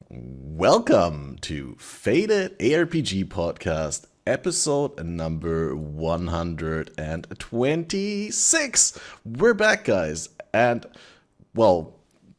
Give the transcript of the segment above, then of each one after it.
Welcome to FATED ARPG Podcast, episode number 126. We're back, guys. And, well,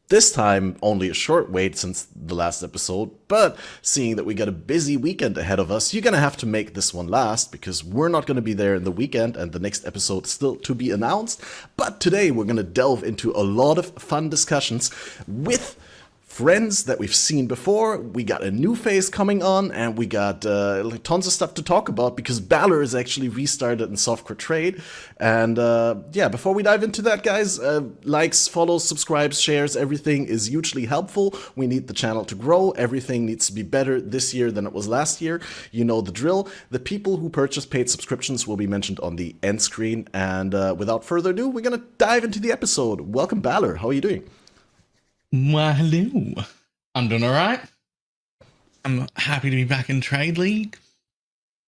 this time only a short wait since the last episode, but seeing that we got a busy weekend ahead of us, you're gonna have to make this one last because we're not gonna be there in the weekend and the next episode is still to be announced. But today we're gonna delve into a lot of fun discussions with friends that we've seen before. We got a new phase coming on, and we got tons of stuff to talk about because Balor is actually restarted in softcore trade. And before we dive into that, guys, likes, follows, subscribes, shares, everything is hugely helpful. We need the channel to grow. Everything needs to be better this year than it was last year. You know the drill. The people who purchase paid subscriptions will be mentioned on the end screen. And without further ado, we're gonna dive into the episode. Welcome, Balor. How are you doing? Well, hello. I'm doing all right. I'm happy to be back in Trade League.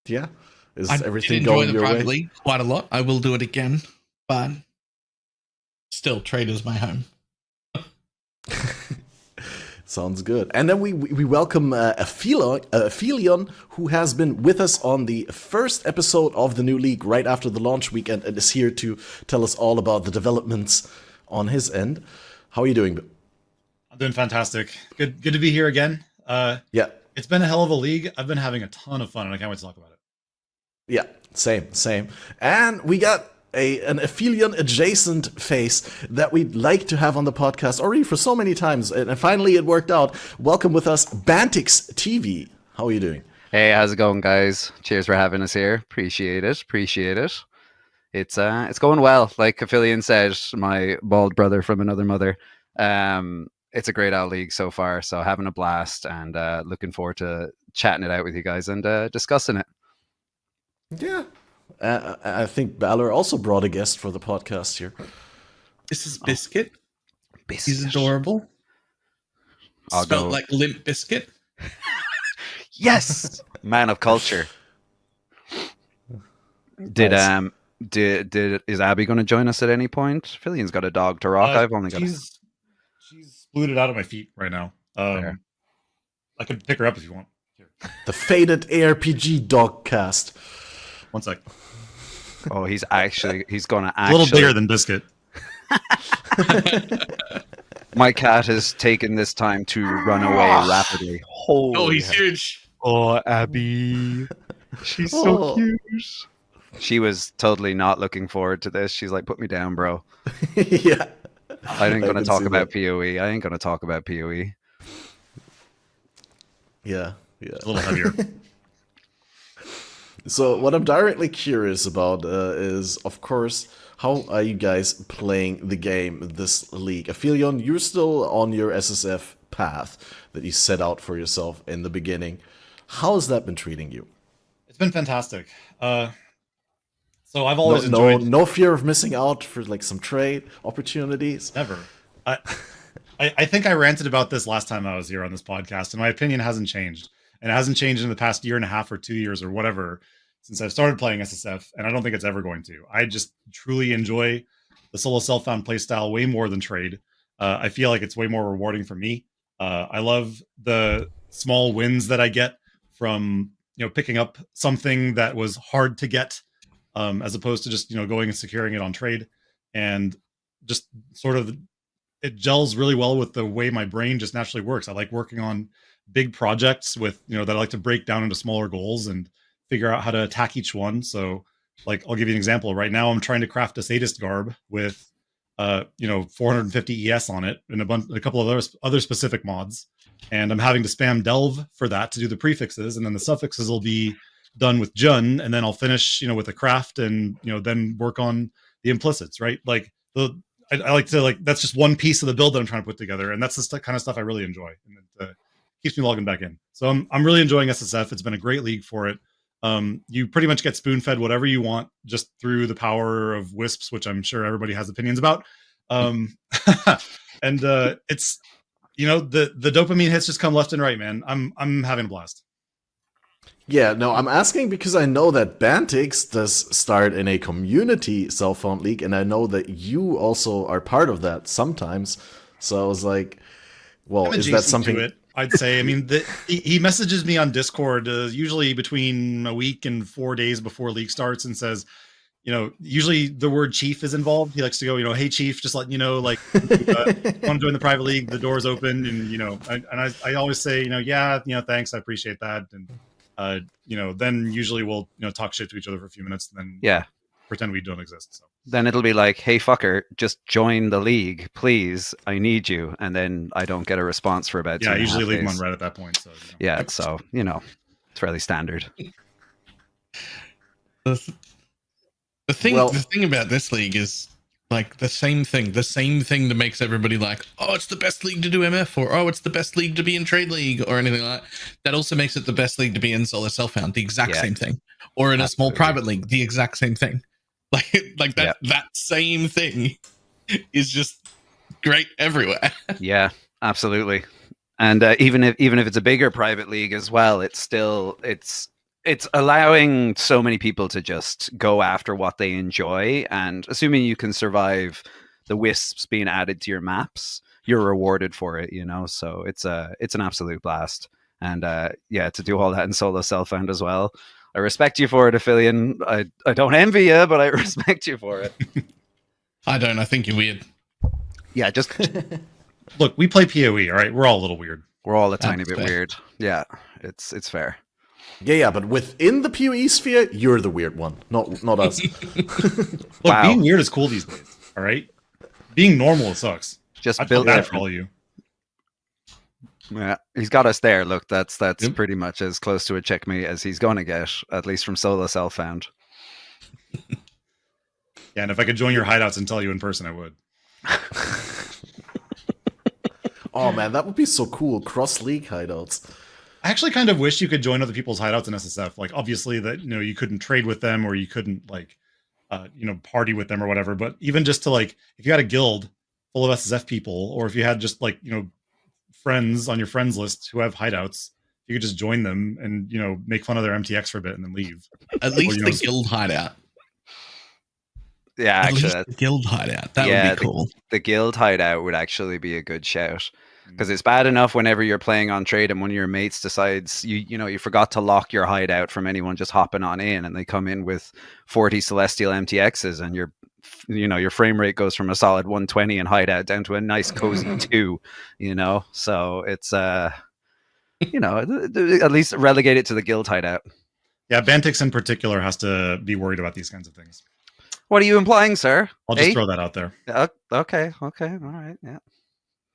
Yeah, is I everything did going enjoy the your Private way? League quite a lot. I will do it again, but still, Trade is my home. Sounds good. And then we welcome Aphelion, who has been with us on the first episode of the new league right after the launch weekend and is here to tell us all about the developments on his end. How are you doing? I'm doing fantastic. Good to be here again. Yeah. It's been a hell of a league. I've been having a ton of fun, and I can't wait to talk about it. Yeah, same. And we got an Aphelion adjacent face that we'd like to have on the podcast already for so many times, and finally it worked out. Welcome with us, Bantix TV. How are you doing? Hey, how's it going, guys? Cheers for having us here. Appreciate it. It's going well. Like Aphelion said, my bald brother from another mother. It's a great out league so far, so having a blast and looking forward to chatting it out with you guys and discussing it. Yeah. I think Balor also brought a guest for the podcast here. This is Biscuit. Biscuit. He's adorable. I'll Spelled go. like Limp Biscuit. Yes, man of culture. Did is Abby going to join us at any point? Aphilion's got a dog to rock. I've only got. She's spluted out of my feet right now. I could pick her up if you want. Here. The FATED ARPG Dogcast. One sec. Oh, he's going to A little bigger than Biscuit. My cat has taken this time to run away rapidly. Oh, he's huge. Oh, Abby. She's so cute. She was totally not looking forward to this. She's like, put me down, bro. Yeah. I ain't going to talk about PoE. I ain't going to talk about PoE. Yeah. It's a little heavier. So what I'm directly curious about is, of course, how are you guys playing the game this league? Aphelion, you're still on your SSF path that you set out for yourself in the beginning. How has that been treating you? It's been fantastic. So I've always enjoyed. No fear of missing out for like some trade opportunities. Never. I think I ranted about this last time I was here on this podcast, and my opinion hasn't changed. And it hasn't changed in the past year and a half or 2 years or whatever since I've started playing SSF, and I don't think it's ever going to. I just truly enjoy the solo self-found playstyle way more than trade. I feel like it's way more rewarding for me. I love the small wins that I get from picking up something that was hard to get, as opposed to just going and securing it on trade, and just sort of it gels really well with the way my brain just naturally works. I like working on big projects with that I like to break down into smaller goals and figure out how to attack each one. So like I'll give you an example. Right now I'm trying to craft a sadist garb with 450 ES on it and a couple of other specific mods, and I'm having to spam delve for that to do the prefixes, and then the suffixes will be done with Jun, and then I'll finish with a craft and then work on the implicits, right? Like I like to that's just one piece of the build that I'm trying to put together, and that's the kind of stuff I really enjoy, and it keeps me logging back in. So I'm really enjoying SSF. It's been a great league for it. You pretty much get spoon-fed whatever you want just through the power of wisps, which I'm sure everybody has opinions about. And it's the dopamine hits just come left and right, man. I'm having a blast. Yeah, no, I'm asking because I know that Bantix does start in a community cell phone league, and I know that you also are part of that sometimes. So I was like, well, is that something? I'd say. I mean, he messages me on Discord usually between a week and 4 days before league starts and says, usually the word chief is involved. He likes to go, hey chief, just letting you know, like, want to join the private league, the door's open, and I always say, yeah, thanks, I appreciate that, and then usually we'll talk shit to each other for a few minutes, and then pretend we don't exist. So then it'll be like, hey fucker, just join the league, please. I need you. And then I don't get a response for about 2.5 days. I usually leave them on red at that point. So yeah, so it's fairly standard. The thing about this league is like the same thing that makes everybody like, oh, it's the best league to do MF, or oh, it's the best league to be in Trade League, or anything like that. That also makes it the best league to be in solo self-found, the exact same thing, or in a small private league, the exact same thing. Like that that same thing is just great everywhere. Yeah, absolutely. And even if it's a bigger private league as well, it's allowing so many people to just go after what they enjoy, and assuming you can survive the wisps being added to your maps, you're rewarded for it, so it's an absolute blast. And to do all that in solo self-found as well, I respect you for it, Aphelion. I don't envy you, but I respect you for it. I don't. I think you're weird. Yeah, just look, we play PoE, all right? We're all a little weird. We're all a tiny bit weird. Yeah, it's fair. Yeah, but within the PoE sphere, you're the weird one, not us. Look, being weird is cool these days, all right? Being normal sucks. Just build that for all you. Yeah, he's got us there. Look, that's pretty much as close to a checkmate as he's going to get, at least from solo self-found. Yeah, and if I could join your hideouts and tell you in person, I would. Oh man, that would be so cool. Cross-league hideouts. I actually kind of wish you could join other people's hideouts in SSF. Like, obviously that, you couldn't trade with them, or you couldn't party with them or whatever. But even just to if you had a guild full of SSF people, or if you had just friends on your friends list who have hideouts, you could just join them and make fun of their MTX for a bit and then leave. At least the guild hideout. Yeah, actually, the guild hideout. That would be cool. The guild hideout would actually be a good shout, because it's bad enough whenever you're playing on trade and one of your mates decides you forgot to lock your hideout from anyone just hopping on in, and they come in with 40 Celestial MTXs, and your frame rate goes from a solid 120 in hideout down to a nice cozy 2. So it's at least relegate it to the guild hideout. Yeah, Bantix in particular has to be worried about these kinds of things. What are you implying, sir? I'll just throw that out there. Okay, all right, yeah.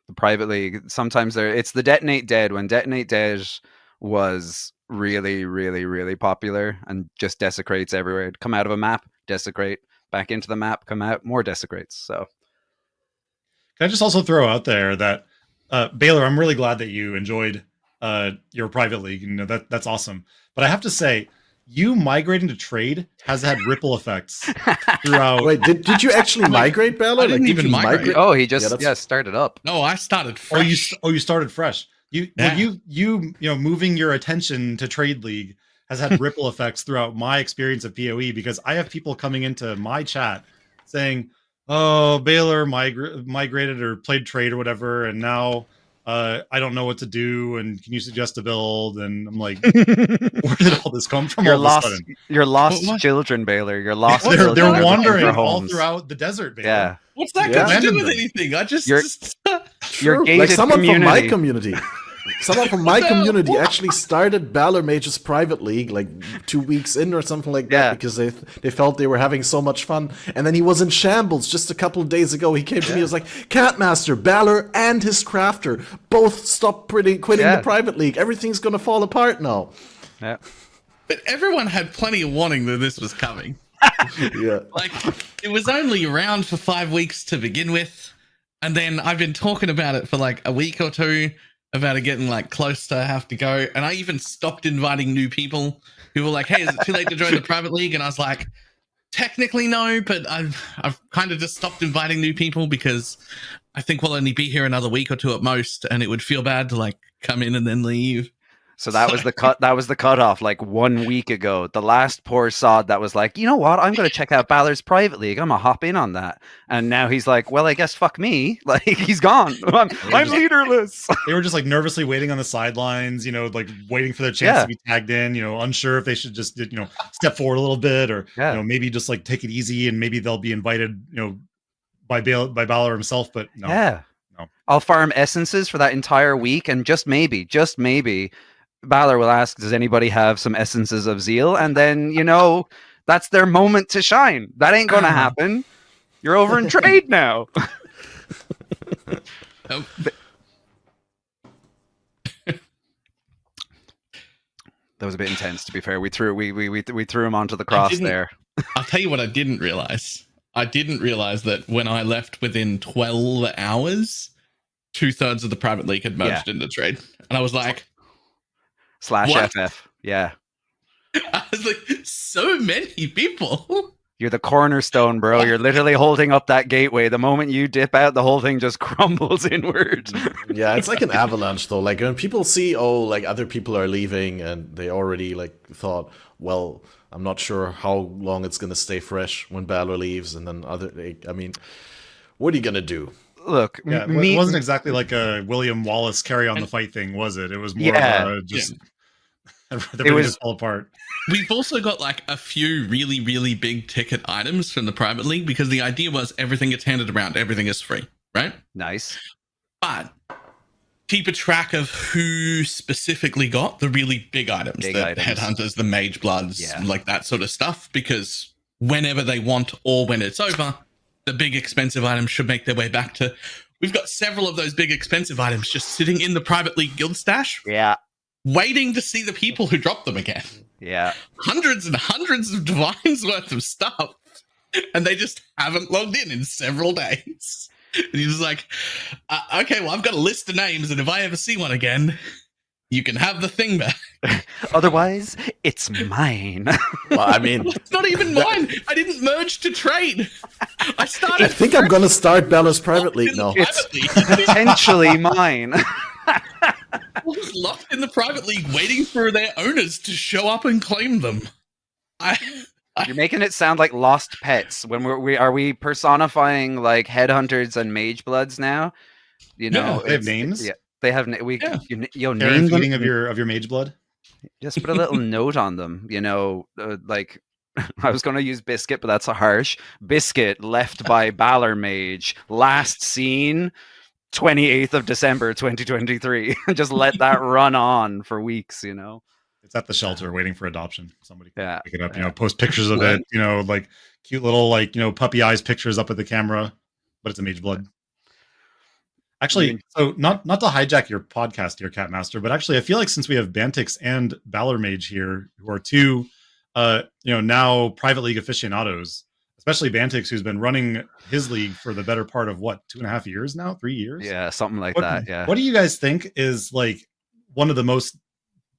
The private league, sometimes it's the Detonate Dead. When Detonate Dead was really, really, really popular and just desecrates everywhere. It'd come out of a map, desecrate, back into the map, come out, more desecrates. So can I just also throw out there that Balor, I'm really glad that you enjoyed your private league. That's awesome. But I have to say, you migrating to trade has had ripple effects throughout. Wait, did you actually migrate, Balor? I didn't even migrate. Oh, he just started up. No, I started fresh. You started fresh. You moving your attention to Trade League has had ripple effects throughout my experience of PoE, because I have people coming into my chat saying, "Oh, Balor migrated or played trade or whatever, and now I don't know what to do, and can you suggest a build?" And I'm like, where did all this come from? You're lost children, Balor. You're lost. They're wandering all throughout the desert, Balor. Yeah. What's that got to do with anything? You're gated someone community. from my community. Someone from my community actually started BalorMage's private league 2 weeks in or something like that, because they felt they were having so much fun. And then he was in shambles just a couple of days ago. He came to me, he was like, Catmaster, Balor, and his crafter both stopped quitting the private league. Everything's going to fall apart now. Yeah. But everyone had plenty of warning that this was coming. Yeah. It was only around for 5 weeks to begin with. And then I've been talking about it for a week or two, about it getting close to have to go. And I even stopped inviting new people who were like, hey, is it too late to join the private league? And I was like, technically no, but I've kind of just stopped inviting new people, because I think we'll only be here another week or two at most, and it would feel bad to come in and then leave. So that was the cut. That was the cutoff. Like 1 week ago, the last poor sod that was like, you know what? I'm going to check out Balor's private league. I'm gonna hop in on that. And now he's like, well, I guess fuck me. Like he's gone. I'm leaderless. They were just like nervously waiting on the sidelines, like waiting for their chance to be tagged in. Unsure if they should just step forward a little bit, or maybe just like take it easy, and maybe they'll be invited, by Balor himself. But no. Yeah. No. I'll farm essences for that entire week, and just maybe, Balor will ask, does anybody have some essences of zeal? And then, that's their moment to shine. That ain't going to happen. You're over in trade now. That was a bit intense, to be fair. We threw him onto the cross there. I'll tell you what I didn't realize. I didn't realize that when I left within 12 hours, 2/3 of the private league had merged into trade. And I was like... /FF. Yeah. I was like, so many people. You're the cornerstone, bro. You're literally holding up that gateway. The moment you dip out, the whole thing just crumbles inward. Yeah, it's like an avalanche, though. Like when people see, other people are leaving, and they already thought, well, I'm not sure how long it's gonna stay fresh when Balor leaves, and then what are you gonna do? Look, it wasn't exactly like a William Wallace carry on the fight thing, was it? It was more of just everything just fall apart. We've also got a few really, really big ticket items from the private league, because the idea was everything gets handed around, everything is free, right? Nice. But keep a track of who specifically got the really big items, the headhunters, the mage bloods, like that sort of stuff, because whenever they want or when it's over, the big expensive items should make their way back to... We've got several of those big expensive items just sitting in the private league guild stash. Yeah. Waiting to see the people who drop them again. Yeah. Hundreds and hundreds of divines worth of stuff. And they just haven't logged in several days. And you're just like, okay, well, I've got a list of names, and if I ever see one again, you can have the thing back. Otherwise, it's mine. Well, it's not even mine. I didn't merge to trade. I think I'm going to start Balor's private league now. It's potentially mine. People just locked in the private league waiting for their owners to show up and claim them. You're making it sound like lost pets. When are we personifying headhunters and mage bloods now? They have names. Yeah, they have. Name them of your mage blood. Just put a little note on them. I was going to use Biscuit, but that's a harsh. Biscuit left by BalorMage. Last seen 28th of December 2023. Just let that run on for weeks. It's at the shelter waiting for adoption. Somebody can pick it up. Post pictures of it. Cute little puppy eyes pictures up at the camera, but it's a mage blood. Actually, so not to hijack your podcast here, Catmaster, but actually I feel like since we have Bantix and BalorMage here, who are two now private league aficionados, especially Bantix, who's been running his league for the better part of 2.5 years now, 3 years. Yeah, something like that. Yeah. What do you guys think is one of the most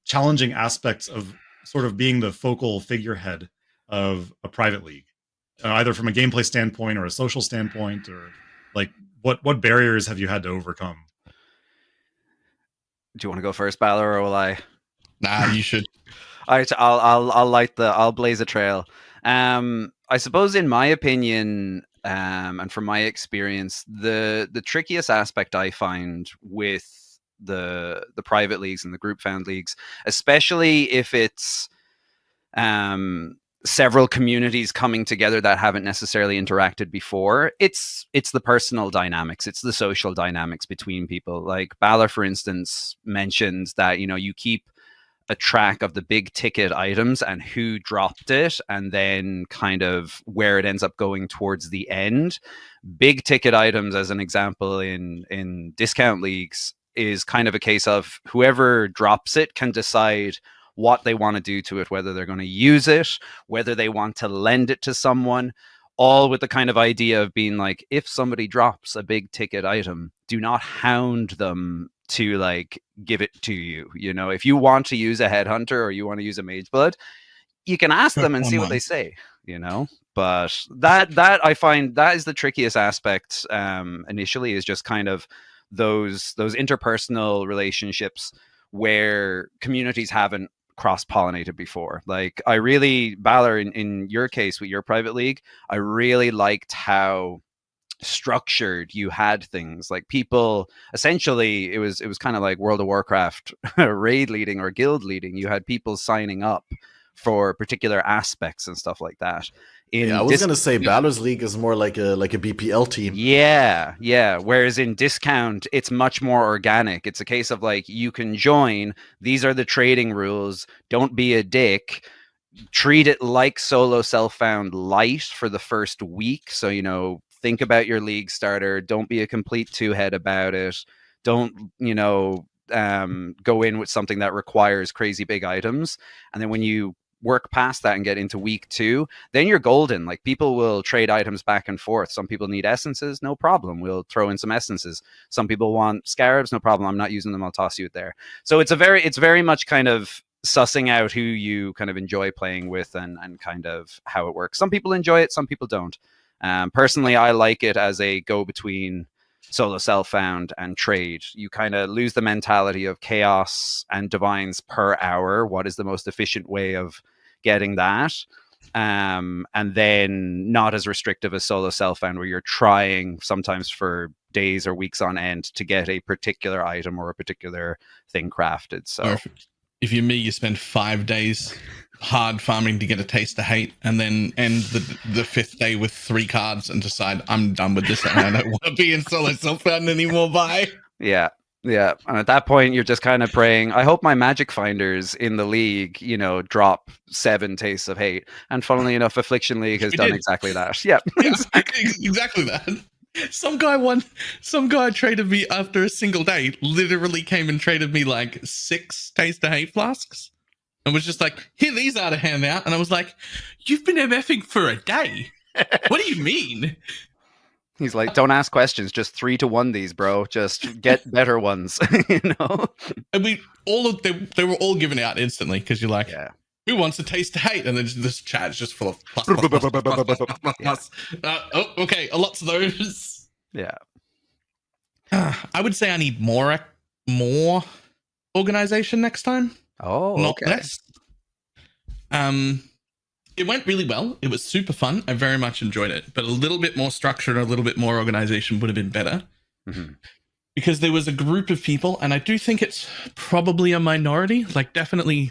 challenging aspects of sort of being the focal figurehead of a private league, either from a gameplay standpoint or a social standpoint, or what barriers have you had to overcome? Do you want to go first, Balor, or will I? Nah, you should. All right, I'll blaze a trail. I suppose, in my opinion, and from my experience, the trickiest aspect I find with the private leagues and the group found leagues, especially if it's several communities coming together that haven't necessarily interacted before, it's the personal dynamics, it's the social dynamics between people. Like Balor, for instance, mentioned that you keep a track of the big ticket items and who dropped it, and then kind of where it ends up going towards the end. Big ticket items, as an example, in discount leagues, is kind of a case of whoever drops it can decide what they want to do to it, whether they're going to use it, whether they want to lend it to someone, all with the kind of idea of being like, if somebody drops a big ticket item, do not hound them to give it to you. If you want to use a headhunter or you want to use a mage blood, you can ask them and see what they say, but that I find that is the trickiest aspect initially, is just kind of those interpersonal relationships where communities haven't cross-pollinated before. Like I really, Balor, in your case with your private league, I really liked how structured you had things. Like people, essentially it was kind of like World of Warcraft raid leading or guild leading. You had people signing up for particular aspects and stuff like that. I was gonna say Balor's League is more like a BPL team. Yeah. Whereas in Discount, it's much more organic. It's a case of like, you can join. These are the trading rules. Don't be a dick. Treat it like solo self-found light for the first week. So, you know, think about your league starter. Don't be a complete two-head about it. Don't, you know, go in with something that requires crazy big items. And then when you work past that and get into week 2, then you're golden. Like people will trade items back and forth. Some people need essences, no problem, we'll throw in some essences. Some people want scarabs, no problem, I'm not using them, I'll toss you it there. So it's very much kind of sussing out who you kind of enjoy playing with and kind of how it works. Some people enjoy it, some people don't. Personally, I like it as a go between solo self-found and trade. You kind of lose the mentality of chaos and divines per hour. What is the most efficient way of getting that? And then not as restrictive as solo self-found, where you're trying sometimes for days or weeks on end to get a particular item or a particular thing crafted. So if you're me, you spend 5 days hard farming to get a taste of hate, and then end the 5th day with 3 cards and decide, I'm done with this and I don't want to be in solo self-found anymore. Bye. Yeah. And at that point, you're just kind of praying, I hope my magic finders in the league, you know, drop 7 tastes of hate. And funnily enough, Affliction League has done exactly that. Yeah, exactly that. Some guy traded me after a single day, literally came and traded me like 6 taste of hate flasks. And was just like, here, these are to hand out. And I was like, you've been MFing for a day. What do you mean? He's like, don't ask questions. Just 3-1 these, bro. Just get better ones, you know? And they were all given out instantly because you're like, who wants a taste of hate? And then this chat is just full of plus. Okay, lots of those. Yeah. I would say I need more organization next time. Not less. It went really well. It was super fun. I very much enjoyed it, but a little bit more structure and a little bit more organization would have been better. Mm-hmm. Because there was a group of people, and I do think it's probably a minority, like definitely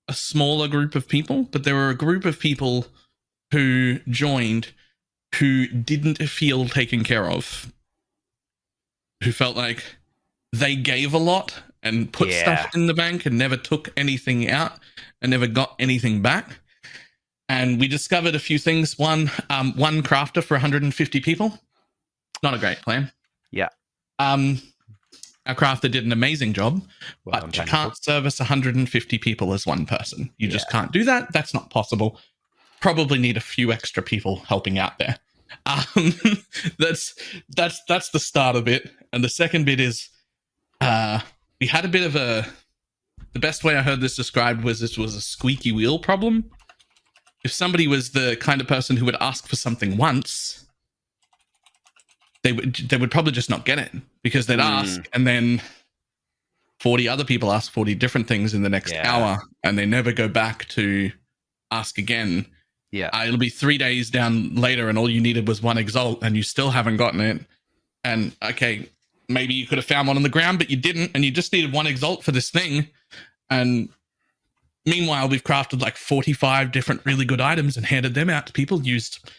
a smaller group of people, but there were a group of people who joined who didn't feel taken care of, who felt like they gave a lot and put stuff in the bank and never took anything out and never got anything back. And we discovered a few things. One crafter for 150 people. Not a great plan. Yeah. Our crafter did an amazing job, but you can't service 150 people as one person. You just can't do that. That's not possible. Probably need a few extra people helping out there. That's the start of it. And the second bit is we had a bit of the best way I heard this described was this was a squeaky wheel problem. If somebody was the kind of person who would ask for something once, they would probably just not get it, because they'd ask and then 40 other people ask 40 different things in the next hour and they never go back to ask again. It'll be 3 days down later and all you needed was 1 exalt and you still haven't gotten it. And okay, maybe you could have found one on the ground, but you didn't, and you just needed 1 exalt for this thing. And meanwhile, we've crafted like 45 different really good items and handed them out to people, used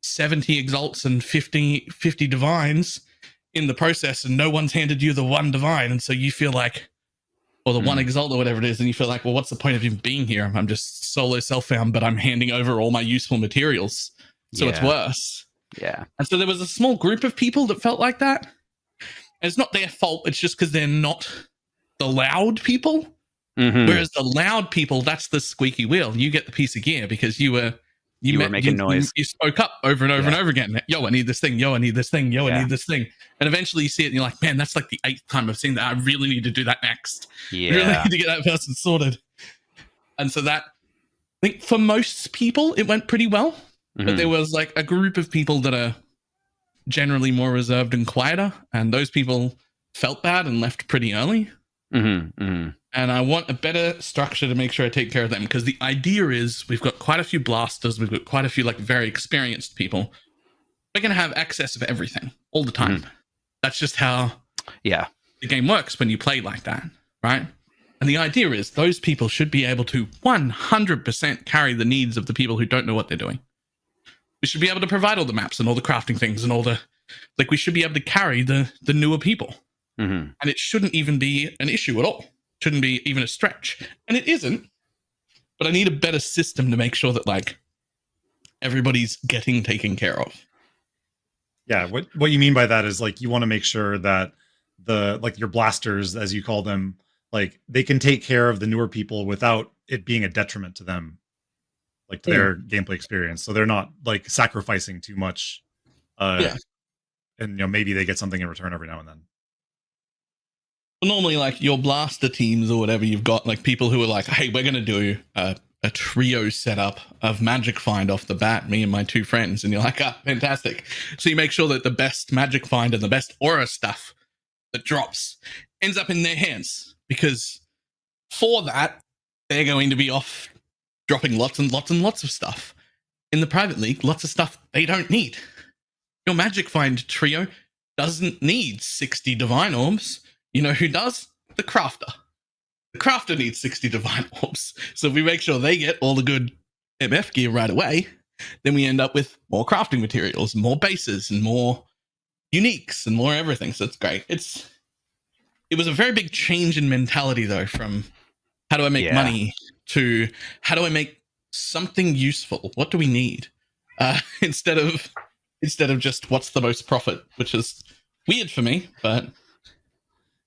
70 exalts and 50 divines in the process, and no one's handed you the 1 divine. And so you feel like, or the 1 exalt or whatever it is, and you feel like, well, what's the point of even being here? I'm just solo self-found, but I'm handing over all my useful materials. So it's worse. Yeah. And so there was a small group of people that felt like that. And it's not their fault. It's just because they're not the loud people. Mm-hmm. Whereas the loud people, that's the squeaky wheel. You get the piece of gear because you were making noise. You spoke up over and over and over again. Yo, I need this thing. Yo, I need this thing. Yo, I need this thing. And eventually you see it and you're like, man, that's like the 8th time I've seen that. I really need to do that next. I really need to get that person sorted. And so that, I think for most people, it went pretty well. Mm-hmm. But there was like a group of people that are generally more reserved and quieter. And those people felt bad and left pretty early. And I want a better structure to make sure I take care of them, because the idea is we've got quite a few blasters, we've got quite a few like very experienced people. We're going to have access of everything all the time. That's just how the game works when you play like that, right? And the idea is those people should be able to 100% carry the needs of the people who don't know what they're doing. We should be able to provide all the maps and all the crafting things and all the, like, we should be able to carry the newer people. And it shouldn't even be an issue at all. Shouldn't be even a stretch. And it isn't. But I need a better system to make sure that, like, everybody's getting taken care of. Yeah, what you mean by that is, like, you want to make sure that your blasters, as you call them, like, they can take care of the newer people without it being a detriment to them, like, to their gameplay experience. So they're not, like, sacrificing too much. And, you know, maybe they get something in return every now and then. Well, normally, like, your blaster teams or whatever, you've got, like, people who are like, hey, we're going to do a trio setup of Magic Find off the bat, me and my two friends. And you're like, fantastic. So you make sure that the best Magic Find and the best aura stuff that drops ends up in their hands. Because for that, they're going to be off dropping lots and lots and lots of stuff. In the private league, lots of stuff they don't need. Your Magic Find trio doesn't need 60 Divine Orbs. You know who does? The Crafter. The Crafter needs 60 Divine Orbs. So if we make sure they get all the good MF gear right away, then we end up with more crafting materials, more bases, and more uniques, and more everything. So it's great. It was a very big change in mentality, though, from how do I make money to how do I make something useful? What do we need? Instead of just what's the most profit, which is weird for me, but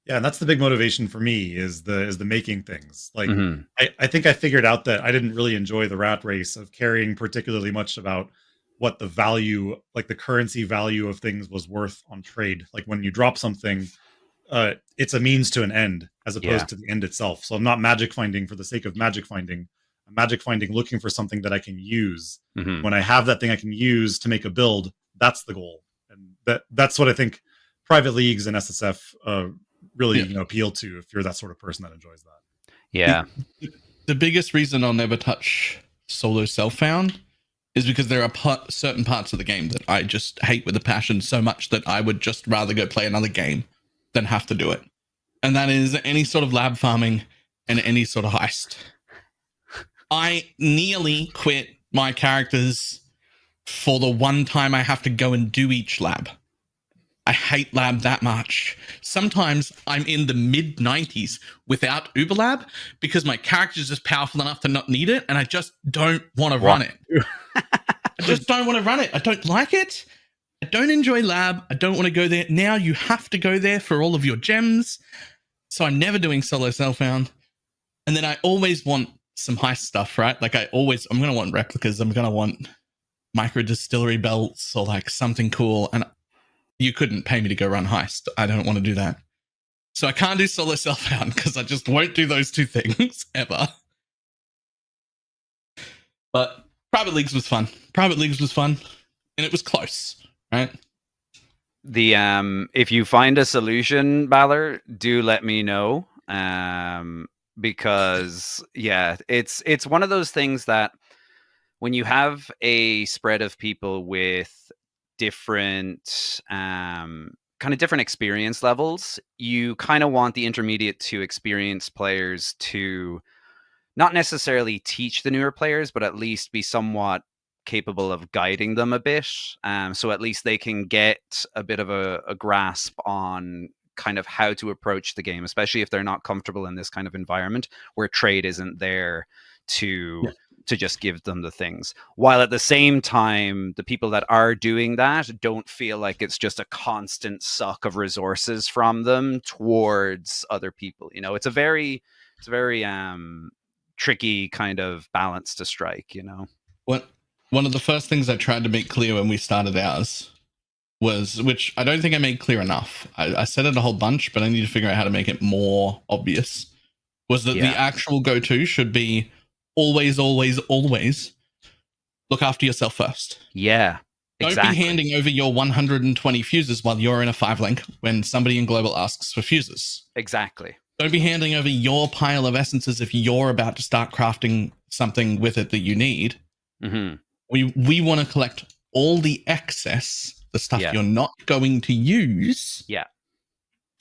yeah, and that's the big motivation for me is the making things. Like, I think I figured out that I didn't really enjoy the rat race of caring particularly much about what the value, like the currency value of things was worth on trade. Like, when you drop something, it's a means to an end as opposed to the end itself. So I'm not magic finding for the sake of magic finding. I'm magic finding looking for something that I can use. When I have that thing I can use to make a build, that's the goal. And that's what I think private leagues and SSF really appeal to if you're that sort of person that enjoys that. Yeah. The biggest reason I'll never touch solo self-found is because there are certain parts of the game that I just hate with a passion so much that I would just rather go play another game than have to do it. And that is any sort of lab farming and any sort of heist. I nearly quit my characters for the one time I have to go and do each lab. I hate lab that much. Sometimes I'm in the mid 90s without Uber Lab because my character is just powerful enough to not need it, and I just don't want to run it. I just don't want to run it. I don't like it. I don't enjoy lab. I don't want to go there. Now you have to go there for all of your gems. So I'm never doing solo self-found. And then I always want some heist stuff, right? Like I'm going to want replicas. I'm going to want micro distillery belts or like something cool. And you couldn't pay me to go run heist. I don't want to do that. So I can't do solo self-found because I just won't do those two things ever. But private leagues was fun. And it was close, right? The if you find a solution, Balor, do let me know. Because it's one of those things that when you have a spread of people with different kind of different experience levels, you kind of want the intermediate to experienced players to not necessarily teach the newer players, but at least be somewhat capable of guiding them a bit. So at least they can get a bit of a grasp on kind of how to approach the game, especially if they're not comfortable in this kind of environment where trade isn't there to just give them the things. While at the same time, the people that are doing that don't feel like it's just a constant suck of resources from them towards other people. You know, it's a very tricky kind of balance to strike, you know. One of the first things I tried to make clear when we started ours was, which I don't think I made clear enough. I said it a whole bunch, but I need to figure out how to make it more obvious, was that the actual go-to should be always look after yourself first. Yeah, exactly. Don't be handing over your 120 fuses while you're in a 5-link when somebody in global asks for fuses. Exactly. Don't be handing over your pile of essences if you're about to start crafting something with it that you need. Mm-hmm. We want to collect all the excess, the stuff you're not going to use. Yeah.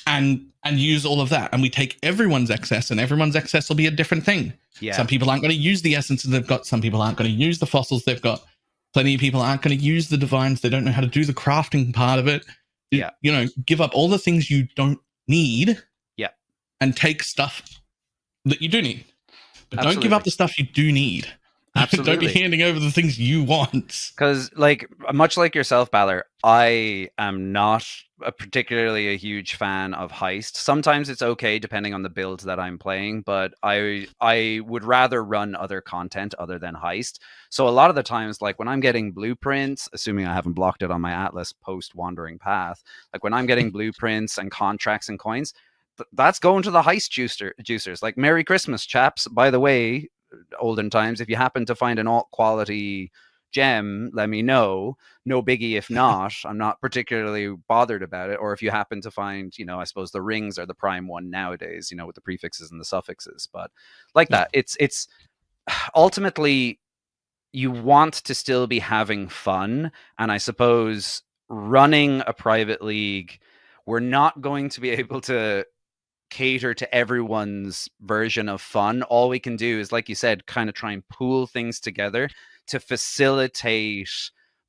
And use all of that. And we take everyone's excess, and everyone's excess will be a different thing. Yeah. Some people aren't going to use the essences they've got. Some people aren't going to use the fossils they've got. Plenty of people aren't going to use the divines. They don't know how to do the crafting part of it. Yeah. You know, give up all the things you don't need. Yeah. And take stuff that you do need. But Absolutely. don't give up the stuff you do need. Absolutely. Don't be handing over the things you want. Because, like, much like yourself, Balor, I am not particularly a huge fan of heist. Sometimes it's okay depending on the build that I'm playing, but I would rather run other content other than heist. So a lot of the times, like when I'm getting blueprints, assuming I haven't blocked it on my Atlas post Wandering Path, like when I'm getting blueprints and contracts and coins, that's going to the heist juicers. Like, Merry Christmas, chaps. By the way, olden times, if you happen to find an alt quality gem, let me know. No biggie if not. I'm not particularly bothered about it. Or if you happen to find, you know, I suppose the rings are the prime one nowadays, you know, with the prefixes and the suffixes. But like that, it's ultimately you want to still be having fun. And I suppose running a private league, we're not going to be able to cater to everyone's version of fun. All we can do is, like you said, kind of try and pool things together to facilitate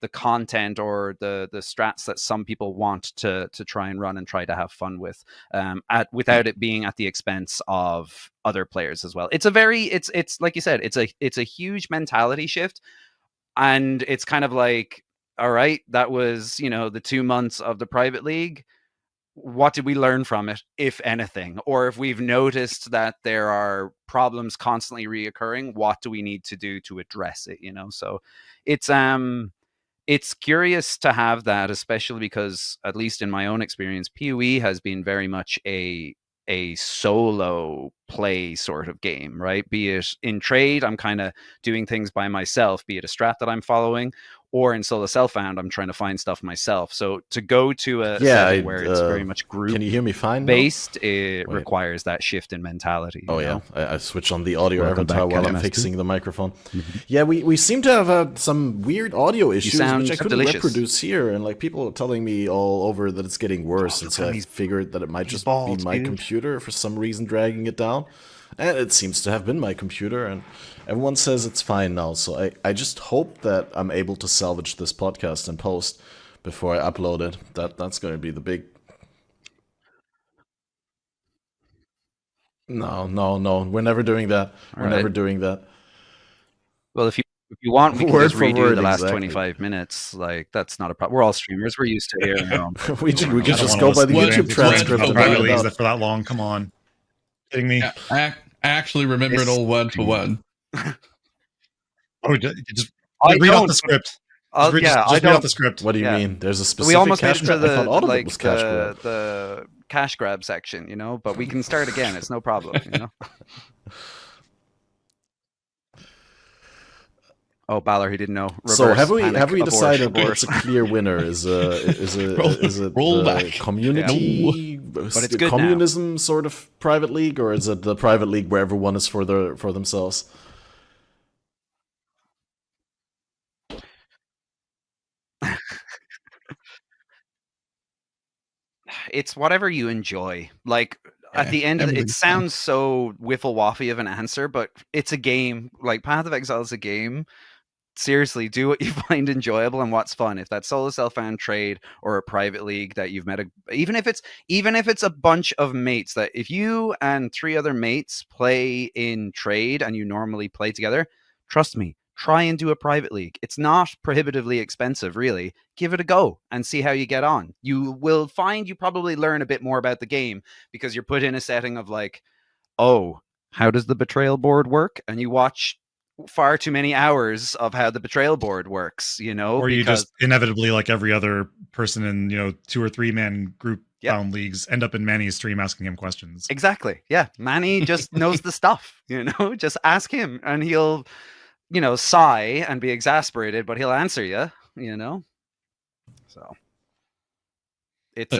the content or the strats that some people want to try and run and try to have fun with, without it being at the expense of other players as well. It's like you said, it's a huge mentality shift, and it's kind of like, all right, that was, you know, the 2 months of the private league. What did we learn from it, if anything? Or if we've noticed that there are problems constantly reoccurring, what do we need to do to address it? You know, so it's curious to have that, especially because, at least in my own experience, PoE has been very much a solo play sort of game, right? Be it in trade, I'm kind of doing things by myself, be it a strat that I'm following, or in solo self-found, I'm trying to find stuff myself. So to go to a setting where it's very much group can you hear me fine based, it requires that shift in mentality. Oh yeah, I switch on the audio Welcome avatar back, while I'm LMS2. fixing the microphone. Yeah, we seem to have some weird audio issues, which I couldn't reproduce here, and like people are telling me all over that it's getting worse, and so I figured that it might just be my computer for some reason dragging it down. And it seems to have been my computer, and everyone says it's fine now. So I just hope that I'm able to salvage this podcast in post before I upload it. That's going to be the big... No. We're never doing that. We're never doing that. Well, if you want, we can Word just for redo word, the last exactly. 25 minutes. Like, that's not a problem. We're all streamers. We're used to hearing our own. we could just I go don't by the wanna listen YouTube to transcript and private edit it leagues out. for that long. Come on, kidding me? Yeah, I actually remember it all word for word. Oh, just I read off don't, the script. I Just read don't. off the script. What do you Yeah. mean? There's a specific We almost made cash it to grab? I thought the all of it like was cash grab. the cash grab section, you know. But we can start again. It's no problem, you know. Oh, Balor, he didn't know. So Reverse have we panic, decided abort. it's a clear winner? Is it Roll the back. community, But it's the good now. communism sort of private league, or is it the private league where everyone is for themselves? It's whatever you enjoy. Like, at the end of it, sounds so whiffle-waffy of an answer, but it's a game. Like, Path of Exile is a game. Seriously, do what you find enjoyable and what's fun. If that's solo self-found trade or a private league that you've met, even if it's a bunch of mates, that if you and 3 other mates play in trade and you normally play together, trust me, try and do a private league. It's not prohibitively expensive, really. Give it a go and see how you get on. You will find you probably learn a bit more about the game because you're put in a setting of like, oh, how does the betrayal board work? And you watch far too many hours of how the betrayal board works, you know, or you just inevitably, like every other person in 2 or 3 man group bound leagues, end up in Manny's stream asking him questions. Exactly. Yeah, Manny just knows the stuff, you know. Just ask him and he'll sigh and be exasperated, but he'll answer you, you know. So it's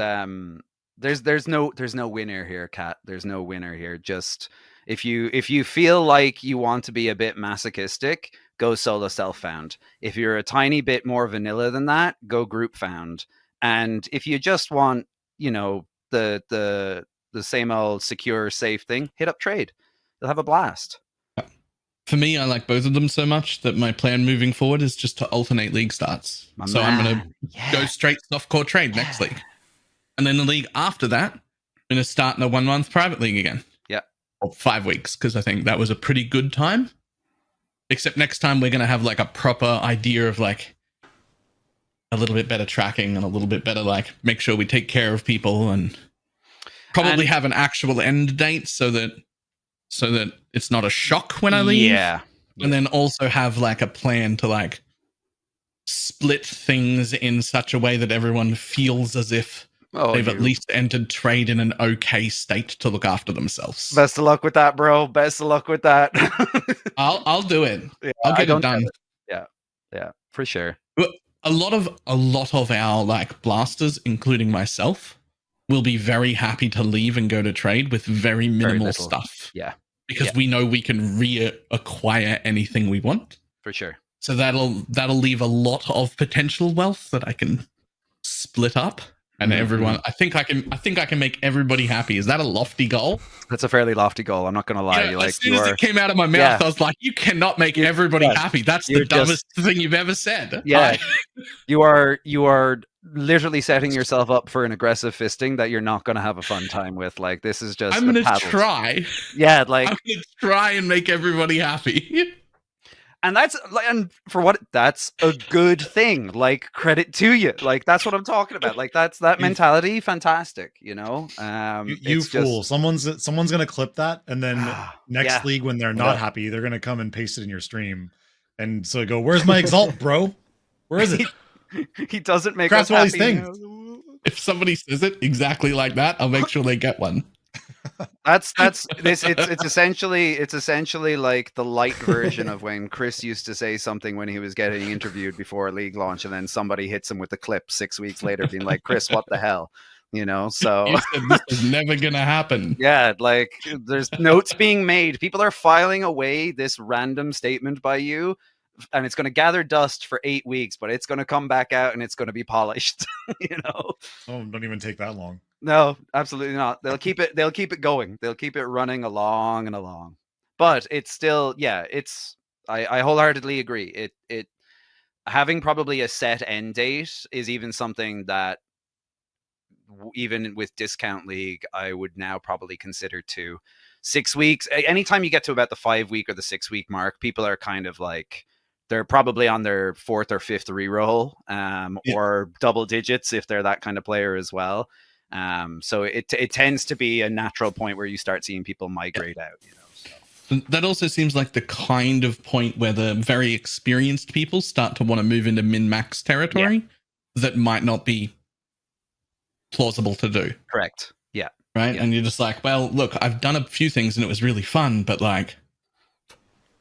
There's no winner here, Kat. There's no winner here. Just if you feel like you want to be a bit masochistic, go solo self-found. If you're a tiny bit more vanilla than that, go group found. And if you just want, the same old secure, safe thing, hit up trade. You'll have a blast. For me, I like both of them so much that my plan moving forward is just to alternate league starts. I'm going to go straight softcore trade next league. And then the league after that, I'm going to start in a 1 month private league again. Yeah. Or 5 weeks, because I think that was a pretty good time. Except next time we're going to have like a proper idea of like a little bit better tracking and a little bit better like make sure we take care of people and probably have an actual end date so that it's not a shock when I leave. Yeah. And then also have like a plan to like split things in such a way that everyone feels as if they've at least entered trade in an okay state to look after themselves. Best of luck with that, bro. Best of luck with that. I'll do it. Yeah, I'll get it done. Yeah, for sure. A lot of our like blasters, including myself, will be very happy to leave and go to trade with very minimal stuff. Yeah. Because we know we can reacquire anything we want. For sure. So that'll leave a lot of potential wealth that I can split up. And everyone, I think I can make everybody happy. Is that a lofty goal? That's a fairly lofty goal. I'm not going to lie. Yeah, as soon as it came out of my mouth, I was like, "You cannot make everybody happy. That's the dumbest thing you've ever said." Yeah, you are literally setting yourself up for an aggressive fisting that you're not going to have a fun time with. Like this is just. I'm going to try. Yeah, like I'm going to try and make everybody happy. And that's a good thing. Like credit to you. Like that's what I'm talking about. Like that's that mentality. Fantastic. You fool. Someone's gonna clip that, and then next league when they're not happy, they're gonna come and paste it in your stream, and so go, "Where's my exalt, bro? Where is it?" He doesn't make us happy. All these things. If somebody says it exactly like that, I'll make sure they get one. That's this. It's essentially like the light version of when Chris used to say something when he was getting interviewed before a league launch, and then somebody hits him with the clip 6 weeks later, being like, "Chris, what the hell?" So you said this is never gonna happen. Yeah, like there's notes being made. People are filing away this random statement by you, and it's going to gather dust for 8 weeks, but it's going to come back out and it's going to be polished. Oh, don't even take that long. No, absolutely not. They'll keep it going. They'll keep it running along and along. But it's still, I wholeheartedly agree. It having probably a set end date is even something that even with Discount League, I would now probably consider 6 weeks. Anytime you get to about the 5 week or the 6 week mark, people are kind of like, they're probably on their 4th or 5th reroll, or double digits if they're that kind of player as well. So it tends to be a natural point where you start seeing people migrate out. So. That also seems like the kind of point where the very experienced people start to want to move into min-max territory that might not be plausible to do. Correct. Yeah. Right. Yeah. And you're just like, well, look, I've done a few things and it was really fun, but like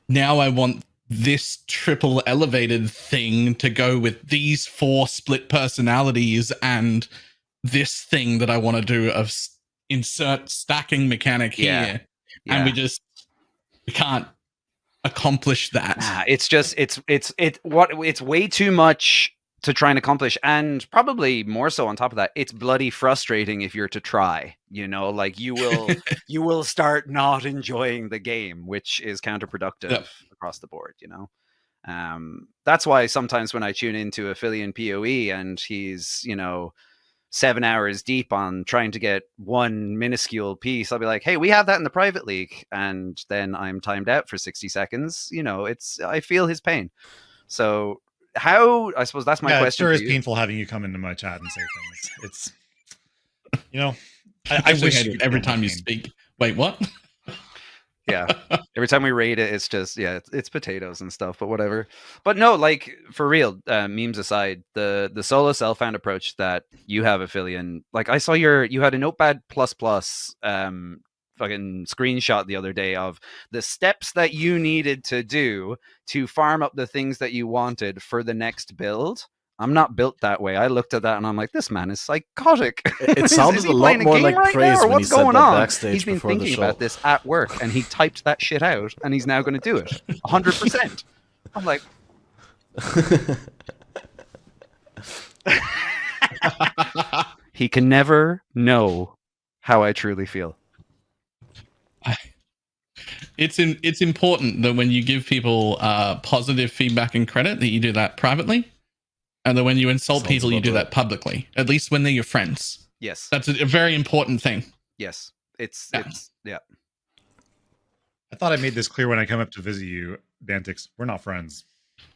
now I want this triple elevated thing to go with these 4 split personalities and this thing that I want to do of insert stacking mechanic here. And we can't accomplish that. It's way too much to try and accomplish, and probably more so on top of that, it's bloody frustrating if you're to try, like you will start not enjoying the game, which is counterproductive across the board. That's why sometimes when I tune into Aphelion PoE and he's 7 hours deep on trying to get one minuscule piece, I'll be like, hey, we have that in the private league, and then I'm timed out for 60 seconds. I feel his pain. So I suppose that's my question. It sure is painful having you come into my chat and say things. I wish every time you speak. Wait, what? Yeah. Every time we raid it, it's just, it's potatoes and stuff, but whatever. But no, like for real, memes aside, the solo self-found approach that you have, Aphelion, like I saw you had a Notepad++ fucking screenshot the other day of the steps that you needed to do to farm up the things that you wanted for the next build. I'm not built that way. I looked at that and I'm like, this man is psychotic. It sounded a lot more like praise when he said that backstage He's been before the thinking show. about this at work and he typed that shit out and he's now going to do it 100%. I'm like, he can never know how I truly feel. It's important that when you give people positive feedback and credit, that you do that privately, and that when you insult people, you do that publicly. At least when they're your friends. Yes, that's a very important thing. Yes, it's yeah. I thought I made this clear when I come up to visit you, Bantix. We're not friends.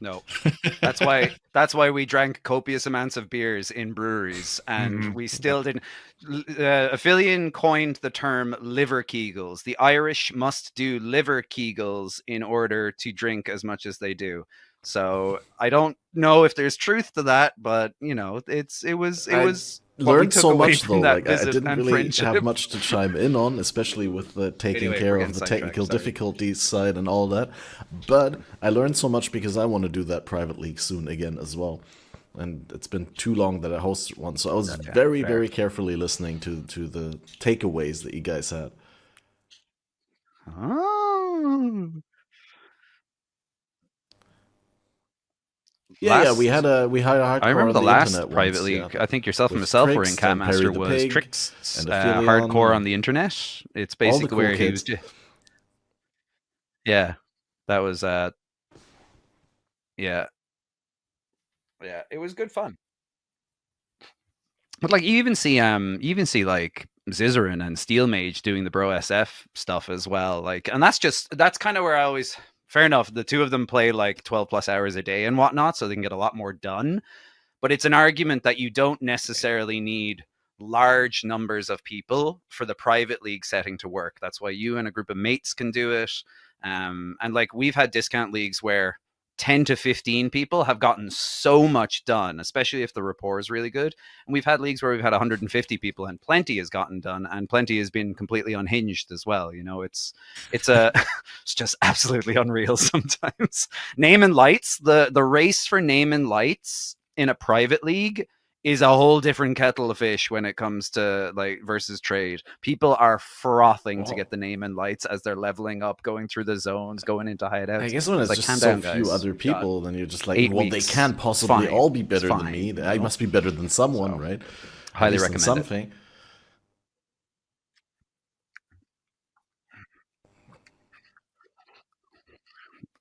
No, that's why we drank copious amounts of beers in breweries, and we still didn't. Aphelion coined the term liver kegels. The Irish must do liver kegels in order to drink as much as they do. So I don't know if there's truth to that, but you know, it was. Learned so much though. Like I didn't really have much to chime in on, especially with the taking care of the technical difficulties side and all that. But I learned so much because I want to do that private league soon again as well. And it's been too long that I hosted one, so I was very carefully listening to the takeaways that you guys had. Oh. Yeah, we had a hardcore. I remember the last internet private league. I think yourself and myself were in Catmaster. Was Tricks hardcore on the internet? It's basically where he was. Yeah, that was. Yeah, it was good fun. But like you even see like Zizaran and Steel Mage doing the Bro SF stuff as well. Like, and that's kind of where I always. Fair enough. The two of them play like 12 plus hours a day and whatnot, so they can get a lot more done. But it's an argument that you don't necessarily need large numbers of people for the private league setting to work. That's why you and a group of mates can do it. And like we've had discount leagues where 10 to 15 people have gotten so much done, especially if the rapport is really good. And we've had leagues where we've had 150 people and plenty has gotten done, and plenty has been completely unhinged as well. You know, it's just absolutely unreal sometimes. Name and lights, the race for name and lights in a private league is a whole different kettle of fish when it comes to like versus trade. People are frothing to get the name and lights as they're leveling up, going through the zones, going into hideouts. I guess when it's like, just so few other people, then you're just like, well, they can't possibly all be better than me. I must be better than someone, right? Highly recommend something.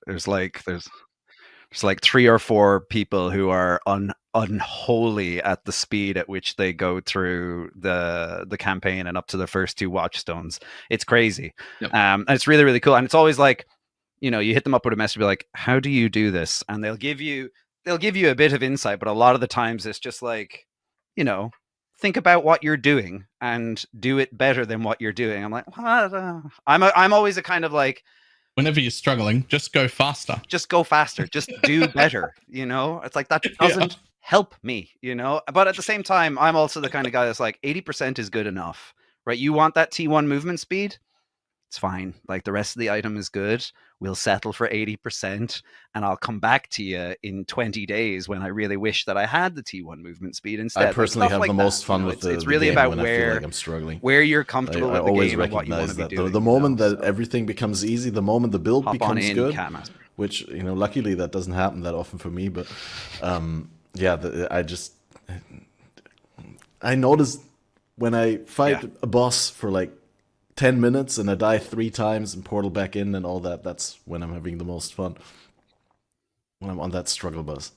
There's like 3 or 4 people who are unholy at the speed at which they go through the campaign and up to the first 2 watchstones. It's crazy. Yep. And it's really, really cool. And it's always like, you know, you hit them up with a message, be like, how do you do this? And they'll give you a bit of insight, but a lot of the times it's just like, you know, think about what you're doing and do it better than what you're doing. I'm like, what? I'm always a kind of like, whenever you're struggling, just go faster. Just go faster. Just do better. You know, it's like that doesn't help me, you know, but at the same time, I'm also the kind of guy that's like 80% is good enough, right? You want that T1 movement speed? It's fine. Like the rest of the item is good. We'll settle for 80% and I'll come back to you in 20 days when I really wish that I had the T1 movement speed instead. I personally have the most fun with it's really about where like I'm struggling, where you're comfortable with the game and what you want to be doing. The moment that everything becomes easy, the moment the build becomes good, which, you know, luckily that doesn't happen that often for me, but I noticed when I fight a boss for like 10 minutes and I die 3 times and portal back in and all that, that's when I'm having the most fun. When I'm on that struggle bus.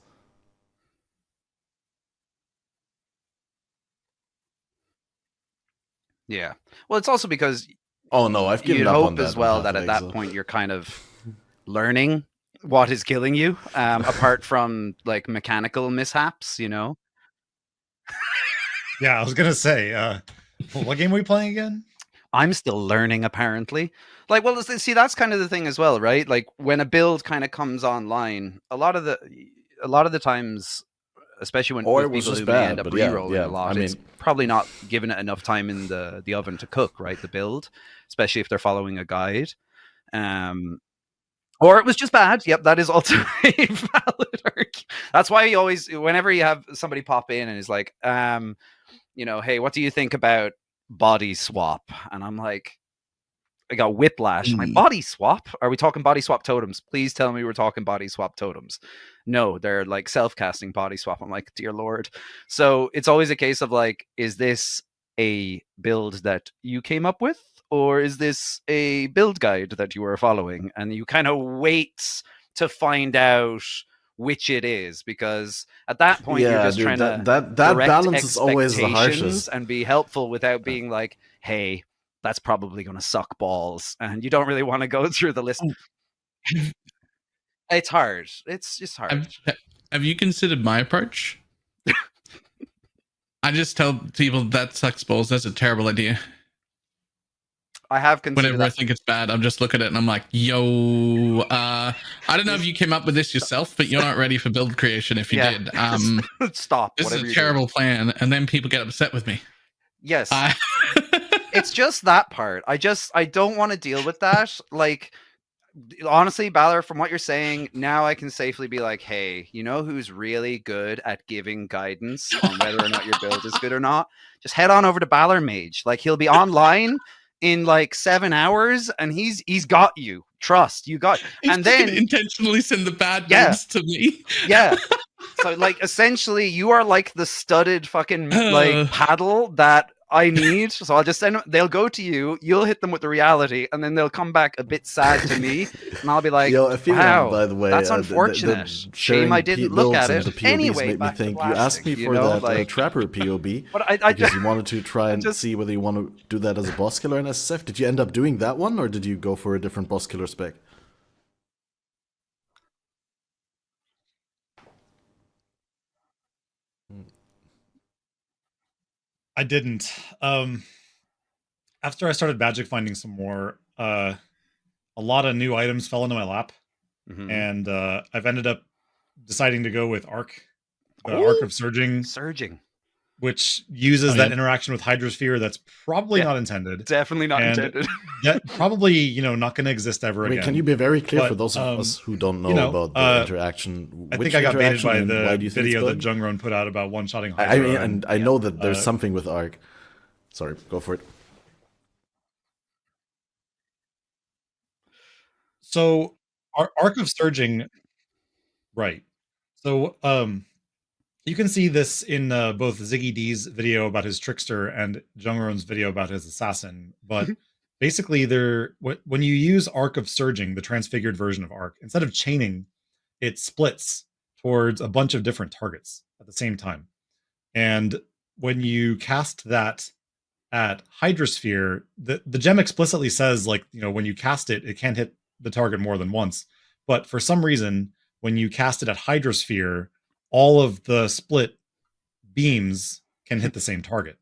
Yeah. Well, it's also because I've given up on that as well that at that point you're kind of learning what is killing you, apart from like mechanical mishaps, you know. Yeah, I was gonna say, what game are we playing again? I'm still learning, apparently. Like, well, see, that's kind of the thing as well, right? Like, when a build kind of comes online, a lot of the times, especially when people who may end up re-rolling a lot, it's probably not giving it enough time in the oven to cook, right? The build, especially if they're following a guide. Or it was just bad. Yep, that is also a valid argument. That's why you always, whenever you have somebody pop in and is like, hey, what do you think about body swap? And I'm like, I got whiplash. My body swap? Are we talking body swap totems? Please tell me we're talking body swap totems. No, they're like self-casting body swap. I'm like, dear Lord. So it's always a case of like, is this a build that you came up with? Or is this a build guide that you were following? And you kind of wait to find out which it is, because at that point you're just trying to that balance is always the harshest and be helpful without being like, hey, that's probably going to suck balls, and you don't really want to go through the list. It's hard. It's just hard. Have you considered my approach? I just tell people that sucks balls. That's a terrible idea. I have considered whenever I think it's bad, I'm just looking at it and I'm like, yo, I don't know if you came up with this yourself, but you're not ready for build creation if you did. Stop. This is a terrible plan. And then people get upset with me. Yes. It's just that part. I don't want to deal with that. Like, honestly, Balor, from what you're saying, now I can safely be like, hey, you know who's really good at giving guidance on whether or not your build is good or not? Just head on over to BalorMage. Like, he'll be online in like 7 hours, and he's got you. Trust, you got. And then intentionally send the bad builds to me. Yeah. So like, essentially, you are like the studded fucking like paddle that I need. So I'll just send them. They'll go to you. You'll hit them with the reality, and then they'll come back a bit sad to me, and I'll be like, "Wow, by the way, that's unfortunate. Shame I didn't look at it." Anyway, made me think you asked me for that Trapper POB because you wanted to try and see whether you want to do that as a boss killer in SSF. Did you end up doing that one, or did you go for a different boss killer spec? I didn't. After I started magic finding some more, a lot of new items fell into my lap, and I've ended up deciding to go with Arc, the Arc of Surging, which uses that interaction with Hydrosphere that's probably not intended. Definitely not intended. Probably, not going to exist ever again. Can you be very clear for those of us who don't know about the interaction? I think I got baited by the video that Jungron put out about one-shotting Hydra. I mean, and I know that there's something with Arc. Sorry, go for it. So, Arc of Surging, right. So, you can see this in both Ziggy D's video about his Trickster and Jungron's video about his Assassin. But basically, when you use Arc of Surging, the transfigured version of Arc, instead of chaining, it splits towards a bunch of different targets at the same time. And when you cast that at Hydrosphere, the gem explicitly says, like, when you cast it, it can't hit the target more than once. But for some reason, when you cast it at Hydrosphere, all of the split beams can hit the same target.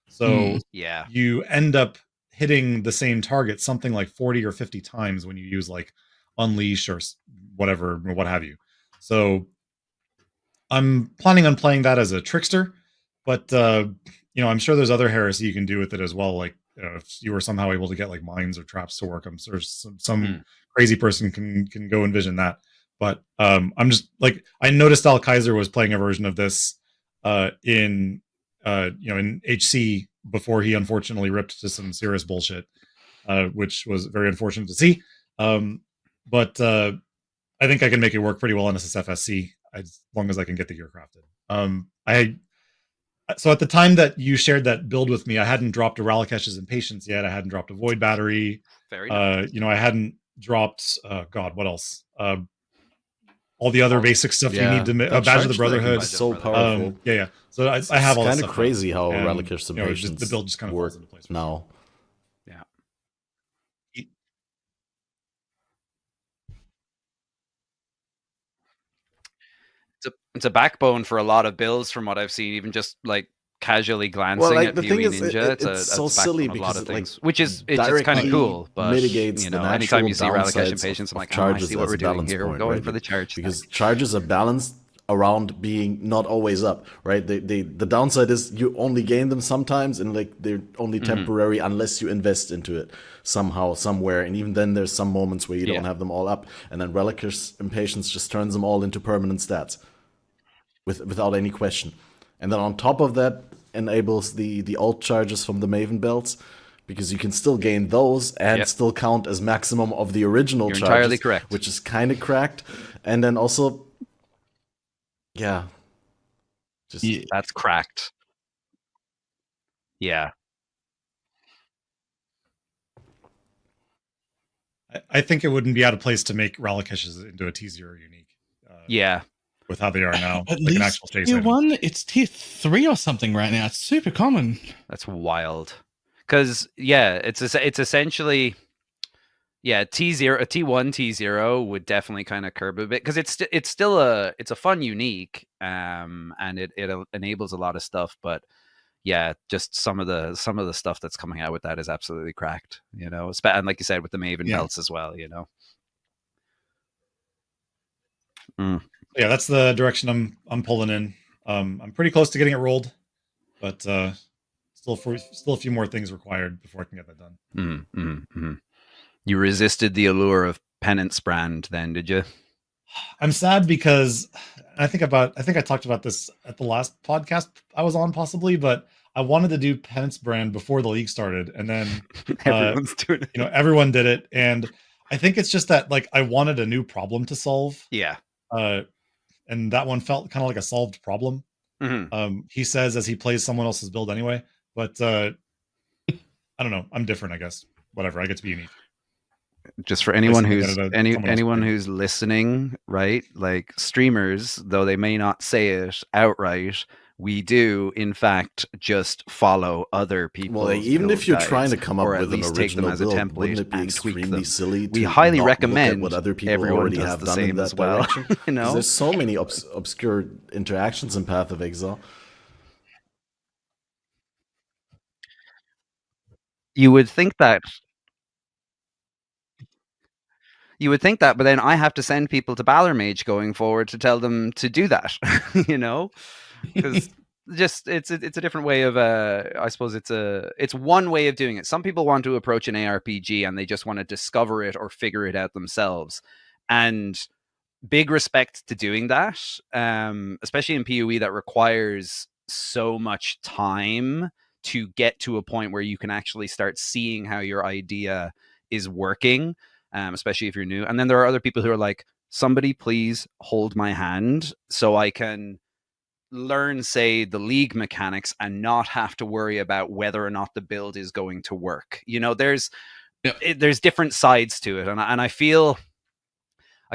So you end up hitting the same target something like 40 or 50 times when you use like Unleash or whatever, or what have you. So I'm planning on playing that as a Trickster, but I'm sure there's other heresy you can do with it as well. Like if you were somehow able to get like mines or traps to work, I'm sure some crazy person can go envision that. But I'm just like, I noticed Al Kaiser was playing a version of this in HC before he unfortunately ripped to some serious bullshit, which was very unfortunate to see. But I think I can make it work pretty well on SSFSC as long as I can get the gear crafted. So at the time that you shared that build with me, I hadn't dropped a Ralakesh's Impatience yet. I hadn't dropped a Void Battery. Very nice. I hadn't dropped what else? All the other basic stuff you need to make. Badge of the Brotherhood. So powerful. So I have all that stuff. It's kind of crazy how Ralakesh's Impatience the build just kind of falls into place now. Yeah. It's a backbone for a lot of builds from what I've seen, even just like casually glancing at PoE Ninja. It's so silly because a lot of things, which is it's kind of cool. But mitigates anytime you see Ralakesh Impatience, I'm like, I see what we're doing here. We're going for the charge because charges are balanced around being not always up, right? The downside is you only gain them sometimes, and like they're only temporary unless you invest into it somehow, somewhere. And even then, there's some moments where you don't have them all up, and then Reliquous Impatience just turns them all into permanent stats without any question. And then on top of that, enables the alt charges from the Maven belts, because you can still gain those and still count as maximum of the original You're charges, entirely correct. which is kind of cracked. And then also, that's cracked. Yeah. I think it wouldn't be out of place to make Relicushes into a T0 unique. With how they are now. At like least an actual chase tier item. 1, it's tier 3 or something right now. It's super common. That's wild. Because it's essentially a T0, a T1 T0 would definitely kind of curb a bit, because it's still a fun unique, and it enables a lot of stuff, but just some of the stuff that's coming out with that is absolutely cracked, and like you said, with the Maven belts as well, Yeah, that's the direction I'm pulling in. I'm pretty close to getting it rolled, but still a few more things required before I can get that done. You resisted the allure of Penance Brand then, did you? I'm sad because I think I talked about this at the last podcast I was on, possibly, but I wanted to do Penance Brand before the league started, and then everyone's doing it. Everyone did it, and I think it's just that like I wanted a new problem to solve. Yeah. And that one felt kind of like a solved problem. He says as he plays someone else's build anyway, but I don't know. I'm different, I guess. Whatever. I get to be unique. Just for anyone who's listening, right? Like, streamers, though they may not say it outright, we do in fact just follow other people. Well, even if you're trying to come up with an original as a build, template wouldn't it be and tweak extremely them? silly to We highly not recommend look at what other people everyone already does have the done in same that as well. direction? You know, there's so many obscure interactions in Path of Exile. You would think that, but then I have to send people to BalorMage going forward to tell them to do that, because just it's a different way of I suppose it's one way of doing it. Some people want to approach an ARPG and they just want to discover it or figure it out themselves, and big respect to doing that, especially in PoE that requires so much time to get to a point where you can actually start seeing how your idea is working, especially if you're new. And then there are other people who are like, somebody please hold my hand so I can learn, say, the league mechanics and not have to worry about whether or not the build is going to work. There's different sides to it. And I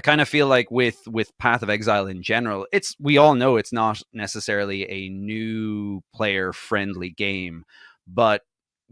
kind of feel like with Path of Exile in general, we all know it's not necessarily a new player friendly game, but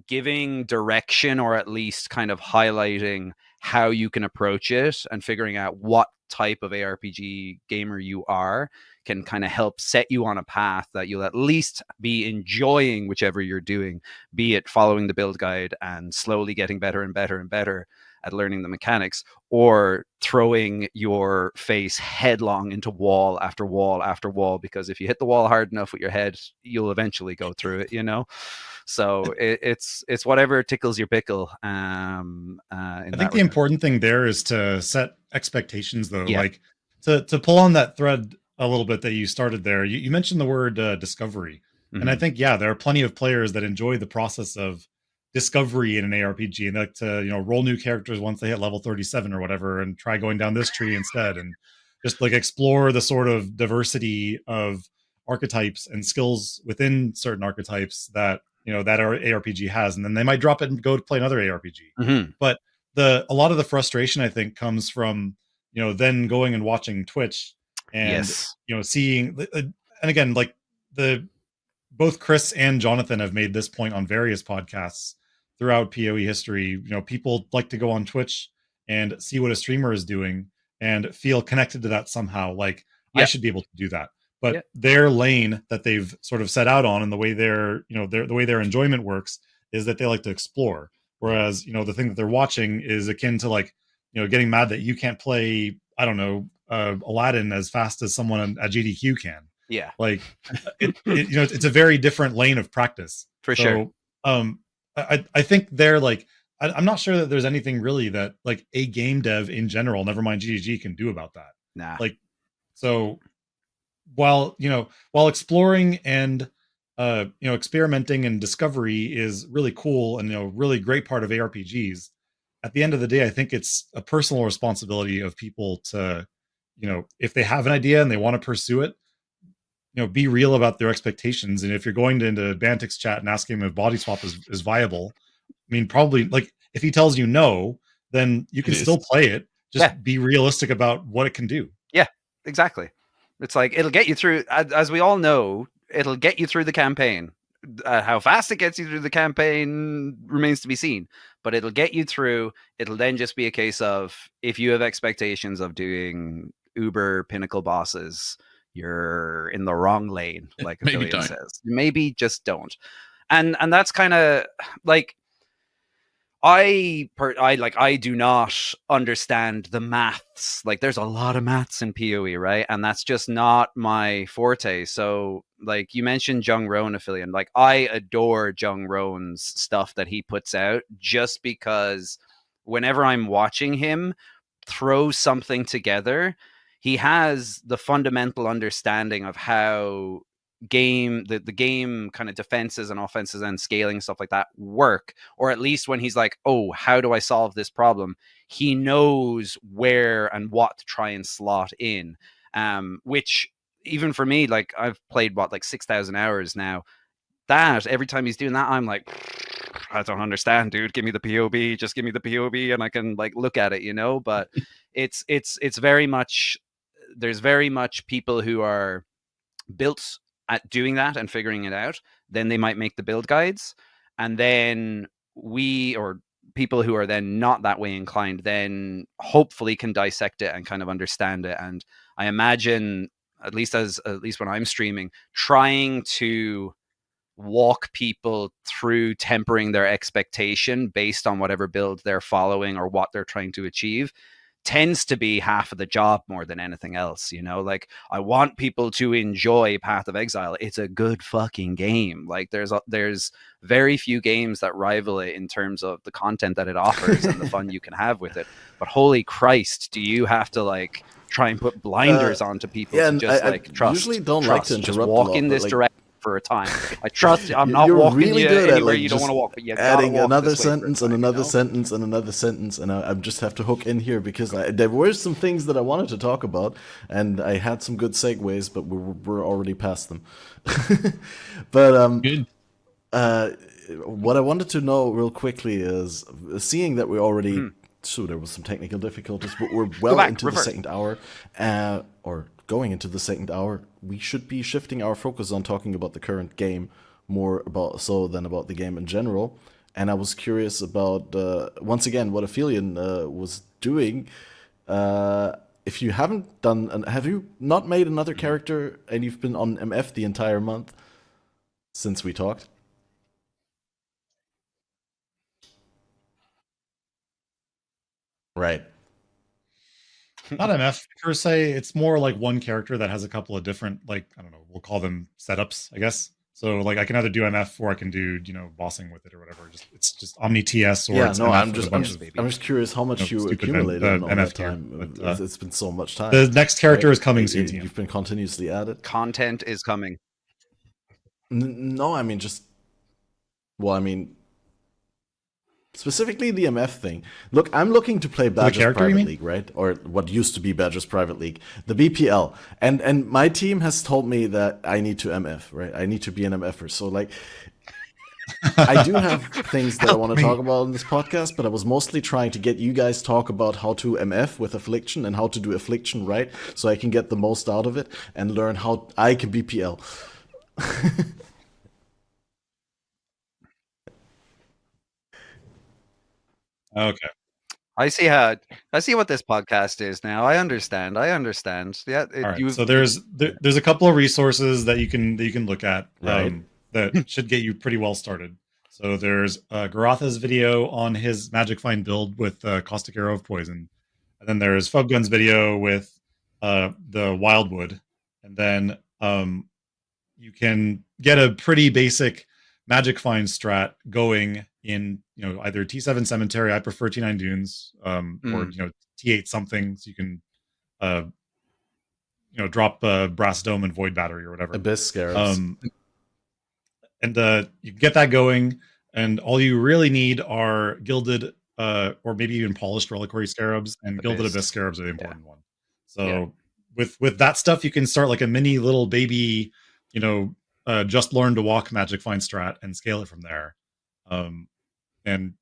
giving direction, or at least kind of highlighting how you can approach it and figuring out what type of ARPG gamer you are, can kind of help set you on a path that you'll at least be enjoying whichever you're doing, be it following the build guide and slowly getting better and better and better at learning the mechanics, or throwing your face headlong into wall after wall after wall, because if you hit the wall hard enough with your head, you'll eventually go through it, So it's whatever tickles your pickle. I think the important thing there is to set expectations, though. Like to pull on that thread a little bit that you started there. You mentioned the word discovery, and I think there are plenty of players that enjoy the process of discovery in an ARPG, and like to roll new characters once they hit level 37 or whatever, and try going down this tree instead, and just like explore the sort of diversity of archetypes and skills within certain archetypes that that our ARPG has, and then they might drop it and go to play another ARPG. But a lot of the frustration, I think, comes from then going and watching Twitch and seeing, and again, like both Chris and Jonathan have made this point on various podcasts throughout PoE history. People like to go on Twitch and see what a streamer is doing and feel connected to that somehow. Like, I should be able to do that. But their lane that they've sort of set out on, and the way the way their enjoyment works, is that they like to explore. Whereas, the thing that they're watching is akin to like, getting mad that you can't play, I don't know, Aladdin as fast as someone at GDQ can. Yeah, like it's a very different lane of practice for sure. I think they're like, I'm not sure that there's anything really that like a game dev in general, never mind GDG, can do about that. Nah. Like, so while exploring and experimenting and discovery is really cool and really great part of ARPGs, at the end of the day, I think it's a personal responsibility of people to, if they have an idea and they want to pursue it, be real about their expectations. And if you're going into Bantix chat and asking him if body swap is viable, I mean, probably, like, if he tells you no, then you can still play it. Just be realistic about what it can do. Yeah, exactly. It's like, it'll get you through, as we all know, it'll get you through the campaign. How fast it gets you through the campaign remains to be seen, but it'll get you through. It'll then just be a case of, if you have expectations of doing uber pinnacle bosses, you're in the wrong lane, like Aphelion says. Maybe just don't. And that's kind of like, I do not understand the maths. Like, there's a lot of maths in PoE, right? And that's just not my forte. So, like, you mentioned Jung Roan, Aphelion. Like, I adore Jung Roan's stuff that he puts out, just because whenever I'm watching him throw something together, he has the fundamental understanding of how the game kind of defenses and offenses and scaling, stuff like that, work. Or at least when he's like, oh, how do I solve this problem? He knows where and what to try and slot in. Which, even for me, like, I've played, like 6,000 hours now. That, every time he's doing that, I'm like, I don't understand, dude. Give me the POB. Just give me the POB and I can, like, look at it, But it's very much, there's very much people who are built at doing that and figuring it out. Then they might make the build guides, and then or people who are then not that way inclined, then hopefully can dissect it and kind of understand it. And I imagine, at least when I'm streaming, trying to walk people through tempering their expectation based on whatever build they're following or what they're trying to achieve tends to be half of the job more than anything else. Like, I want people to enjoy Path of Exile. It's a good fucking game. Like, there's very few games that rival it in terms of the content that it offers and the fun you can have with it. But holy Christ, do you have to, like, try and put blinders onto people to just trust? I usually don't like to interrupt. Just walk in this direction for a time. I trust. I'm not walking really you good anywhere at, like, you don't want to walk, but you adding another sentence and another sentence and another sentence, and I just have to hook in here because there were some things that I wanted to talk about, and I had some good segues, but we're already past them. But good. What I wanted to know real quickly is, seeing that we already so there was some technical difficulties, but we're well into the second hour, or going into the second hour, we should be shifting our focus on talking about the current game more than about the game in general. And I was curious about, once again, what Aphelion was doing. If you haven't done, have you not made another character and you've been on MF the entire month since we talked? Right. Not MF per se. It's more like one character that has a couple of different, like, I don't know, we'll call them setups, I guess. So, like, I can either do MF or I can do, bossing with it or whatever. It's just Omni TS or it's MF. I'm just curious how much you accumulated on MF time. But, it's been so much time. The next character is coming soon. You've been continuously at it. Content is coming. No, I mean specifically the MF thing. Look, I'm looking to play Badger's Private League, right? Or what used to be Badger's Private League, the BPL. And my team has told me that I need to MF, right? I need to be an MFer. So, like, I do have things that I want to talk about in this podcast, but I was mostly trying to get you guys talk about how to MF with Affliction and how to do Affliction right, so I can get the most out of it and learn how I can BPL. Okay. I see what this podcast is now. I understand. Yeah. Right. So there's a couple of resources that you can look at, right, that should get you pretty well started. So there's Garatha's video on his Magic Find build with Caustic Arrow of Poison, and then there's Fubgun's video with the Wildwood, and then you can get a pretty basic magic find strat going in, either T7 Cemetery. I prefer T9 Dunes, or T8 something, so you can drop Brass Dome and Void Battery or whatever. Abyss Scarabs. And you can get that going, and all you really need are gilded or maybe even polished reliquary scarabs, and gilded abyss scarabs are the important one. So with that stuff, you can start like a mini little baby, just learn to walk magic find strat and scale it from there. And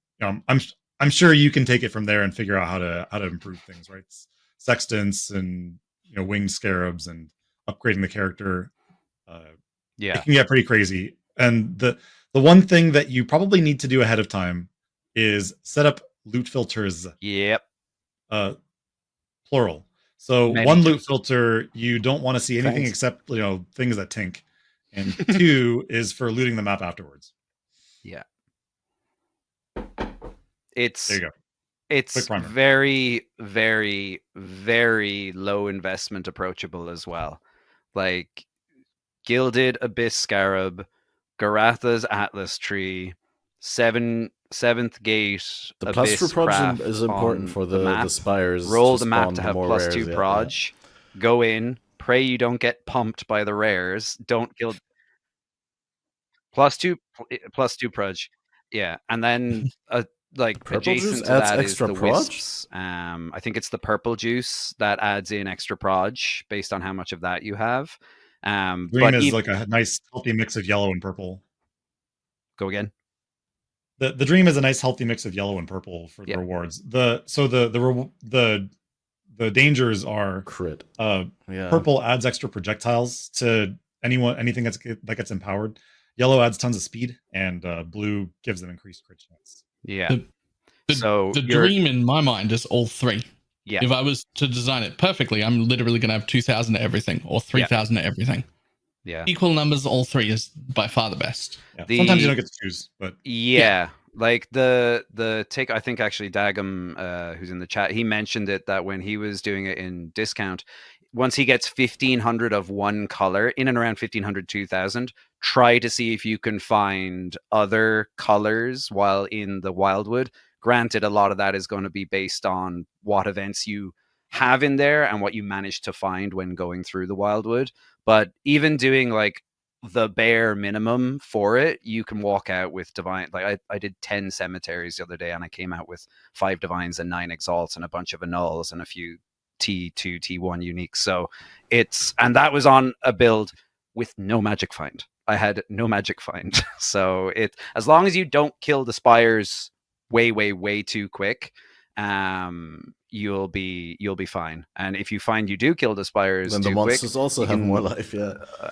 I'm sure you can take it from there and figure out how to improve things, right? Sextants and winged scarabs and upgrading the character. It can get pretty crazy. And the one thing that you probably need to do ahead of time is set up loot filters. Yep. Plural. So one loot filter, you don't want to see anything except things that tink. And 2 is for looting the map afterwards. Yeah. It's there you go. It's very, very, very low investment approachable as well. Like Gilded Abyss Scarab, Garatha's Atlas Tree, seventh gate. The plus for proj is important for the spires. Roll the map to have +2 proj. Go in, pray you don't get pumped by the rares. Don't gild. +2 proj. Yeah, and then adjacent to that is the wisps. I think it's the purple juice that adds in extra proj based on how much of that you have. Green is like a nice healthy mix of yellow and purple. Go again. The dream is a nice healthy mix of yellow and purple for the rewards. The dangers are crit. Purple adds extra projectiles to anything that gets empowered. Yellow adds tons of speed, and blue gives them increased crit chance. Yeah. The dream in my mind is all 3. Yeah. If I was to design it perfectly, I'm literally going to have 2,000 to everything or 3,000 to everything. Yeah. Equal numbers, all 3 is by far the best. Yeah. Sometimes you don't get to choose, but like the take. I think actually Dagum, who's in the chat, he mentioned it that when he was doing it in discount, once he gets 1,500 of one color, in and around 1,500, 2,000, try to see if you can find other colors while in the Wildwood. Granted, a lot of that is going to be based on what events you have in there and what you manage to find when going through the Wildwood. But even doing like the bare minimum for it, you can walk out with divine. Like I did 10 cemeteries the other day, and I came out with 5 divines and 9 exalts and a bunch of annuls and a few T2, T1 uniques. So and that was on a build with no magic find. I had no magic find. So as long as you don't kill the spires way too quick, you'll be fine. And if you find you do kill the spires, then the monsters also have more life.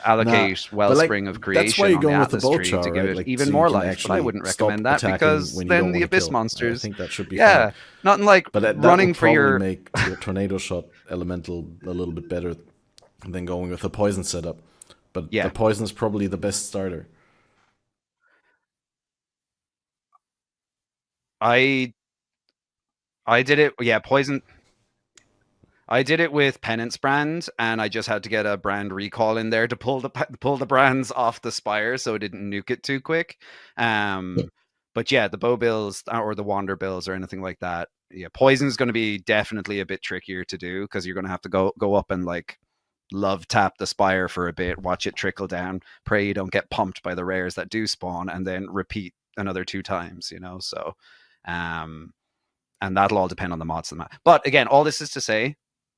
Allocate Wellspring of Creation. That's why you're going with the bolt tree to give it even more life. But I wouldn't recommend that because then the abyss monsters. I think that should be fine. Nothing like running for your. Make your tornado shot elemental a little bit better than going with a poison setup. But the poison is probably the best starter. I did it. Yeah, poison. I did it with Penance Brand, and I just had to get a brand recall in there to pull the brands off the spire, so it didn't nuke it too quick. But yeah, the bow bills or the wander bills or anything like that. Yeah, poison is going to be definitely a bit trickier to do because you're going to have to go up and like love tap the spire for a bit, watch it trickle down, pray you don't get pumped by the rares that do spawn, and then repeat another 2 times. So. And that'll all depend on the mods of the map. But again, all this is to say,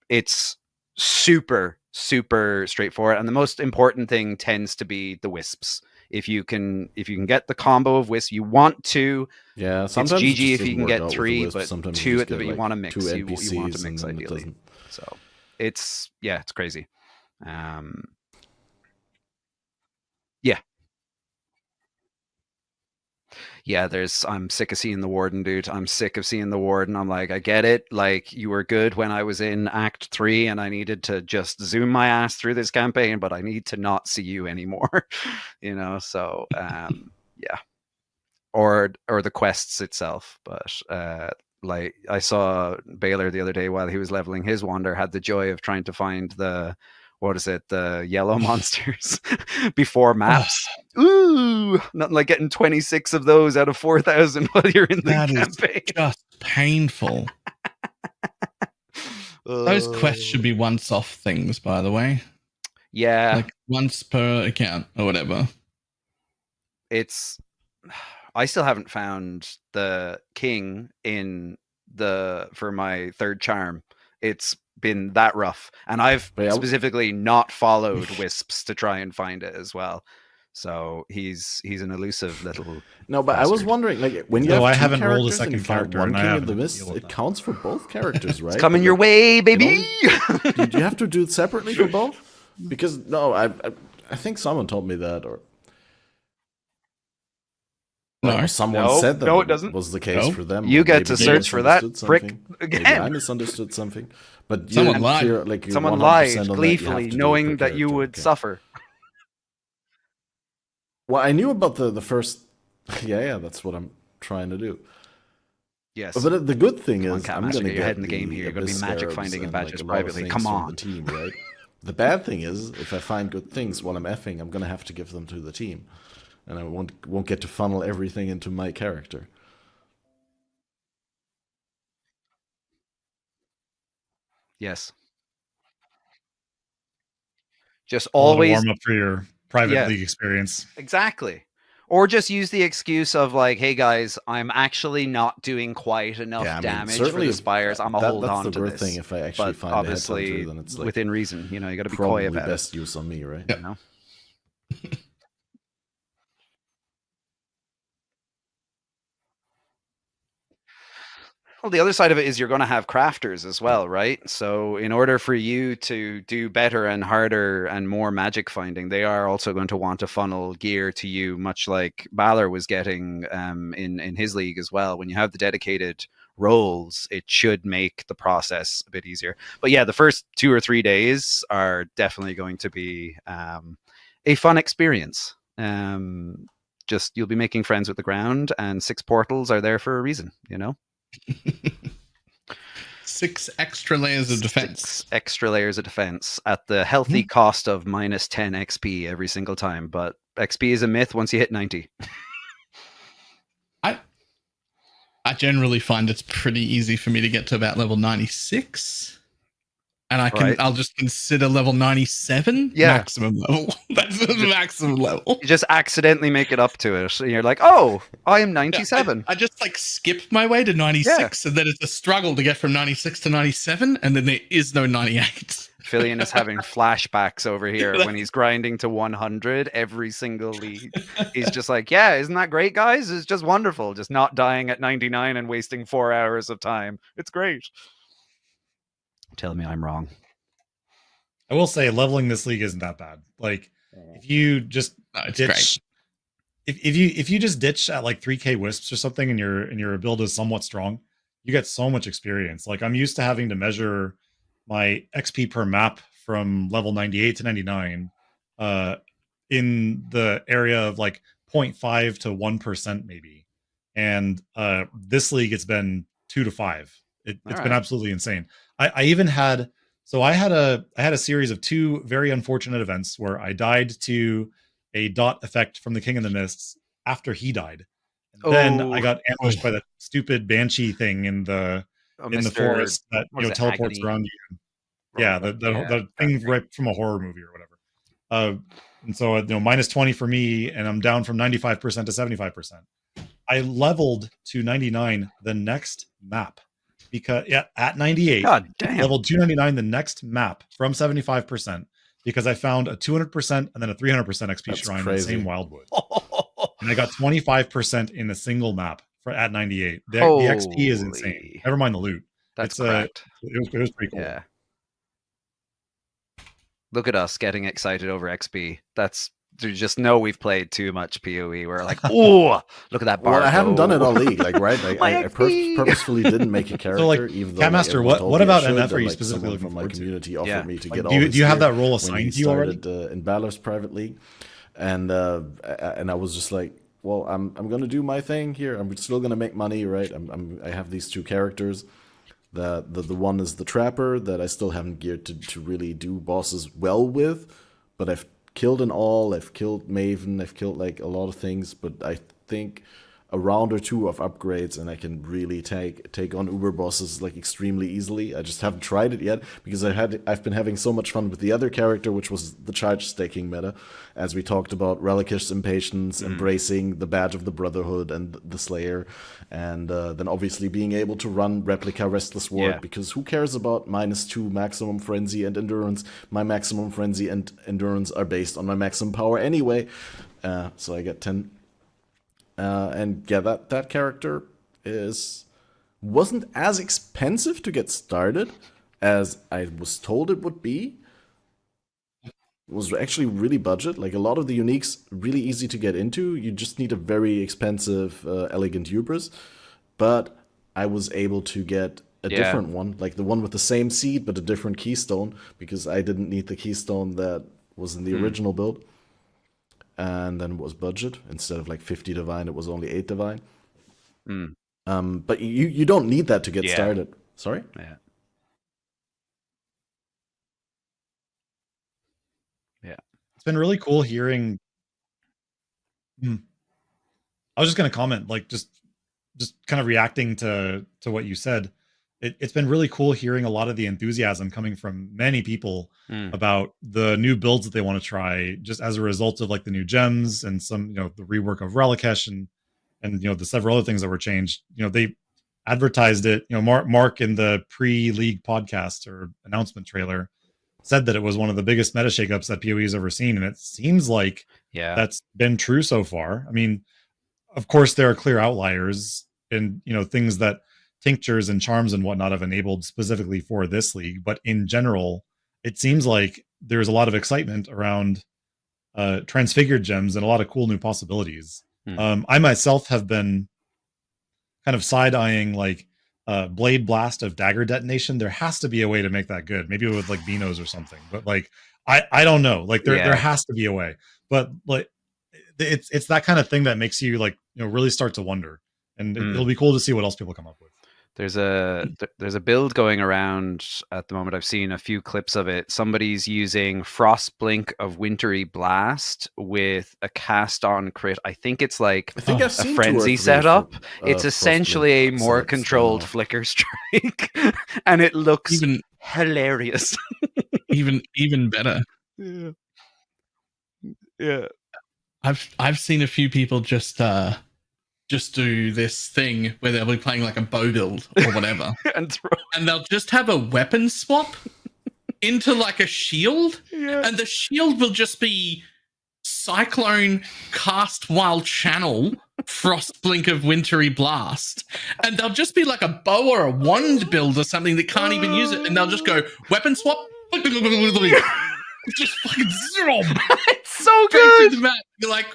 it's super, super straightforward. And the most important thing tends to be the wisps. If you can get the combo of wisps, you want to. Yeah, sometimes it's GG if you can get 3, but 2 at the you want to mix. You want to mix ideally. So it's crazy. Yeah, I'm sick of seeing the Warden, dude. I'm sick of seeing the Warden. I'm like, I get it. Like, you were good when I was in Act 3 and I needed to just zoom my ass through this campaign, but I need to not see you anymore. So, yeah. Or the quests itself. But like I saw Baylor the other day while he was leveling his wander had the joy of trying to find the yellow monsters before maps. Ooh, nothing like getting 26 of those out of 4,000 while you're in the campaign. Is just painful. Those quests should be once-off things, by the way. Yeah, like once per account or whatever. I still haven't found the king for my third charm. It's been that rough, and I've specifically not followed Wisps to try and find it as well. So he's an elusive little. No, but bastard. I was wondering, like, when you I haven't rolled a second character, one King of the Mist, it counts for both characters, right? It's coming your way, baby. Do you have to do it separately for both? Because I think someone told me that, or someone said that it doesn't. Was the case for them. You get to search for that prick again. Maybe I misunderstood something, but someone lied. Someone lied gleefully, knowing that you would suffer. Well, I knew about the first. Yeah, that's what I'm trying to do. Yes, but the good thing is, I'm going to get your head in the game here. You're going to be magic finding and badges privately. Come on, the team, right? The bad thing is, if I find good things while I'm effing, I'm going to have to give them to the team, and I won't get to funnel everything into my character. Yes. Just always warm up for your private league experience. Exactly. Or just use the excuse of like, hey guys, I'm actually not doing quite enough damage for the spires. I'm gonna hold on to this. That's the good thing. If I actually find obviously a headhunter, then it's like within reason. You know, you got to be coy about best use on me, right? You know? Well, the other side of it is you're going to have crafters as well, right? So in order for you to do better and harder and more magic finding, they are also going to want to funnel gear to you, much like Balor was getting in his league as well. When you have the dedicated roles, it should make the process a bit easier. But yeah, the first 2 or 3 days are definitely going to be a fun experience. Just you'll be making friends with the ground, and 6 portals are there for a reason, you know? 6 extra layers of defense. 6 extra layers of defense at the healthy cost of minus 10 XP every single time. But XP is a myth once you hit 90. I generally find it's pretty easy for me to get to about level 96. And I'll just consider level 97 maximum level. That's the maximum level. You just accidentally make it up to it. And you're like, oh, I am 97. I just like skip my way to 96, and then it's a struggle to get from 96 to 97, and then there is no 98. Aphelion is having flashbacks over here when he's grinding to 100 every single league. He's just like, yeah, isn't that great, guys? It's just wonderful. Just not dying at 99 and wasting 4 hours of time. It's great. Tell me I'm wrong. I will say leveling this league isn't that bad. Like if you just ditch, if you just ditch at like 3k wisps or something, and your build is somewhat strong, you get so much experience. Like I'm used to having to measure my XP per map from level 98 to 99 in the area of like 0.5 to 1% maybe. And this league it's been 2 to 5. It's been absolutely insane. I even had I had a series of 2 very unfortunate events where I died to a dot effect from the King of the Mists after he died. And then I got ambushed by that stupid banshee thing in the forest that teleports around you. Yeah, the thing right from a horror movie or whatever. And so minus 20 for me, and I'm down from 95% to 75%. I leveled to 99 the next map. Because at 98, level 299 the next map from 75%, because I found a 200% and then a 300% XP shrine in the same Wildwood. And I got 25% in a single map at 98. The XP is insane. Never mind the loot. That's correct. It was pretty cool. Yeah. Look at us getting excited over XP. You just know we've played too much PoE. We're like, oh, look at that bar. Well, I haven't done it all league, like, right? Like, I purposefully didn't make a character. So, like, even though Catmaster, what about MF are you specifically looking from my community offered me to like, get all do you have gear that role assigned to you already? In Balor's private league, and I was just like, well, I'm gonna do my thing here. I'm still gonna make money, right? I have these two characters. The one is the trapper that I still haven't geared to really do bosses well with, but I've killed an all. I've killed Maven. I've killed like a lot of things, but I think a round or two of upgrades and I can really take on Uber bosses like extremely easily. I just haven't tried it yet because I've been having so much fun with the other character, which was the charge staking meta, as we talked about Relikish Impatience, embracing the badge of the Brotherhood and the Slayer, and then obviously being able to run Replica Restless Ward, because who cares about -2 maximum frenzy and endurance? My maximum frenzy and endurance are based on my maximum power anyway, so I get 10. And yeah, that character wasn't as expensive to get started as I was told it would be. It was actually really budget. Like a lot of the uniques, really easy to get into. You just need a very expensive, elegant hubris. But I was able to get a different one, like the one with the same seed but a different keystone, because I didn't need the keystone that was in the original build. And then it was budget. Instead of like 50 divine, it was only 8 divine. But you don't need that to get started. Sorry? Yeah. It's been really cool hearing. I was just going to comment, like just kind of reacting to what you said. It's been really cool hearing a lot of the enthusiasm coming from many people about the new builds that they want to try, just as a result of like the new gems and some, the rework of Relikish and the several other things that were changed. They advertised it. Mark in the pre-league podcast or announcement trailer said that it was one of the biggest meta shakeups that PoE has ever seen, and it seems like that's been true so far. I mean, of course, there are clear outliers and things that tinctures and charms and whatnot have enabled specifically for this league, but in general, it seems like there's a lot of excitement around transfigured gems and a lot of cool new possibilities. I myself have been kind of side-eyeing like Blade Blast of Dagger Detonation. There has to be a way to make that good, maybe with like Beanos or something, but like I don't know, like there has to be a way, but like it's that kind of thing that makes you like really start to wonder, and it'll be cool to see what else people come up with. There's a build going around at the moment. I've seen a few clips of it. Somebody's using Frostblink of Wintry Blast with a cast on crit. I think it's like a frenzy setup. It's essentially a more controlled flicker strike, and it looks even hilarious. even better. Yeah. I've seen a few people just do this thing where they'll be playing like a bow build or whatever, and they'll just have a weapon swap into like a shield, and the shield will just be Cyclone cast while channel Frostblink of Wintry Blast, and they'll just be like a bow or a wand build or something that can't even use it, and they'll just go weapon swap, just fucking zoom. It's so good. You're like,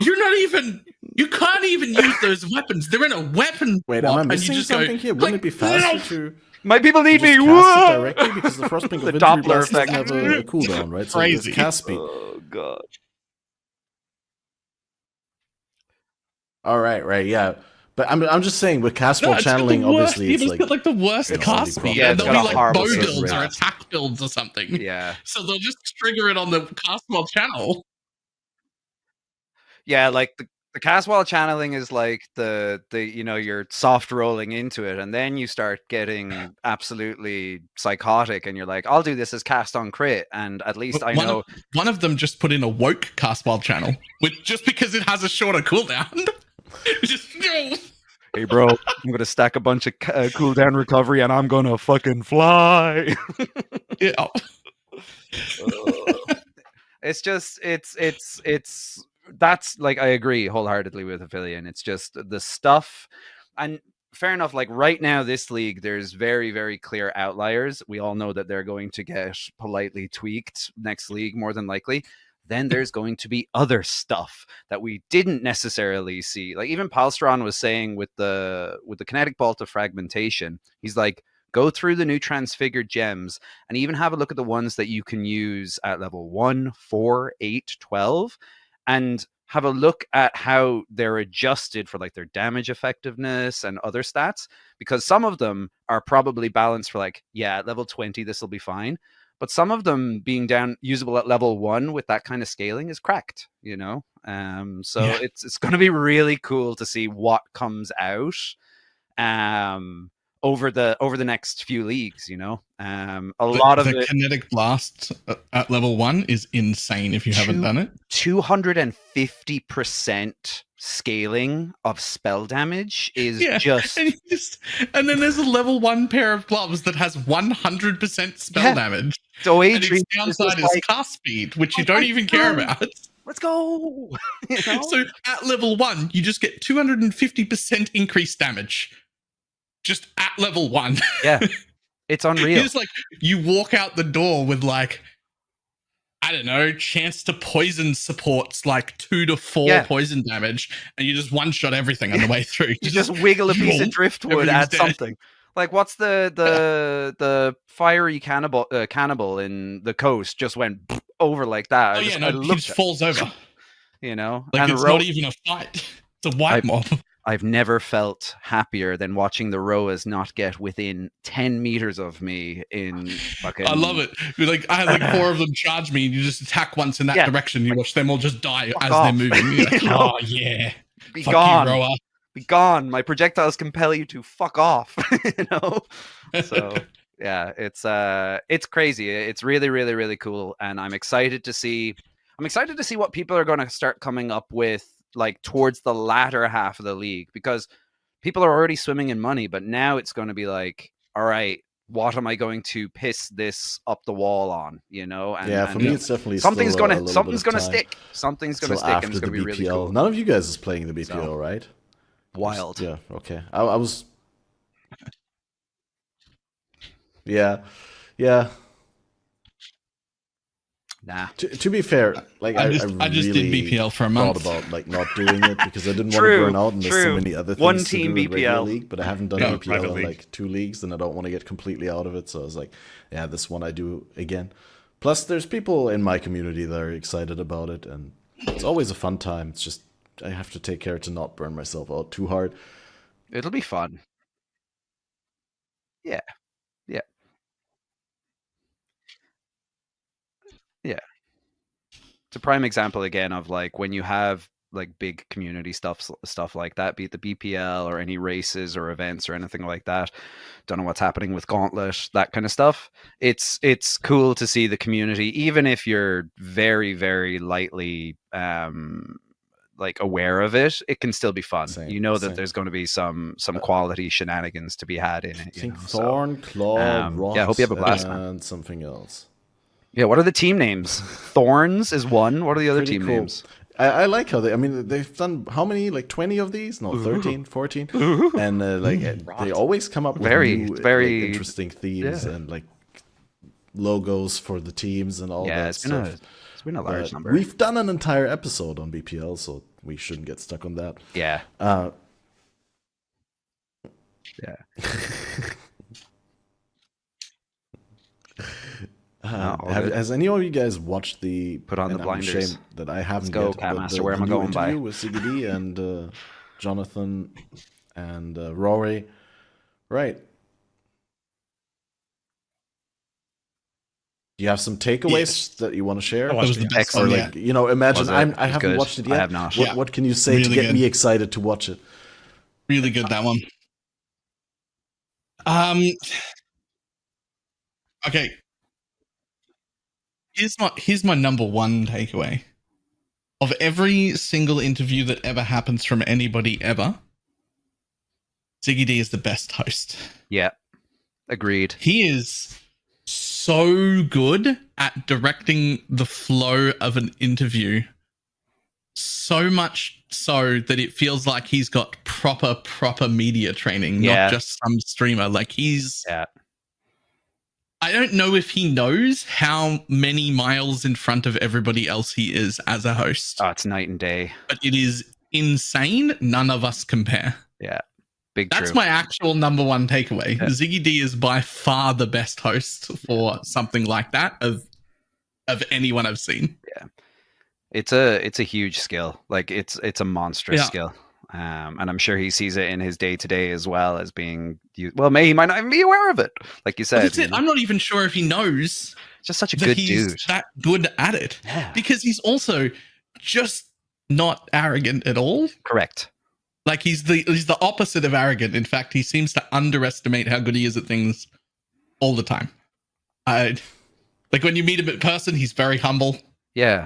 you're not even. You can't even use those weapons. They're in a weapon. Wait, am I missing something here? Wouldn't it be faster to? My people need me. Cast it directly, because the Frostblink of Doppler Blast effect doesn't have a cooldown, right? So Crazy. it's cast speed. Oh god. All right, yeah. But I'm just saying with cast while channeling, obviously it's like the worst cast speed. Yeah, and they'll be like bow horrible builds or attack builds or something. Yeah. So they'll just trigger it on the cast while channel. Yeah, like the cast while channeling is like the you're soft rolling into it, and then you start getting absolutely psychotic, and you're like, I'll do this as cast on crit, and at least I know. One of them just put in a woke cast while channel, just because it has a shorter cooldown. Hey bro, I'm gonna stack a bunch of cooldown recovery, and I'm gonna fucking fly. Yeah. It's just it's that's like, I agree wholeheartedly with Aphelion. It's just the stuff, and fair enough, like right now this league there's very, very clear outliers. We all know that they're going to get politely tweaked next league more than likely. Then there's going to be other stuff that we didn't necessarily see. Like even Palstron was saying with the kinetic bolt of fragmentation, he's like, go through the new transfigured gems and even have a look at the ones that you can use at level 1, 4, 8, 12, and have a look at how they're adjusted for like their damage effectiveness and other stats, because some of them are probably balanced for like, yeah, at level 20 this will be fine, but some of them being down usable at level 1 with that kind of scaling is cracked, you know. So Yeah. it's going to be really cool to see what comes out over the next few leagues, you know. Lot of the kinetic blast at level 1 is insane if you haven't done it. 250% scaling of spell damage is just... And then there's a level 1 pair of gloves that has 100% spell damage. So and its downside is cast speed, which you don't even care about. Let's go! You know? So at level 1, you just get 250% increased damage. Just at level 1. Yeah. It's unreal. It's like you walk out the door with like, I don't know, chance to poison supports like 2 to 4 poison damage, and you just one-shot everything on the way through. You just wiggle a piece of driftwood at something. Like, what's the fiery cannibal in the coast just went over like that? Oh, he just falls over. You know? Like, and it's not even a fight. It's a white mob. I've never felt happier than watching the Roas not get within 10 meters of me in fucking... I love it. Like, I had like 4 of them charge me, and you just attack once in that direction. You watch them all just die as they're moving. You're like, oh, yeah. Be gone. You, Roa. Be gone. My projectiles compel you to fuck off. You know? So, yeah, it's crazy. It's really, really, really cool. And I'm excited to see what people are going to start coming up with, like towards the latter half of the league, because people are already swimming in money, but now it's going to be like, all right, what am I going to piss this up the wall on, you know? And, for me it's definitely something's going to stick. Something's going to stick, and it's going to be really cool. None of you guys is playing the BPL, right? Wild. Yeah, okay. I was Yeah. Nah. To be fair, like I just did BPL for a month. Thought about like not doing it because I didn't want to burn out, and there's so many other things One to team do in regular BPL league. But I haven't done BPL in like 2 leagues, and I don't want to get completely out of it. So I was like, yeah, this one I do again. Plus, there's people in my community that are excited about it, and it's always a fun time. It's just I have to take care to not burn myself out too hard. It'll be fun. Yeah. It's a prime example again of like when you have like big community stuff like that, be it the BPL or any races or events or anything like that. Don't know what's happening with Gauntlet, that kind of stuff. It's cool to see the community, even if you're very, very lightly like aware of it, it can still be fun. You know that there's going to be some quality shenanigans to be had in it. I think Thorn, Claw, Rot, I hope you have a blast, and something else. Yeah, what are the team names? Thorns is one. What are the other team names? I like how they've done how many, like 20 of these? No, 13, 14. And they always come up with new, very interesting themes and like logos for the teams and all that stuff. It's been a large number. We've done an entire episode on BPL, so we shouldn't get stuck on that. Yeah. Has any of you guys watched the Put on the blinders that I haven't? Let's go, Catmaster. Where am I going by? With CBD and Jonathan and Rory, right? Do you have some takeaways that you want to share? That was the best one, like, you know, imagine I haven't watched it yet. I have not. What can you say really to get me excited to watch it? Really good, that one. Okay. Here's my number one takeaway. Of every single interview that ever happens from anybody ever, Ziggy D is the best host. Yeah. Agreed. He is so good at directing the flow of an interview. So much so that it feels like he's got proper media training, not just some streamer. Like he's... Yeah. I don't know if he knows how many miles in front of everybody else he is as a host. Oh, it's night and day. But it is insane. None of us compare. Yeah. That's my actual number one takeaway. Yeah. Ziggy D is by far the best host for something like that of anyone I've seen. Yeah. It's a huge skill. Like it's a monstrous skill. And I'm sure he sees it in his day to day as well as being used. Well, he might not even be aware of it, like you said. That's it. I'm not even sure if he knows. Just such a good dude. That good at it, because he's also just not arrogant at all. Correct. Like he's the opposite of arrogant. In fact, he seems to underestimate how good he is at things all the time. Like when you meet him in person, he's very humble. Yeah,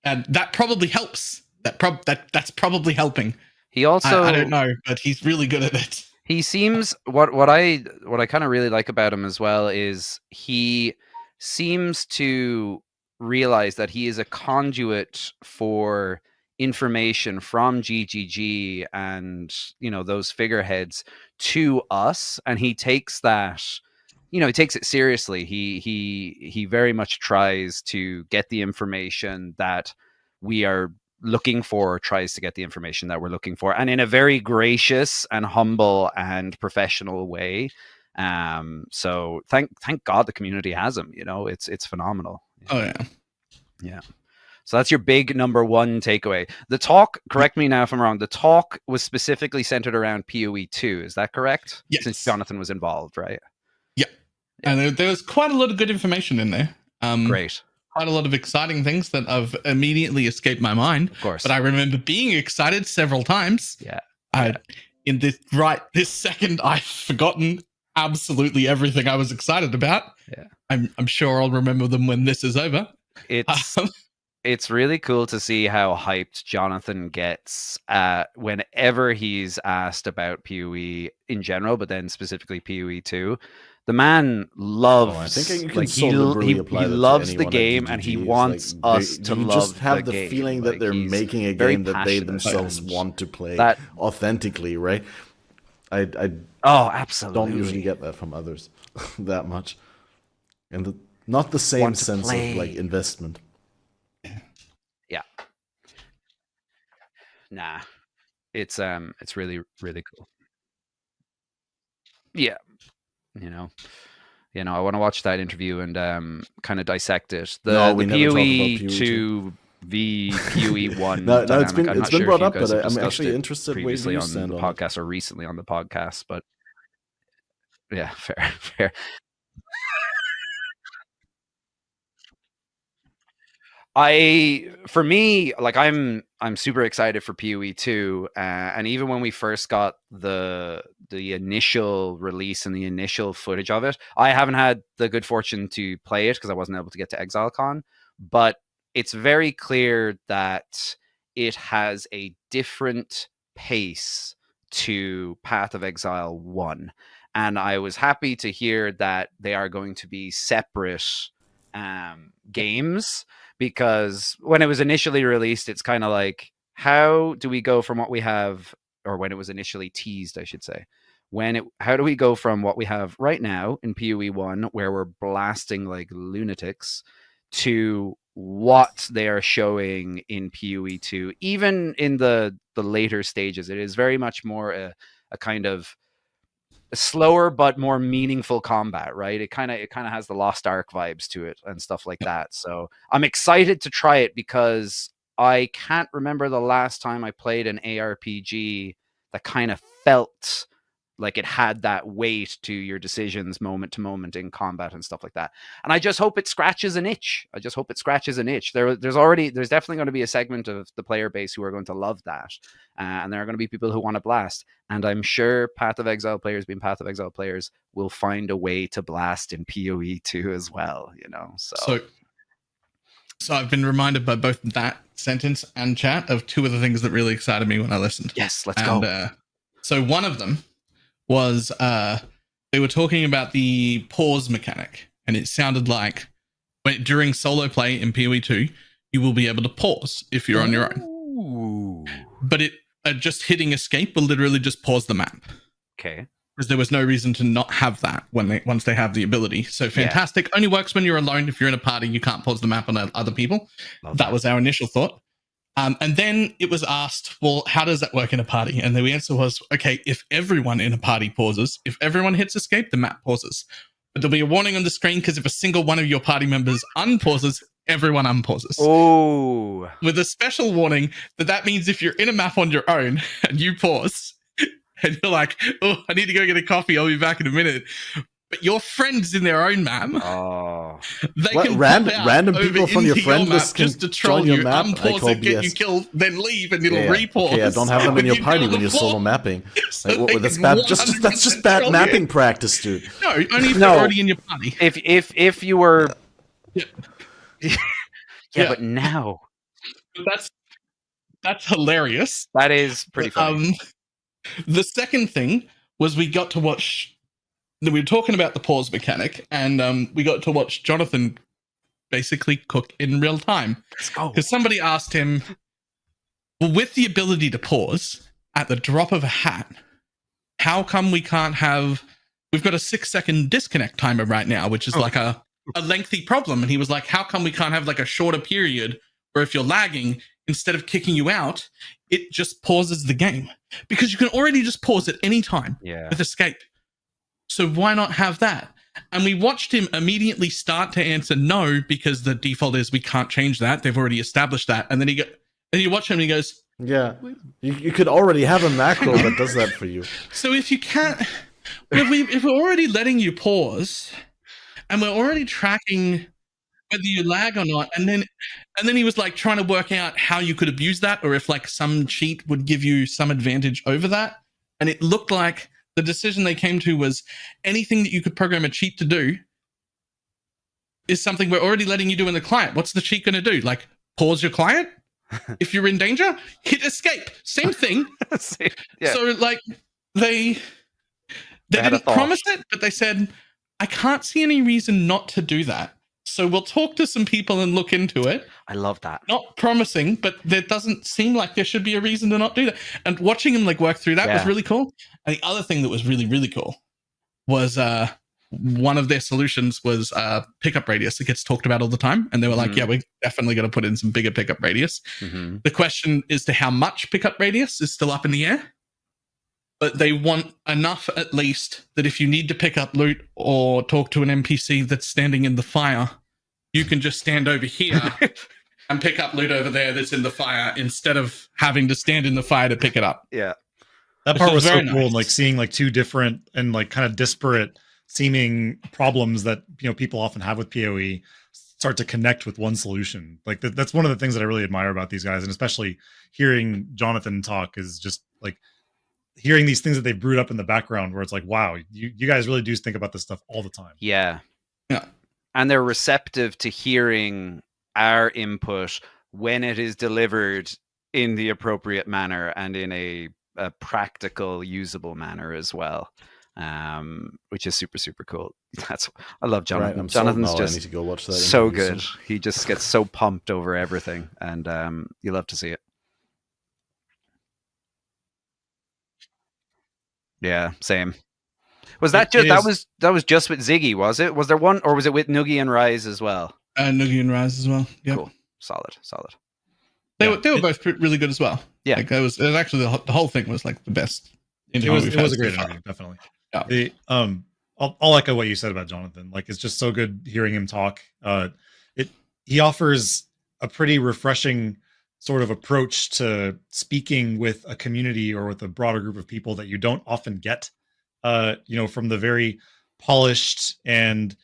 and that probably helps. That's probably helping. He also, I don't know, but he's really good at it. He seems what I kind of really like about him as well is he seems to realize that he is a conduit for information from GGG and those figureheads to us, and he takes that. He takes it seriously. He very much tries to get the information that we are looking for, or tries to get the information that we're looking for, and in a very gracious and humble and professional way. So thank God the community has him. It's phenomenal. Oh yeah. So that's your big number one takeaway. The talk, correct me now if I'm wrong, the talk was specifically centered around PoE 2. Is that correct? Yes. Since Jonathan was involved, right? Yeah. And there was quite a lot of good information in there. Great. Quite a lot of exciting things that have immediately escaped my mind. Of course. But I remember being excited several times. Yeah. In this second, I've forgotten absolutely everything I was excited about. Yeah. I'm sure I'll remember them when this is over. It's really cool to see how hyped Jonathan gets whenever he's asked about PoE in general, but then specifically PoE 2. The man loves. I think you can like, so liberally apply he that loves to the anyone game, at and he GGG. wants us to you love just have the game. feeling that they're making a game that they themselves want to play authentically, right? I absolutely don't usually get that from others that much, and not the same sense of like investment. Yeah. Nah, it's really, really cool. Yeah. I want to watch that interview and kind of dissect it. The PoE 2 v PoE 1. no, it's been brought up, but I'm actually interested previously on the podcast or recently on the podcast. But yeah, fair. For me, like I'm super excited for PoE 2, and even when we first got the initial release and the initial footage of it, I haven't had the good fortune to play it because I wasn't able to get to ExileCon, but it's very clear that it has a different pace to Path of Exile 1, and I was happy to hear that they are going to be separate games. Because when it was initially released, it's kind of like, how do we go from what we have, or when it was initially teased, I should say, how do we go from what we have right now in PoE 1, where we're blasting like lunatics, to what they are showing in PoE 2, even in the later stages? It is very much more a kind of slower but more meaningful combat, right? It kind of has the Lost Ark vibes to it and stuff like that. So I'm excited to try it because I can't remember the last time I played an ARPG that kind of felt like it had that weight to your decisions moment to moment in combat and stuff like that. And I just hope it scratches an itch. There's definitely going to be a segment of the player base who are going to love that. And there are going to be people who want to blast. And I'm sure Path of Exile players, being Path of Exile players, will find a way to blast in PoE 2 as well, So I've been reminded by both that sentence and chat of two of the things that really excited me when I listened. Yes, let's go. So one of them was they were talking about the pause mechanic, and it sounded like during solo play in PoE 2, you will be able to pause if you're on your own. Ooh. But it just hitting escape will literally just pause the map. Okay. Because there was no reason to not have that once they have the ability. So fantastic. Yeah. Only works when you're alone. If you're in a party, you can't pause the map on other people. That was our initial thought. And then it was asked, well, how does that work in a party? And the answer was, okay, if everyone in a party pauses, if everyone hits escape, the map pauses. But there'll be a warning on the screen because if a single one of your party members unpauses, everyone unpauses. Oh, With a special warning that means if you're in a map on your own and you pause and you're like, oh, I need to go get a coffee, I'll be back in a minute. But your friend's in their own map. oh, They What, can random people from your friend map list can just to troll join your you, map? I unpause call it, get BS. you killed, then leave, and it'll Yeah, repause. okay, don't have them in your you party get on when the you're floor. solo mapping. So Like, they that's can bad. That's just 100% bad troll mapping you. practice, dude. No, only if No. they're already in your party. if you were, Yeah. yeah, Yeah. but now That's hilarious. that is pretty funny. The second thing was we got to watch. We were talking about the pause mechanic, and we got to watch Jonathan basically cook in real time. Let's go. Because somebody asked him, well, with the ability to pause at the drop of a hat, how come we can't have... We've got a 6-second disconnect timer right now, which is like a lengthy problem. And he was like, how come we can't have like a shorter period where if you're lagging, instead of kicking you out, it just pauses the game? Because you can already just pause at any time with escape. So why not have that? And we watched him immediately start to answer no, because the default is we can't change that. They've already established that. And then you watch him and he goes, Yeah, you could already have a macro that does that for you. so if you can't, if we're already letting you pause and we're already tracking whether you lag or not, and then he was like trying to work out how you could abuse that, or if like some cheat would give you some advantage over that. And it looked like the decision they came to was anything that you could program a cheat to do is something we're already letting you do in the client. What's the cheat going to do? Like pause your client? If you're in danger, hit escape. Same thing. Yeah. So like they had a didn't thought. promise it, but they said, I can't see any reason not to do that. So we'll talk to some people and look into it. I love that. Not promising, but there doesn't seem like there should be a reason to not do that. And watching him like work through that was really cool. And the other thing that was really, really cool was one of their solutions was pickup radius. It gets talked about all the time. And they were like, yeah, we're definitely going to put in some bigger pickup radius. The question is to how much pickup radius is still up in the air. But they want enough at least that if you need to pick up loot or talk to an NPC that's standing in the fire, you can just stand over here and pick up loot over there that's in the fire instead of having to stand in the fire to pick it up. Yeah. That Which part is was so very cool, nice. and like seeing like two different and like kind of disparate seeming problems that people often have with PoE start to connect with one solution. Like that's one of the things that I really admire about these guys, and especially hearing Jonathan talk is just like hearing these things that they've brewed up in the background where it's like, wow, you guys really do think about this stuff all the time. Yeah. Yeah. And they're receptive to hearing our input when it is delivered in the appropriate manner and in a practical, usable manner as well, which is super, super cool. I love Jonathan. Right, I'm Jonathan's sold now. I just need to go watch that so interview good. soon. He just gets so pumped over everything, and you love to see it. Yeah, same. Was that just that was just with Ziggy, was it? Was there one, or was it with Noogie and Rise as well? Noogie and Rise as well. Yeah. Cool. Solid. They were both really good as well. Yeah. Like it was actually the whole thing was like the best. It was a great interview, definitely. Yeah. I'll echo what you said about Jonathan. Like, it's just so good hearing him talk. He offers a pretty refreshing sort of approach to speaking with a community or with a broader group of people that you don't often get, from the very polished and,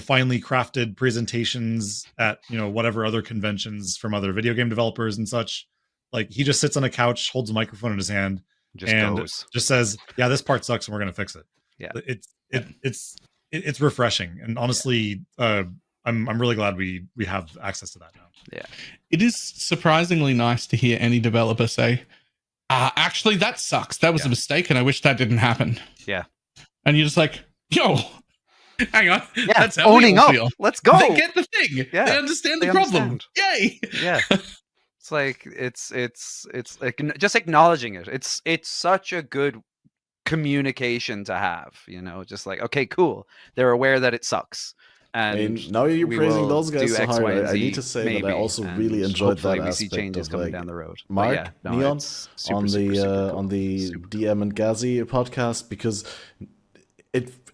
finely crafted presentations at, whatever other conventions from other video game developers and such. Like, he just sits on a couch, holds a microphone in his hand, just says, yeah, this part sucks and we're going to fix it. Yeah. It's refreshing. And honestly, I'm really glad we have access to that now. Yeah. It is surprisingly nice to hear any developer say, actually, that sucks. That was a mistake, and I wish that didn't happen. Yeah. And you're just like, yo, hang on. Yeah, That's how owning we all up. feel. Let's go. They get the thing. Yeah, They understand the they problem. understand. Yay. Yeah. It's like it's like just acknowledging it. It's such a good communication to have, just like, okay, cool. They're aware that it sucks. And now you're we praising will those guys do so X, hard. Y, and I Z, need to say maybe, that I also and really enjoyed that hopefully we see aspect changes of, coming like, down the road. But Mark, yeah, no, Neon, it's super, on the super, super cool. on the Super cool. DM and Gazi podcast, because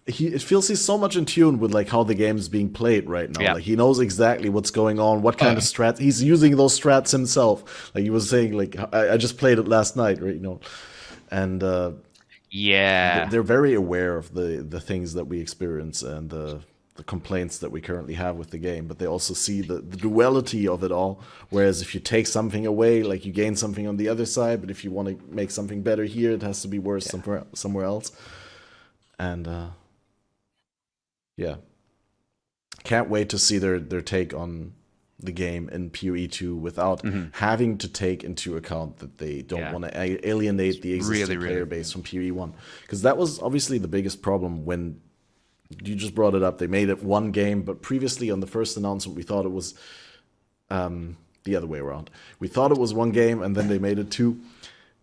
it feels he's so much in tune with like how the game is being played right now. Yeah. Like he knows exactly what's going on, what kind of strats he's using those strats himself. Like he was saying, like I just played it last night, right? You know, and they're very aware of the things that we experience and the complaints that we currently have with the game, but they also see the duality of it all. Whereas if you take something away, like you gain something on the other side, but if you want to make something better here, it has to be worse somewhere else. And yeah, can't wait to see their take on the game in PoE 2 without having to take into account that they don't want to alienate the existing player base from PoE 1, because that was obviously the biggest problem when you just brought it up. They made it one game, but previously on the first announcement, we thought it was the other way around. We thought it was one game, and then they made it two,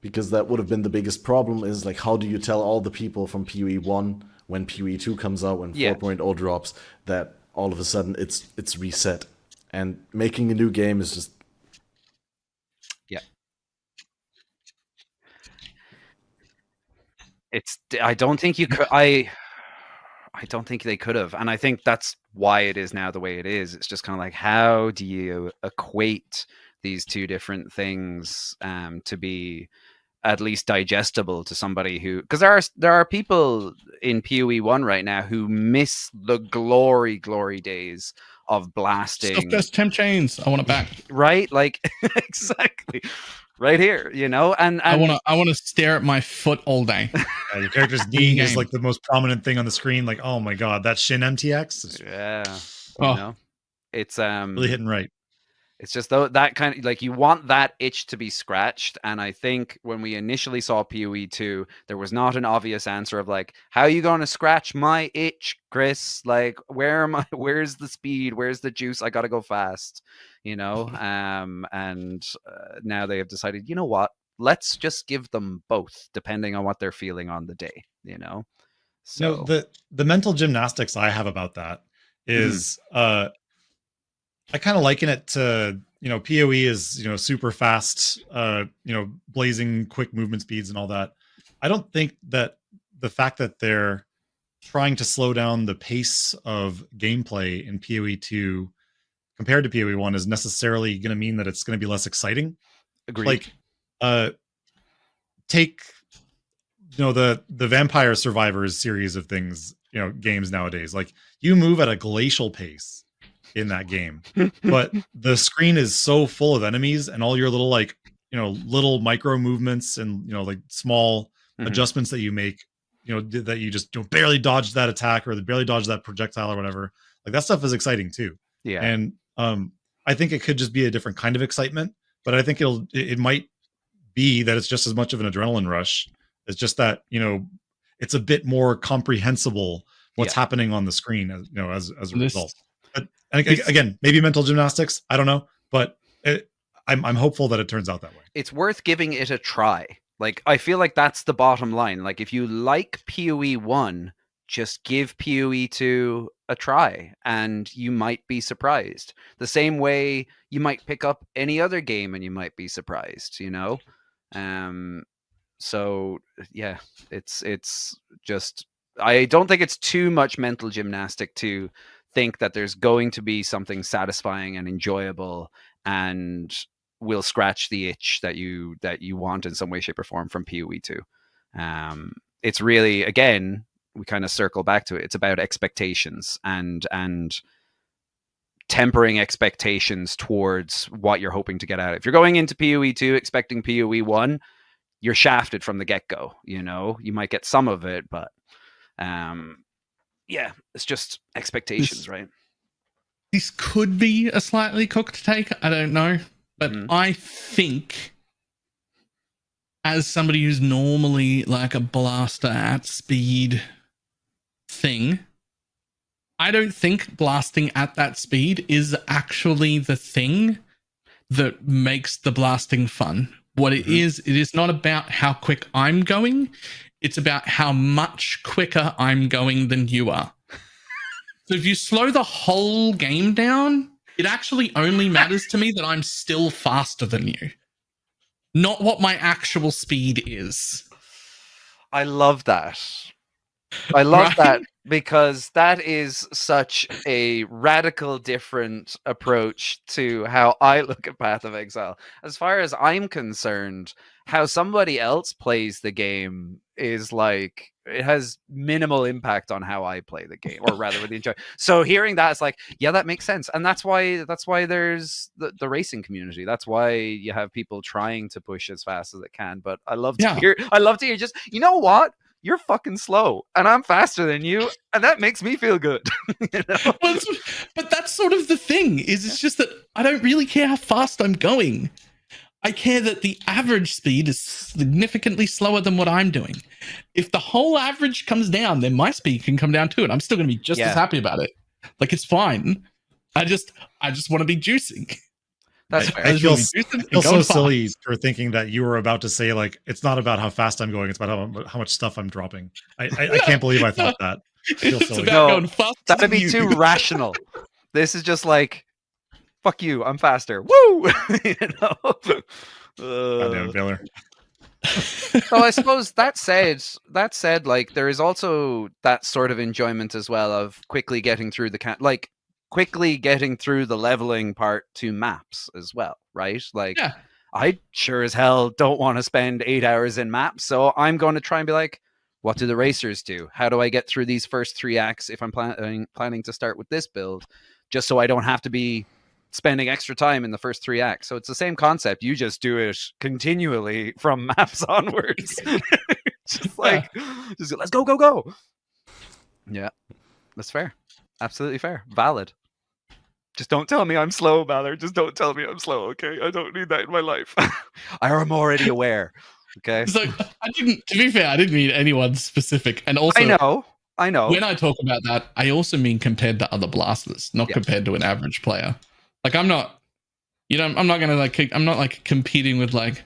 because that would have been the biggest problem. Is like, how do you tell all the people from PoE 1 when PoE 2 comes out, when 4.0 drops, that all of a sudden it's reset, and making a new game is just I don't think you could. I don't think they could have. And I think that's why it is now the way it is. It's just kind of like, how do you equate these two different things to be at least digestible to somebody who, because there are people in PoE 1 right now who miss the glory days of blasting. Stuff does temp chains. I want it back. Right? Like, exactly. Right here, you know, and I want to stare at my foot all day. Your character's knee is like the most prominent thing on the screen. Like, oh my god, that Shin MTX. You know, it's really hitting right. It's just that kind of like, you want that itch to be scratched. And I think when we initially saw PoE 2, there was not an obvious answer of like, how are you going to scratch my itch, Chris? Like, where's the speed? Where's the juice? I got to go fast, you know? And now they have decided, you know what? Let's just give them both, depending on what they're feeling on the day, you know? So the mental gymnastics I have about that is, I kind of liken it to, you know, PoE is, you know, super fast, you know, blazing quick movement speeds and all that. I don't think that the fact that they're trying to slow down the pace of gameplay in PoE 2 compared to PoE 1 is necessarily going to mean that it's going to be less exciting. Agreed. Like, take, you know, the Vampire Survivors series of things, you know, games nowadays. Like, you move at a glacial pace in that game, but the screen is so full of enemies, and all your little, like, you know, little micro movements and, you know, like small adjustments that you make, you know, that you just don't barely dodge that attack or barely dodge that projectile or whatever. Like, that stuff is exciting too. Yeah. And I think it could just be a different kind of excitement, but I think it might be that it's just as much of an adrenaline rush. It's just that, you know, it's a bit more comprehensible what's happening on the screen, as you know, as a result. And again, maybe mental gymnastics, I don't know, but I'm hopeful that it turns out that way. It's worth giving it a try. Like, I feel like that's the bottom line. Like, if you like PoE 1, just give PoE 2 a try, and you might be surprised. The same way you might pick up any other game and you might be surprised, you know? So yeah, it's just, I don't think it's too much mental gymnastic to think that there's going to be something satisfying and enjoyable and will scratch the itch that you want in some way, shape, or form from PoE 2. It's really, again, we kind of circle back to it. It's about expectations and tempering expectations towards what you're hoping to get out. If you're going into PoE 2 expecting PoE 1, you're shafted from the get-go. You know, you might get some of it, but yeah, it's just expectations, right? This could be a slightly cooked take. I don't know. But I think, as somebody who's normally like a blaster at speed thing, I don't think blasting at that speed is actually the thing that makes the blasting fun. What it is not about how quick I'm going. It's about how much quicker I'm going than you are. So if you slow the whole game down, it actually only matters to me that I'm still faster than you, not what my actual speed is. I love that. I love Right? that because that is such a radical different approach to how I look at Path of Exile. As far as I'm concerned, how somebody else plays the game is like it has minimal impact on how I play the game, or rather with enjoy. So hearing that is like, yeah, that makes sense. And that's why there's the racing community. That's why you have people trying to push as fast as it can. But I love to hear just, you know what? You're fucking slow and I'm faster than you, and that makes me feel good. You know? But that's sort of the thing, is it's just that I don't really care how fast I'm going. I care that the average speed is significantly slower than what I'm doing. If the whole average comes down, then my speed can come down too, and I'm still going to be just as happy about it. Like, it's fine. I just want to be juicing. That's fair. I feel so silly for thinking that you were about to say, like, it's not about how fast I'm going, it's about how much stuff I'm dropping. I can't believe I thought that. I feel silly. Going fast. That'd be too rational. This is just like, fuck you, I'm faster. Woo! You know? Goddamn Baylor. So I suppose that said, like, there is also that sort of enjoyment as well of quickly getting through quickly getting through the leveling part to maps as well, right? Like, I sure as hell don't want to spend 8 hours in maps, so I'm going to try and be like, what do the racers do? How do I get through these first 3 acts if I'm planning to start with this build, just so I don't have to be spending extra time in the first 3 acts? So it's the same concept. You just do it continually from maps onwards. Just like, let's go. Yeah, that's fair. Absolutely fair. Valid. Just don't tell me I'm slow, Balor. Just don't tell me I'm slow, okay? I don't need that in my life. I am already aware, okay? So to be fair, I didn't mean anyone specific. And also, I know. When I talk about that, I also mean compared to other blasters, not compared to an average player. Like, I'm not competing with like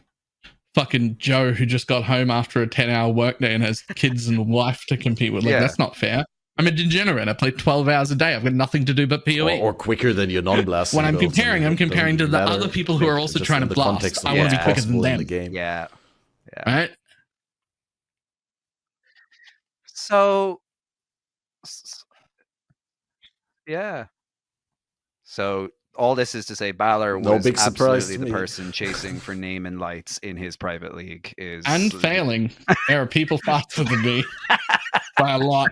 fucking Joe who just got home after a 10-hour workday and has kids and wife to compete with. Like, that's not fair. I'm a degenerate. I play 12 hours a day. I've got nothing to do but PoE. Or quicker than your non-blast. When I'm comparing to the other people who are also trying to blast. I want to be quicker than them. The game. Yeah. Right? So, yeah. So all this is to say, Balor was big absolutely the person chasing for name and lights in his private league. And failing. There are people faster than me by a lot.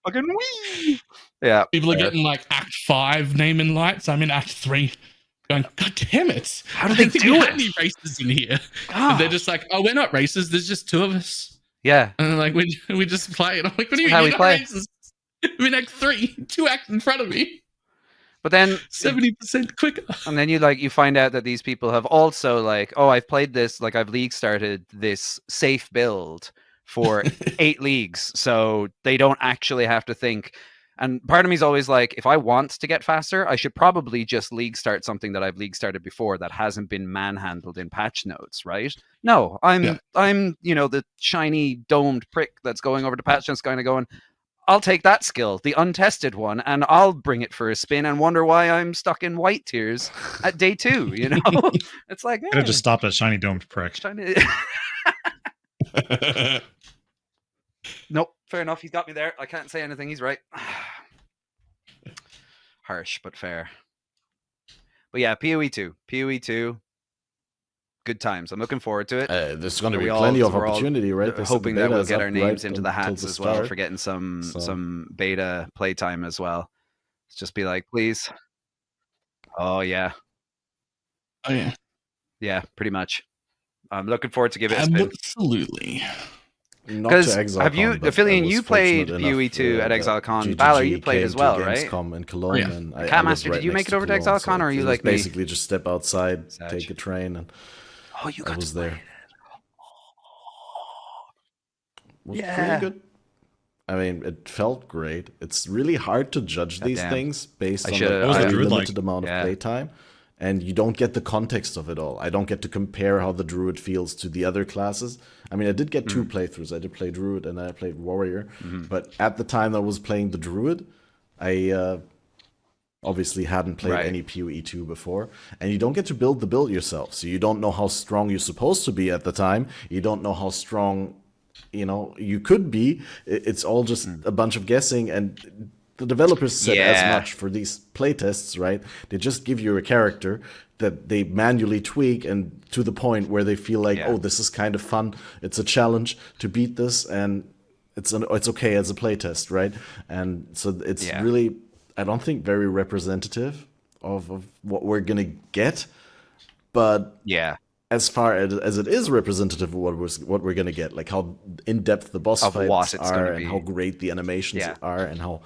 Fucking wee! Yeah. People are getting like Act 5 name and lights. I'm in Act 3. Going, God damn it. How do they do it? Any racers in here? And they're just like, oh, we're not racers. There's just 2 of us. Yeah. And like, we just play. And I'm like, what do you mean? How we play? Racers? I'm in Act 3. 2 acts in front of me. But then 70% quicker. And then you find out that these people have also like, oh, I've played this, like I've league started this safe build for 8 leagues. So they don't actually have to think. And part of me is always like, if I want to get faster, I should probably just league start something that I've league started before that hasn't been manhandled in patch notes, right? No, I'm the shiny domed prick that's going over to patch notes kind of going, I'll take that skill, the untested one, and I'll bring it for a spin and wonder why I'm stuck in white tiers at day 2, you know? It's like, could have just stopped at shiny domed prick. Nope, fair enough. He's got me there. I can't say anything. He's right. Harsh, but fair. But yeah, PoE 2. Good times. I'm looking forward to it. There's going to be plenty of opportunity, right? Hoping that we'll get our names into the hats as well for getting some beta playtime as well. Just be like, please. Oh, yeah. Yeah, pretty much. I'm looking forward to give it a spin. Absolutely. Because have you, Aphelion, you played PoE 2 at ExileCon. Balor, you played as well, right? In Cologne, and Catmaster, did you make it over to ExileCon, or are you like me? Basically, just step outside, take a train, and you got was there. Was yeah. pretty good. I mean, it felt great. It's really hard to judge these things based on the limited amount of playtime. And you don't get the context of it all. I don't get to compare how the Druid feels to the other classes. I mean, I did get 2 playthroughs. I did play Druid and then I played Warrior. But at the time I was playing the Druid, I obviously hadn't played any PoE 2 before. And you don't get to build the build yourself. So you don't know how strong you're supposed to be at the time. You don't know how strong you could be. It's all just a bunch of guessing, and the developers said as much for these playtests, right? They just give you a character that they manually tweak, and to the point where they feel like, oh, this is kind of fun. It's a challenge to beat this, and it's okay as a playtest, right? And so it's really, I don't think, very representative of what we're gonna get, but as far as it is representative of what we're gonna get, like how in depth the boss fights are, and how great the animations are, and how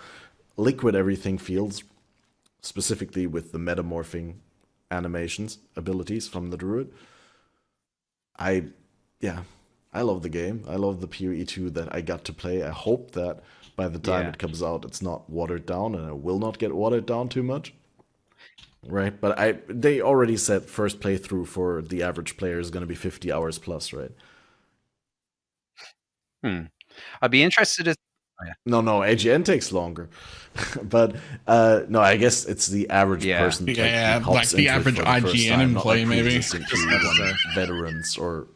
liquid everything feels, specifically with the metamorphing animations abilities from the druid. I love the game. I love the PoE 2 that I got to play. I hope that by the time it comes out, it's not watered down, and it will not get watered down too much. Right, but they already said first playthrough for the average player is going to be 50 hours plus, right? I'd be interested in... No, AGN takes longer. But no, I guess it's the average person. Like the average IGN employee, maybe. Veterans or...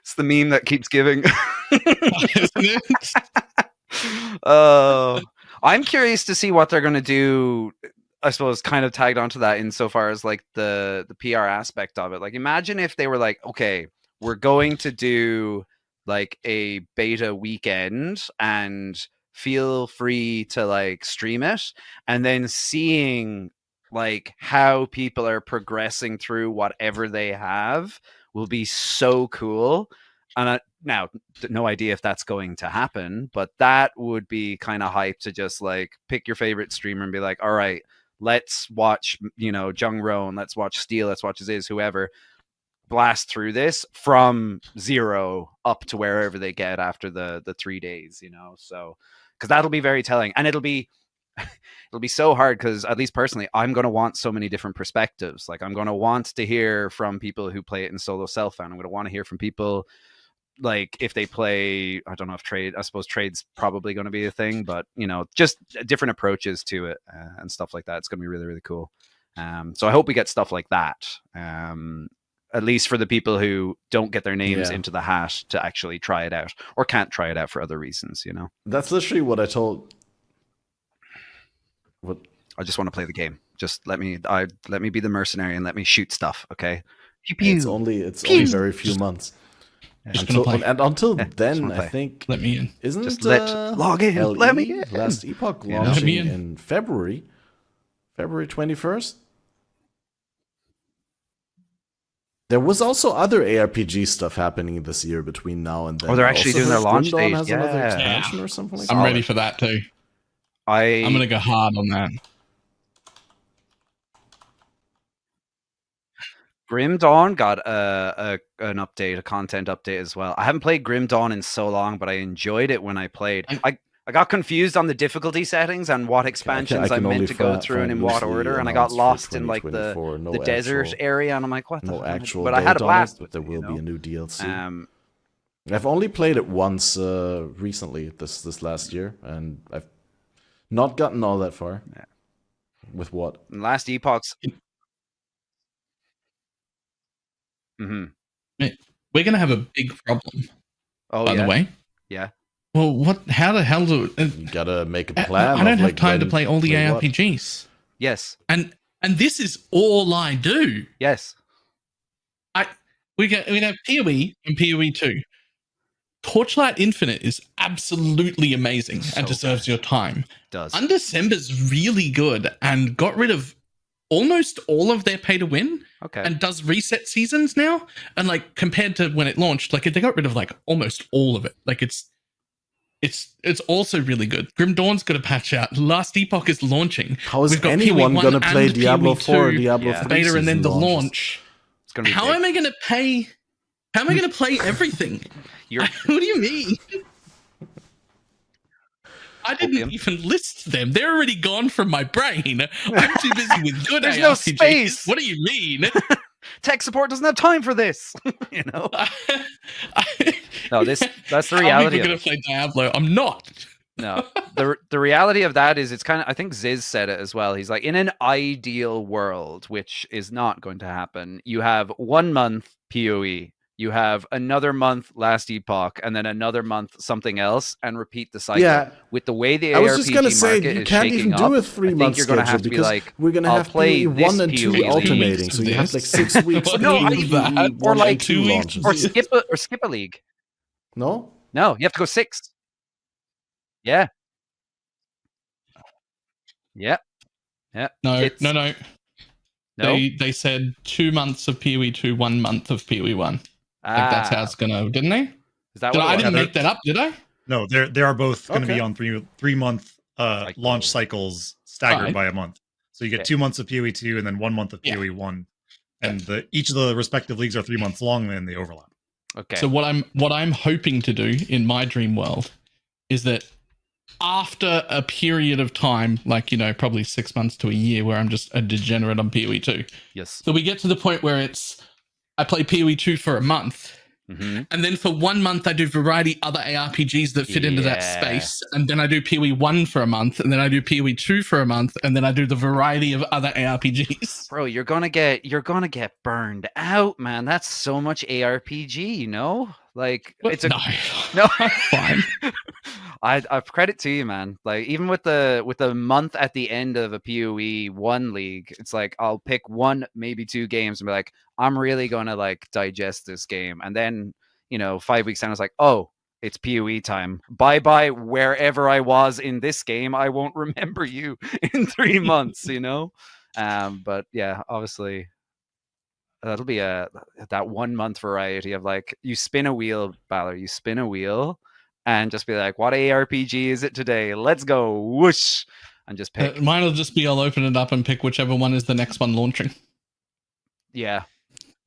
It's the meme that keeps giving. I'm curious to see what they're going to do, I suppose, kind of tagged onto that insofar as like the PR aspect of it. Like, imagine if they were like, okay, we're going to do like a beta weekend and feel free to like stream it, and then seeing like how people are progressing through whatever they have will be so cool. And now, no idea if that's going to happen, but that would be kind of hype to just like pick your favorite streamer and be like, all right, let's watch, Jung Roan, let's watch Steel, let's watch Aziz, whoever, blast through this from 0 up to wherever they get after the 3 days, so, because that'll be very telling. And it'll be so hard, because at least personally, I'm going to want so many different perspectives. Like, I'm going to want to hear from people who play it in solo self-found. I'm going to want to hear from people, like, if they play, I don't know if trade, I suppose trade's probably going to be a thing, but, just different approaches to it and stuff like that. It's going to be really, really cool. So I hope we get stuff like that, at least for the people who don't get their names into the hat to actually try it out, or can't try it out for other reasons, That's literally what I told... What? I just want to play the game. Just let me be the mercenary and let me shoot stuff, okay? It's only very few months. Until then, I think... Let me in. Isn't just it log in. LE, let me in. Last Epoch launching in February 21st? There was also other ARPG stuff happening this year between now and then. Oh, they're actually doing their launch Grim Dawn date. has another expansion or something like that. I'm ready for that too. I'm going to go hard on that. Grim Dawn got an update, a content update as well. I haven't played Grim Dawn in so long, but I enjoyed it when I played. I got confused on the difficulty settings and what expansions I meant to go through and in what order, and I got lost in like the desert area, and I'm like, what the actual but I had a blast but there will be a new DLC. I've only played it once recently, this last year, and I've not gotten all that far. Yeah. With what? Last Epoch's... We're going to have a big problem, by the way. Yeah. Well, how the hell do... you got to make a plan. I don't have time to play all the ARPGs. Yes. And this is all I do. Yes. We have PoE and PoE 2. Torchlight Infinite is absolutely amazing and deserves your time. It does. Undecember's really good and got rid of almost all of their pay to win. Okay. And does reset seasons now. And like compared to when it launched, like they got rid of like almost all of it. Like it's also really good. Grim Dawn's got a patch out. Last Epoch is launching. How is anyone going to play Diablo 4 or Diablo 3 beta and then the launches? launch? It's gonna be How am I going to pay? How am I going to play everything? What do you mean? I didn't even list them. They're already gone from my brain. I'm too busy with good There's ARPGs. no space. What do you mean? Tech support doesn't have time for this. No, that's the reality. I'm going to play Diablo. I'm not. No, the reality of that is it's kind of, I think Ziz said it as well. He's like, in an ideal world, which is not going to happen, you have 1 month PoE, you have another month Last Epoch, and then another month something else, and repeat the cycle. Yeah. With the way the I was just ARPG gonna say market you is can't shaking even do up, a 3 I think month you're going to schedule have to be because like, we're gonna I'll have play PoE 1 and this 2 PoE. alternating, so you have like 6 weeks What No, between do you PoE that? 1 or like and 2 2 weeks launches. or skip a league. No? No, you have to go 6. Yeah. Yeah. Yeah. No. No. They said 2 months of PoE 2, 1 month of PoE 1. Like that's how it's gonna, didn't they? Is that Did what I it was? didn't make that up, did I? No, they are both going to be Okay. on 3-month launch cycles staggered Alright. by a month. So you get Okay. 2 months of PoE 2 and then 1 month of PoE 1. And each of the respective leagues are 3 months long, and they overlap. Okay. So what I'm hoping to do in my dream world is that after a period of time, like, you know, probably 6 months to a year, where I'm just a degenerate on PoE 2. Yes. So we get to the point where I play PoE 2 for a month, and then for 1 month I do variety other ARPGs that fit into that space, and then I do PoE 1 for a month, and then I do PoE 2 for a month, and then I do the variety of other ARPGs. Bro, you're gonna get burned out, man. That's so much ARPG, you know? Like, But it's a no, fine. I credit to you, man. Like, even with the month at the end of a PoE 1 league, it's like I'll pick 1, maybe 2 games and be like, I'm really gonna like digest this game. And then, you know, 5 weeks down, it's like, oh, it's PoE time. Bye wherever I was in this game. I won't remember you in 3 months, you know? But yeah, obviously that'll be that 1 month variety of like, you spin a wheel, Balor, you spin a wheel and just be like, what ARPG is it today? Let's go. Whoosh. And just pick. Mine will just be I'll open it up and pick whichever one is the next one launching. Yeah.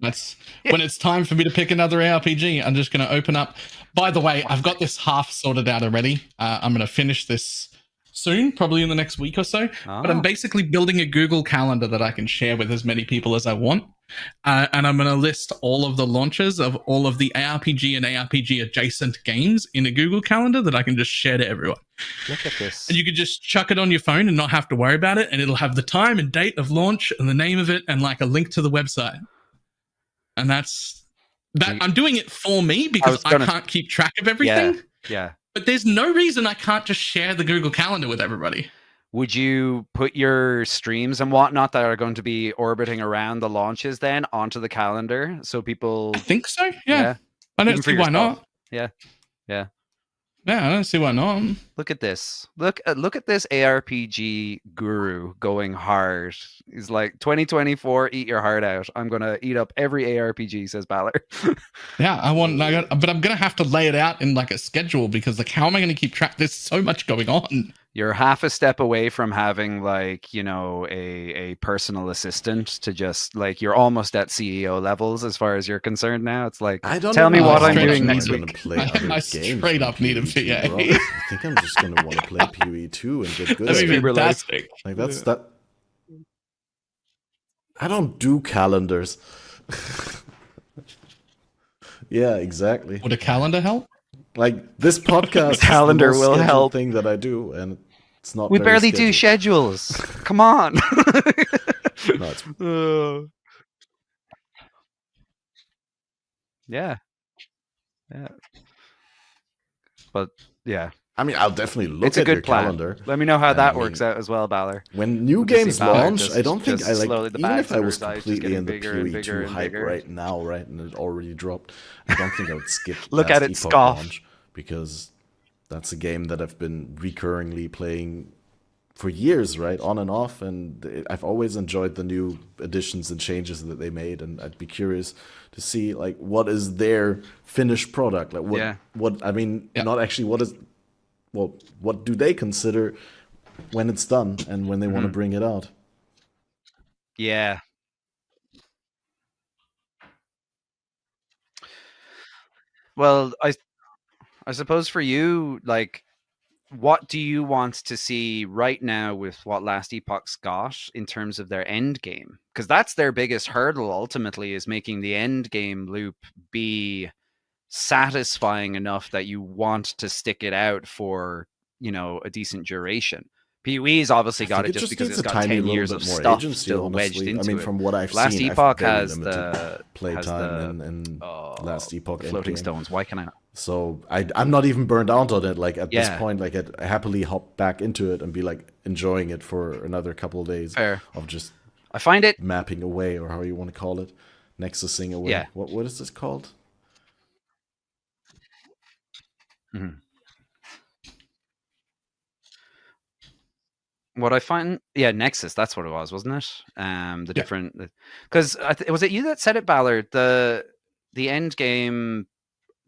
That's when it's time for me to pick another ARPG. I'm just going to open up. By the way, I've got this half sorted out already. I'm going to finish this soon, probably in the next week or so. But I'm basically building a Google Calendar that I can share with as many people as I want. And I'm going to list all of the launches of all of the ARPG and ARPG adjacent games in a Google Calendar that I can just share to everyone. Look at this. And you could just chuck it on your phone and not have to worry about it. And it'll have the time and date of launch and the name of it and like a link to the website. And that's that. I'm doing it for me because I can't keep track of everything. Yeah. But there's no reason I can't just share the Google Calendar with everybody. Would you put your streams and whatnot that are going to be orbiting around the launches then onto the calendar so people? I think so. Yeah. I don't see why not. Yeah. Yeah, I don't see why not. Look at this. Look at this ARPG guru going hard. He's like, 2024, eat your heart out. I'm gonna eat up every ARPG, says Balor. Yeah, but I'm gonna have to lay it out in like a schedule because like, how am I gonna keep track? There's so much going on. You're half a step away from having like, you know, a personal assistant to just like, you're almost at CEO levels as far as you're concerned now. It's like, tell me what I'm doing next week. I straight up need a VA. I think I'm just gonna want to play PoE 2 and get good. That'd be fantastic. Like that's that. I don't do calendars. Yeah, exactly. Would a calendar help? Like this podcast calendar is the most will scheduled help. thing that I do, and it's not. We very barely do scheduled. schedules. Come on. No, it's... Yeah. But yeah, I mean, I'll definitely look it's a at your good plan. calendar. Let me know how And that I mean, works out as well, Balor. When new Good to see games Balor launch, just- I don't think just I like. slowly the Even bags if I on was her side just completely getting in the bigger and PoE bigger 2 and hype bigger. right now, right, and it already dropped, I don't think I would skip. Look Last at it, Epoch scoff. launch, because that's a game that I've been recurringly playing for years, right, on and off, and I've always enjoyed the new additions and changes that they made, and I'd be curious to see like what is their finished product, like what I mean, not actually what is. Well, what do they consider when it's done and when they want to bring it out? Yeah. Well, I suppose for you, like, what do you want to see right now with what Last Epoch's got in terms of their end game? Because that's their biggest hurdle ultimately, is making the end game loop be satisfying enough that you want to stick it out for a decent duration. PoE's obviously got it just because it's got 10 years of stuff still wedged into it. I mean, from what I've Last seen, Epoch I've has the playtime and Last Epoch floating stones. Why can I not? So I'm not even burned out on it. Like at this point, like I'd happily hop back into it and be like enjoying it for another couple of days of just I find it mapping away, or how you want to call it, nexusing away. Yeah. What is this called? Mm-hmm. What I find, Nexus, that's what it was, wasn't it? Different, because was it you that said it, Ballard? The end game,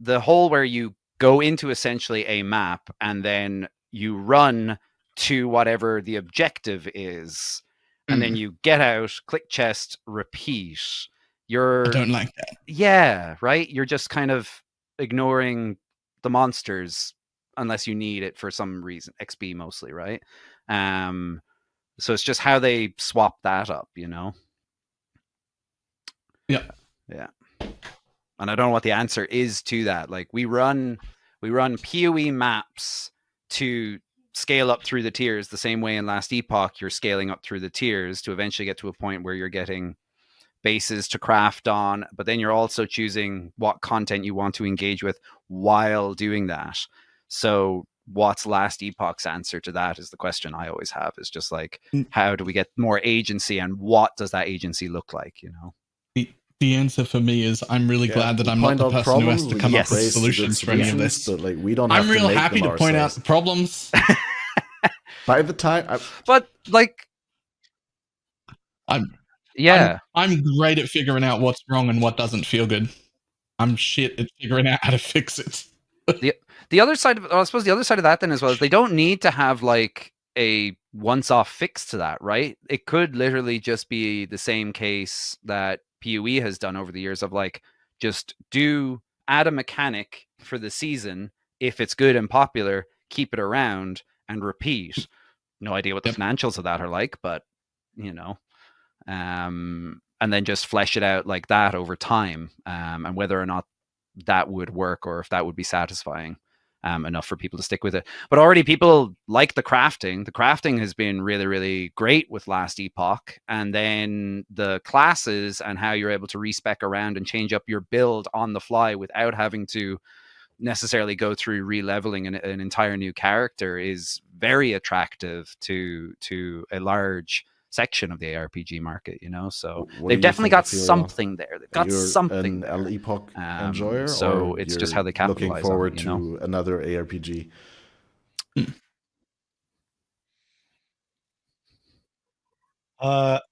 the whole where you go into essentially a map and then you run to whatever the objective is, and then you get out, click chest, repeat. I don't like that. Yeah, right. You're just kind of ignoring the monsters unless you need it for some reason, XP mostly, right? So it's just how they swap that up, Yeah. Yeah. And I don't know what the answer is to that. Like we run PoE maps to scale up through the tiers the same way in Last Epoch you're scaling up through the tiers to eventually get to a point where you're getting bases to craft on, but then you're also choosing what content you want to engage with while doing that. So what's Last Epoch's answer to that is the question I always have, is just like, how do we get more agency, and what does that agency look like, The answer for me is I'm really glad that I'm not the person who has to come up with solutions for any of this. But like, we don't have I'm real to happy to point out the problems. By the time but like I'm great at figuring out what's wrong and what doesn't feel good. I'm shit at figuring out how to fix it. The other side of, I suppose the other side of that then as well is they don't need to have like a once-off fix to that, right? It could literally just be the same case that PoE has done over the years of like, just add a mechanic for the season. If it's good and popular, keep it around and repeat. No idea what the financials of that are like, but and then just flesh it out like that over time, and whether or not that would work or if that would be satisfying enough for people to stick with it. But already people like the crafting. The crafting has been really, really great with Last Epoch. And then the classes and how you're able to respec around and change up your build on the fly without having to necessarily go through re-leveling an entire new character is very attractive to a large section of the ARPG market, so they've definitely got something there. They've got something an Epoch enjoyer, so it's just how they capitalize. Looking forward to another ARPG. What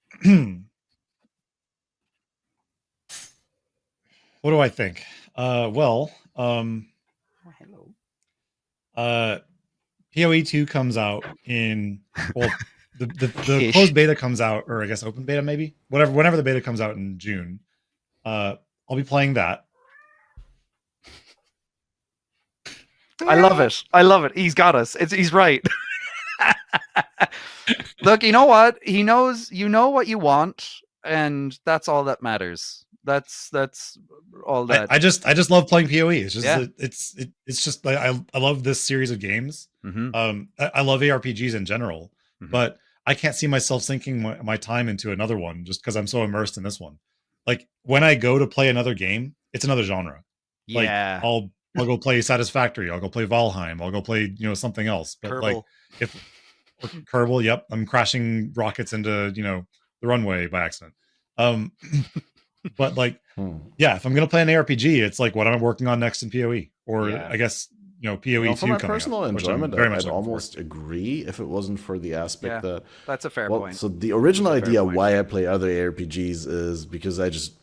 do I think? Hello. PoE 2 comes out in the closed beta comes out, or I guess open beta maybe, whenever the beta comes out in June. I'll be playing that. I love it. He's got us. He's right. Look, you know what? He knows. You know what you want, and that's all that matters. That's all that. I just love playing PoE. It's just it's just like I love this series of games. Mm-hmm. I love ARPGs in general, but I can't see myself sinking my time into another one just because I'm so immersed in this one. Like when I go to play another game, it's another genre. Yeah, like, I'll go play Satisfactory. I'll go play Valheim. I'll go play something else. But Kerbal. Like if Kerbal, yep, I'm crashing rockets into the runway by accident. But like, if I'm gonna play an ARPG, it's like what I'm working on next in PoE, or I guess PoE 2 for my coming personal up, enjoyment, I'd almost agree if it wasn't for the aspect that that's a fair point. So the original idea why I play other ARPGs is because I just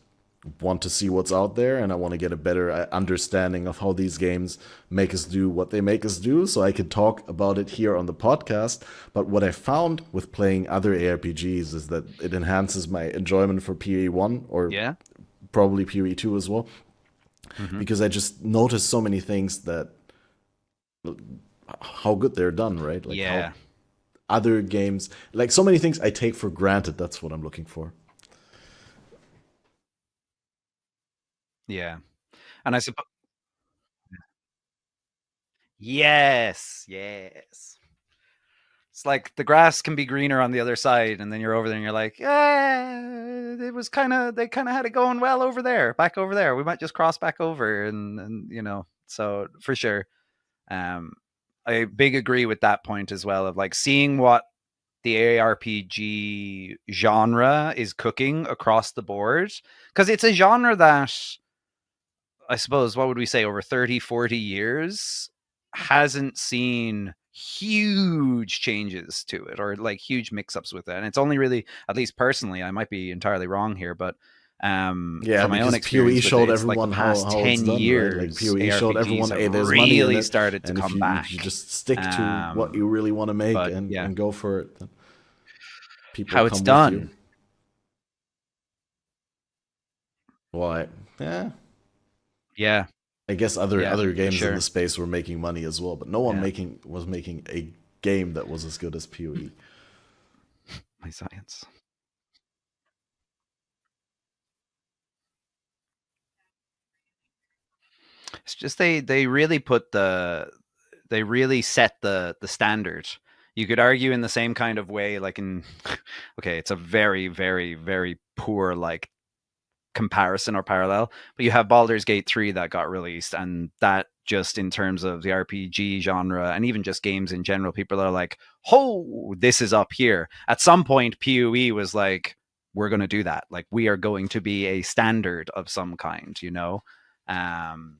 want to see what's out there, and I want to get a better understanding of how these games make us do what they make us do, so I could talk about it here on the podcast. But what I found with playing other ARPGs is that it enhances my enjoyment for PoE 1 or probably PoE 2 as well, because I just notice so many things that how good they're done, right? Like how other games, like so many things I take for granted. That's what I'm looking for. Yeah. And I suppose Yes. It's like the grass can be greener on the other side, and then you're over there and you're like, yeah, they kind of had it going well over there, back over there. We might just cross back over, and so for sure. I big agree with that point as well, of like seeing what the ARPG genre is cooking across the board, because it's a genre that, I suppose, what would we say, over 30, 40 years hasn't seen huge changes to it, or like huge mix-ups with it. And it's only really, at least personally, I might be entirely wrong here, but from my own experience, PoE showed it, everyone like the past how 10 it's done, years, right? Like PoE showed everyone, hey, there's really money in it, started to and come if back. if you just stick to what you really want to make and go for it, then people how come it's with done. You. Well, yeah. I guess other games sure. in the space were making money as well, but no one was making a game that was as good as PoE. My science. It's just they really set the standard. You could argue in the same kind of way, like in okay, it's a very, very, very poor like comparison or parallel, but you have Baldur's Gate 3 that got released, and that, just in terms of the RPG genre and even just games in general, people are like, oh, this is up here. At some point, PoE was like, we're going to do that. Like, we are going to be a standard of some kind,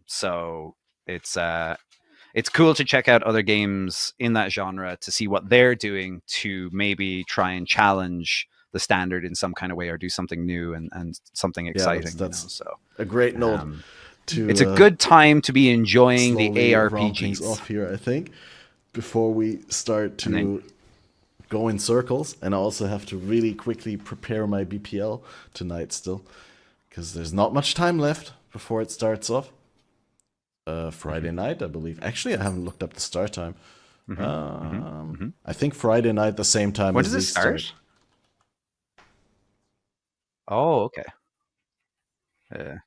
so it's cool to check out other games in that genre to see what they're doing to maybe try and challenge the standard in some kind of way, or do something new and something exciting. That's so a great note. It's a good time to be enjoying the round things ARPGs. off here, I think, before we start to go in circles. And I also have to really quickly prepare my BPL tonight still, because there's not much time left before it starts off. Friday night, I believe. Actually, I haven't looked up the start time. I think Friday night, the same time. When does it start? Oh, okay. You're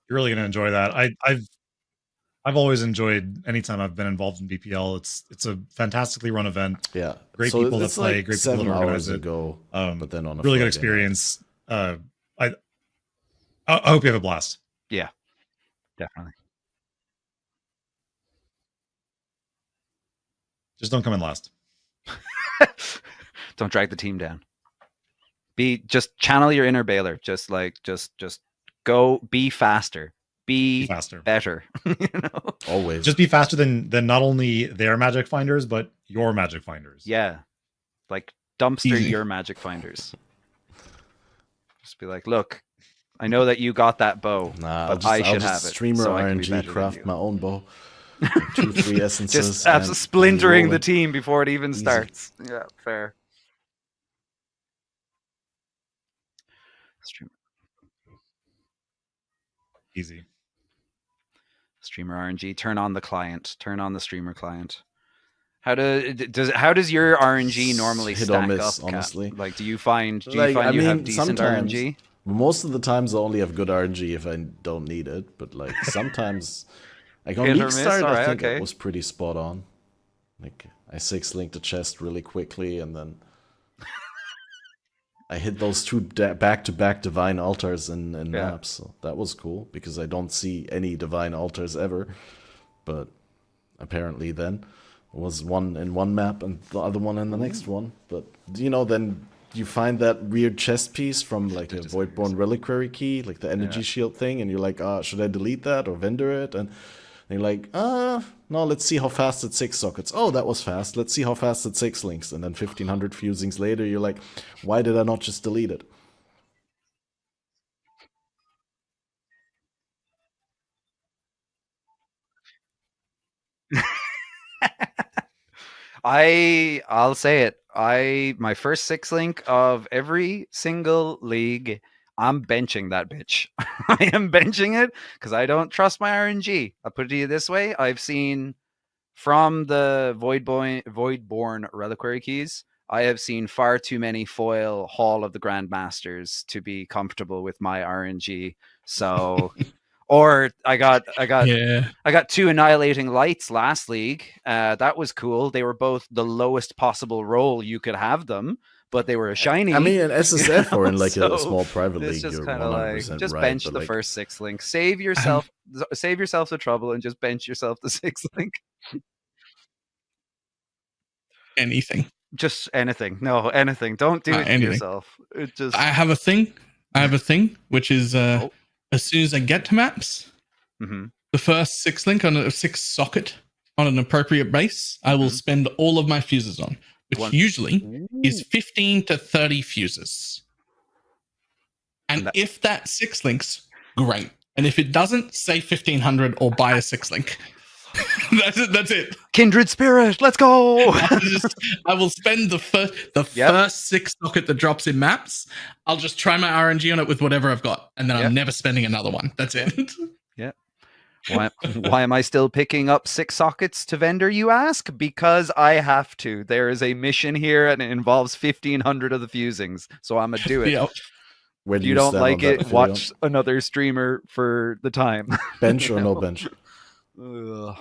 really gonna enjoy that. I've always enjoyed anytime I've been involved in BPL. It's a fantastically run event. Yeah, great people that play, like great people that organize it. But then on a really Friday good experience. I hope you have a blast. Yeah, definitely. Just don't come in last. Don't drag the team down. Just channel your inner Baylor. Just go. Be faster. Be faster. Better. Always. Just be faster than not only their magic finders, but your magic finders. Yeah, like dumpster your magic finders. Just be like, look, I know that you got that bow, but I should have it. Streamer so RNG, craft my own bow. 2-3 essences. Just splintering the team before it even starts. Yeah, fair. Streamer. Easy. Streamer RNG. Turn on the client. Turn on the streamer client. How does your RNG normally stack up? Honestly, like, do you find you have decent RNG? Most of the times I only have good RNG if I don't need it, but like sometimes, like on League Start, I think it was pretty spot on. Like I 6-linked the chest really quickly, and then I hit those 2 back-to-back divine altars in maps. So that was cool because I don't see any divine altars ever. But apparently then it was one in one map and the other one in the next one. But then you find that weird chest piece from like a Voidborn reliquary key, like the energy shield thing, and you're like, should I delete that or vendor it? And you're like, no, let's see how fast it 6 sockets. Oh, that was fast. Let's see how fast it 6 links. And then 1500 fusings later, you're like, why did I not just delete it? I'll say it. My first 6-link of every single league, I'm benching that bitch. I am benching it because I don't trust my RNG. I'll put it to you this way. I've seen from the Voidborn reliquary keys, I have seen far too many foil Hall of the Grandmasters to be comfortable with my RNG. So, Or I got Yeah. 2 Annihilating Lights last league. That was cool. They were both the lowest possible roll you could have them, but they were a shiny. I mean, in SSF or in like so a small private it's league, just you're kind of 100% like just right. bench but the like, first 6 link. Save yourself the trouble and just bench yourself the 6 link. Anything. Just anything. No, anything. Don't do it to anything. yourself. It just. I have a thing, which is as soon as I get to maps, the first 6 link on a 6 socket on an appropriate base, I will spend all of my fuses on, which usually is 15 to 30 fuses. And if that 6 links, great. And if it doesn't, say 1500 or buy a 6 link. That's it. Kindred Spirit, let's go. I will spend the first 6 socket that drops in maps. I'll just try my RNG on it with whatever I've got, and then I'm never spending another one. That's it. Yeah. Why am I still picking up 6 sockets to vendor, you ask? Because I have to. There is a mission here, and it involves 1500 of the fusings, so I'm gonna do it. Yep. If you don't like it, watch another streamer for the time. Bench or no bench? Yeah.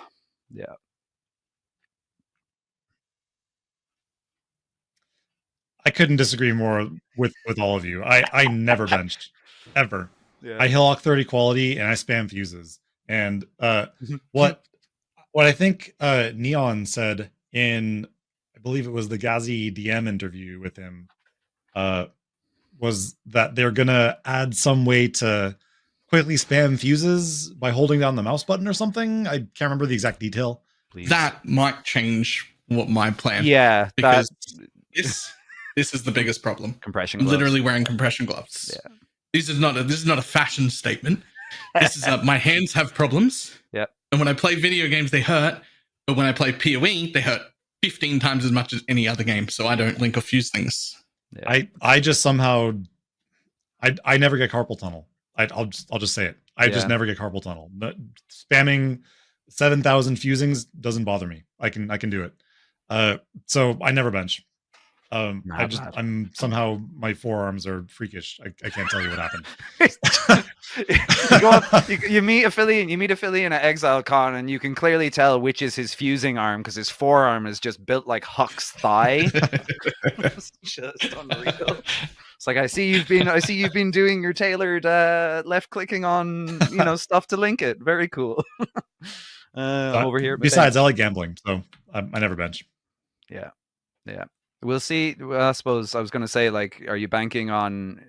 I couldn't disagree more with all of you. I never benched ever. Yeah. I Hillock 30 quality and I spam fuses. And what I think Neon said in, I believe it was the Gazi DM interview with him, was that they're gonna add some way to quickly spam fuses by holding down the mouse button or something. I can't remember the exact detail. Please. That might change what my plan. Yeah, because this is the biggest problem. Compression I'm gloves. literally wearing compression gloves. Yeah. This is not a fashion statement. This is my hands have problems. Yeah. And when I play video games, they hurt. But when I play PoE, they hurt 15 times as much as any other game. So I don't link or fuse things. Yeah. I just somehow I never get carpal tunnel. I'll just say it. I just never get carpal tunnel. Spamming 7,000 fusings doesn't bother me. I can do it. So I never bench. I'm somehow my forearms are freakish. I can't tell you what happened. You go up, you meet Aphelion at Exile Con, and you can clearly tell which is his fusing arm because his forearm is just built like Huck's thigh. It's just unreal. It's like I see you've been doing your tailored left clicking on stuff to link it. Very cool. Over here. Besides, I like gambling, so I never bench. Yeah. We'll see. Well, I suppose I was going to say, like, are you banking on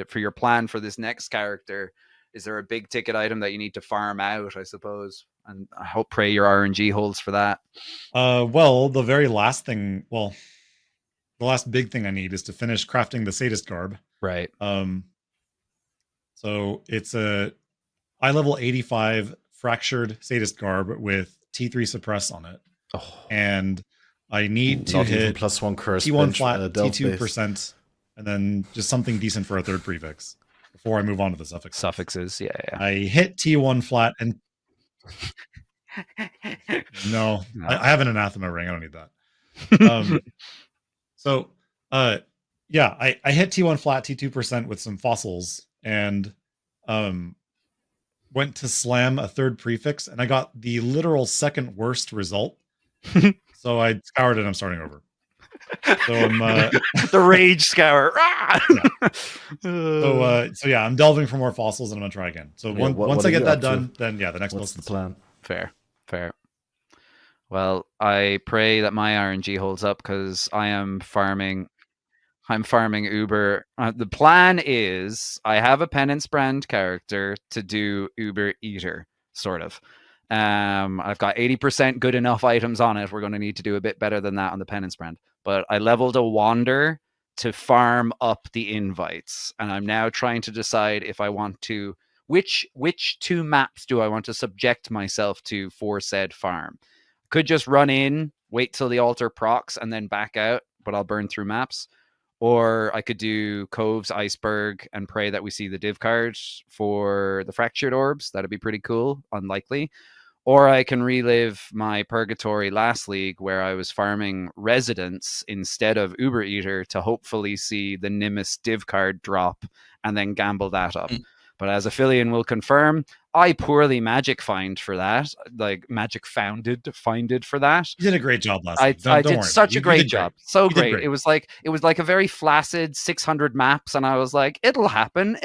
for your plan for this next character? Is there a big ticket item that you need to farm out? I suppose, and I pray your RNG holds for that. Well, the very last thing. Well, the last big thing I need is to finish crafting the Sadist Garb. Right. So it's a eye level 85 fractured Sadist Garb with T3 suppress on it, and I need to hit +1 curse, T1 flat, T2%, and then just something decent for a third prefix before I move on to the suffixes. Yeah. I hit T1 flat and no. I have an anathema ring. I don't need that. I hit T1 flat, T2% with some fossils and went to slam a third prefix and I got the literal second worst result. So I scoured it. I'm starting over. So I'm the rage scour. So I'm delving for more fossils and I'm gonna try again. So once I get that done, then the next. What's the plan? Fair. Well, I pray that my RNG holds up because I'm farming Uber. The plan is I have a Penance Brand character to do Uber Eater, sort of. I've got 80% good enough items on it. We're going to need to do a bit better than that on the Penance Brand. But I leveled a Wander to farm up the invites. And I'm now trying to decide if I want to... Which 2 maps do I want to subject myself to for said farm? Could just run in, wait till the altar procs, and then back out, but I'll burn through maps. Or I could do Coves, Iceberg, and pray that we see the div cards for the Fractured Orbs. That'd be pretty cool. Unlikely. Or I can relive my Purgatory last league where I was farming Residents instead of Uber Eater to hopefully see the Nimbus div card drop and then gamble that up. But as Aphelion will confirm, I poorly magic find for that, like magic founded for that. You did a great job last I week. Don't did worry. such a great job. So You did great. It was like a very flaccid 600 maps, and I was like, it'll happen.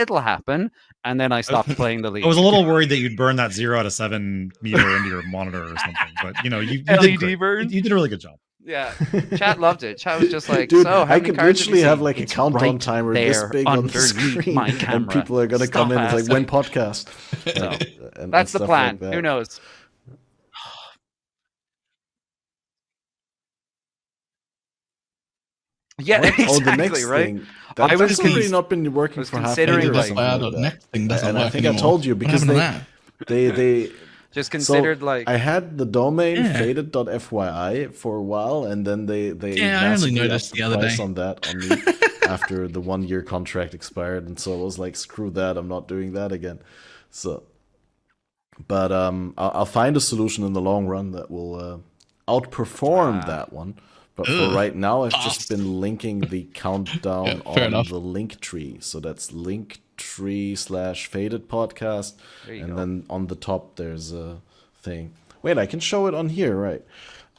And then I stopped playing the league. I was a little worried that you'd burn that 0 out of 7 meter into your monitor or something, but you LED did burn. You did a really good job. Yeah, chat loved it. Chat was just like, dude, so I could literally have like it's a countdown right timer this big on the screen, my camera. and people are gonna come in and like, when podcast. And that's the plan. Like that. Who knows? Yeah, exactly. Oh, the next right. Thing, that's already not been working for half a year. Like next thing doesn't and work I think anymore. I told you because they just considered I had the domain FATED.fyi for a while, and then they I only noticed the other day on that on me after the 1-year contract expired, and so I was like, screw that, I'm not doing that again. So, but I'll find a solution in the long run that will outperform that one. But for right now, I've just been linking the countdown on the link tree. So that's linktree/FATED Podcast. And then on the top, there's a thing. Wait, I can show it on here, right?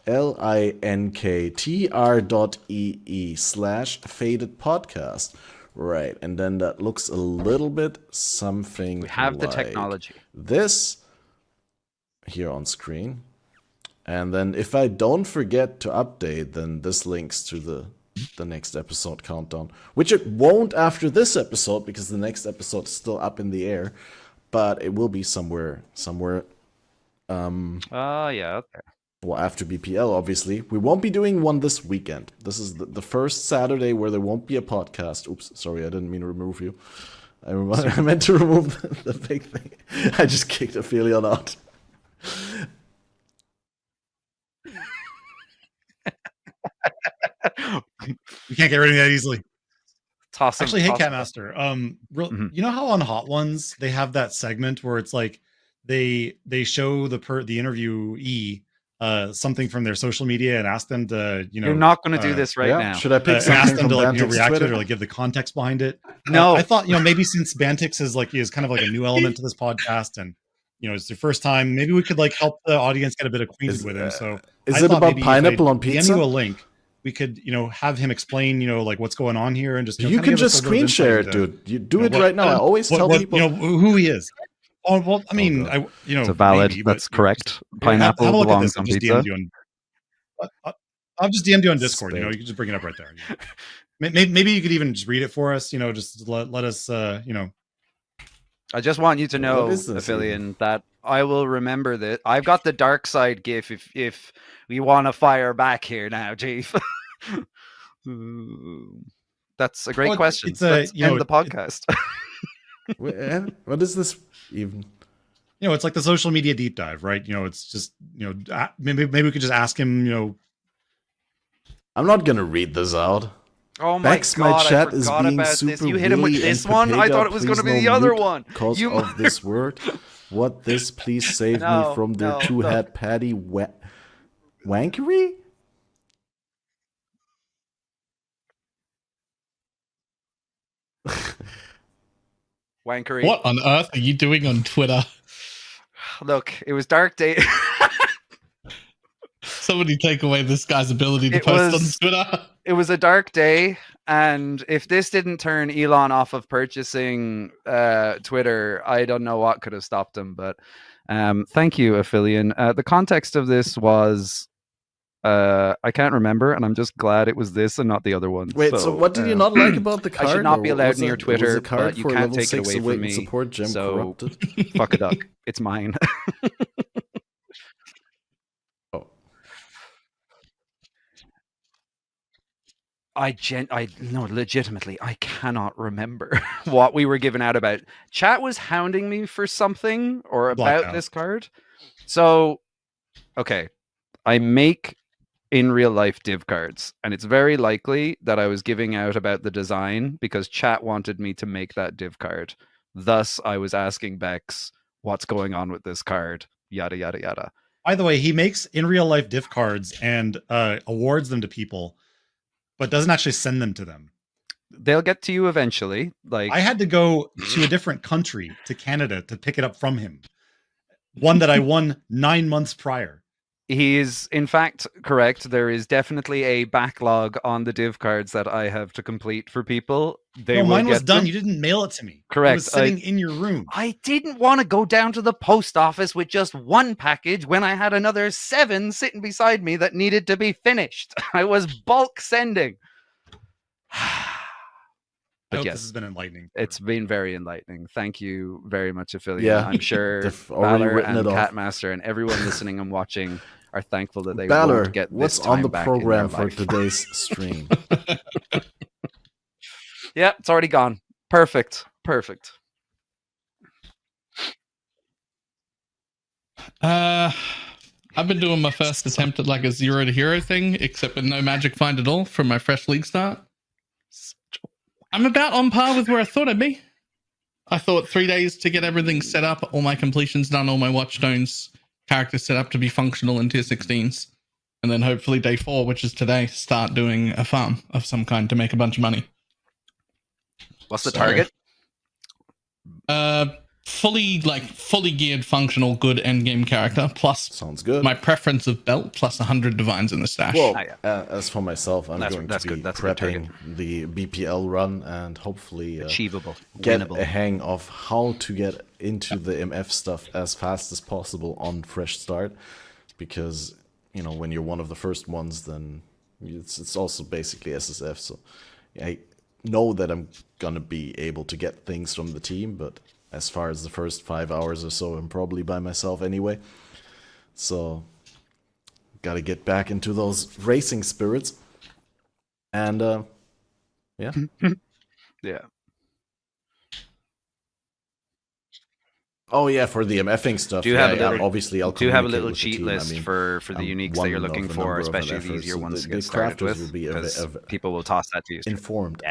linktr.ee/FATED Podcast. Right. And then that looks a little bit something We have the like technology. this here on screen. And then if I don't forget to update, then this links to the next episode countdown, which it won't after this episode because the next episode is still up in the air, but it will be somewhere. Yeah, okay. Well, after BPL, obviously. We won't be doing one this weekend. This is the first Saturday where there won't be a podcast. Oops, sorry, I didn't mean to remove you. I meant to remove the big thing. I just kicked Aphelion out. You can't get rid of that easily. Actually, hey, Catmaster. You know how on Hot Ones they have that segment where it's like they show the interviewee something from their social media and ask them to You're not going to do this right now. Should I pick something ask them from to Bantix's react to Twitter? it or like give the context behind it? No, I thought maybe since Bantix is kind of like a new element to this podcast and it's their first time, maybe we could help the audience get a bit acquainted with him. So is it about pineapple on pizza? DM you a link. We could, have him explain, what's going on here, and just you can just screen share it, dude. You do it right now. I always tell people, who he is. Oh well, I mean, it's a valid. Maybe, that's correct. Pineapple belongs on pizza. I'll just DM you on Discord. You can just bring it up right there. Maybe you could even just read it for us. Just let us. I just want you to know, Aphelion, that I will remember that. I've got the dark side gif if we want to fire back here now, Chief. That's a great question. Let's end the podcast. What is this even? It's like the social media deep dive, right? It's just maybe we could just ask him. I'm not gonna read this out. Oh my God! My chat I is forgot being about super this. You hit him with this one. I thought it was going to be the other one. Because of this word. What this? Please save me from their two-head patty wankery. Wankery. What on earth are you doing on Twitter? Look, it was dark day. Somebody take away this guy's ability to post on Twitter. It was a dark day, and if this didn't turn Elon off of purchasing Twitter, I don't know what could have stopped him. But thank you, Aphelion. The context of this was I can't remember, and I'm just glad it was this and not the other one. Wait, so what did you not like about the card? I should not be allowed near Twitter, but you can't take it away from me. Support Gem so corrupted. Fuck a duck. It's mine. No, legitimately, I cannot remember what we were given out about. Chat was hounding me for something or about this card. So, okay, I make in real life div cards, and it's very likely that I was giving out about the design because chat wanted me to make that div card. Thus, I was asking Bex, what's going on with this card? Yada, yada, yada. By the way, he makes in real life div cards and awards them to people, but doesn't actually send them to them. They'll get to you eventually. Like I had to go to a different country, to Canada, to pick it up from him. one that I won 9 months prior. He is, in fact, correct. There is definitely a backlog on the div cards that I have to complete for people. Mine was done. You didn't mail it to me. Correct. It was sitting in your room. I didn't want to go down to the post office with just one package when I had another 7 sitting beside me that needed to be finished. I was bulk sending. But yes, this has been enlightening. It's been very enlightening. Thank you very much, Aphelion. Yeah, I'm sure Balor and Catmaster and everyone listening and watching are thankful that they won't get this what's time on the back program in their for life. today's stream? Yeah, it's already gone. Perfect. I've been doing my first attempt at like a 0 to hero thing, except with no magic find at all from my fresh league start. I'm about on par with where I thought I'd be. I thought 3 days to get everything set up, all my completions done, all my watchstones characters set up to be functional in tier 16s. And then hopefully day 4, which is today, start doing a farm of some kind to make a bunch of money. What's the target? Fully geared, functional, good endgame character. Plus, sounds good. My preference of belt plus 100 divines in the stash. Well, as for myself, I'm going to be that's prepping the BPL run and hopefully achievable, get winnable. a hang of how to get into the MF stuff as fast as possible on fresh start, because when you're one of the first ones, then it's also basically SSF. So I know that I'm gonna be able to get things from the team, but as far as the first 5 hours or so, I'm probably by myself anyway. So, gotta get back into those racing spirits. And, yeah. Yeah. Oh, yeah, for the MFing stuff. Do you have obviously, I'll do you have a little with the cheat team. list for the uniques that you're looking for, especially the easier ones to get started with? Because people will toss that to you. Informed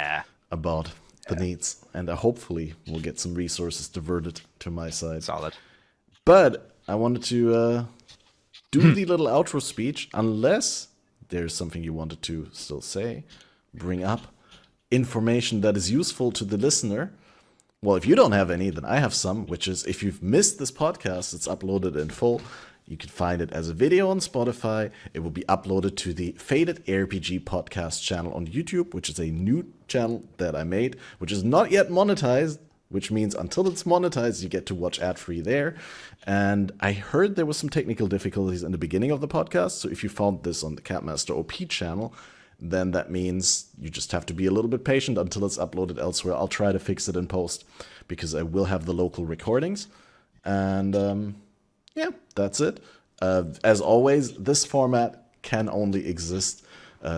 about the needs, and hopefully we'll get some resources diverted to my side. Solid. But I wanted to do the little outro speech, unless there's something you wanted to still say, bring up, information that is useful to the listener. Well, if you don't have any, then I have some, which is if you've missed this podcast, it's uploaded in full. You can find it as a video on Spotify. It will be uploaded to the FATED ARPG Podcast channel on YouTube, which is a new channel that I made, which is not yet monetized, which means until it's monetized, you get to watch ad-free there. And I heard there was some technical difficulties in the beginning of the podcast, so if you found this on the CatmasterOP channel, then that means you just have to be a little bit patient until it's uploaded elsewhere. I'll try to fix it in post, because I will have the local recordings. And yeah, that's it. As always, this format can only exist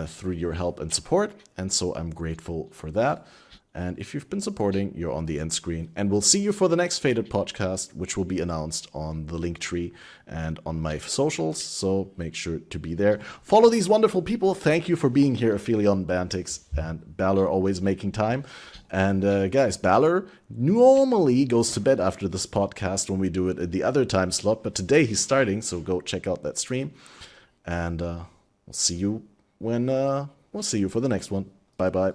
through your help and support, and so I'm grateful for that. And if you've been supporting, you're on the end screen. And we'll see you for the next Fated podcast, which will be announced on the Linktree and on my socials, so make sure to be there. Follow these wonderful people. Thank you for being here, Aphelion, Bantix, and Balor, always making time. And guys, Balor normally goes to bed after this podcast when we do it at the other time slot, but today he's starting, so go check out that stream. And we'll see you for the next one. Bye-bye.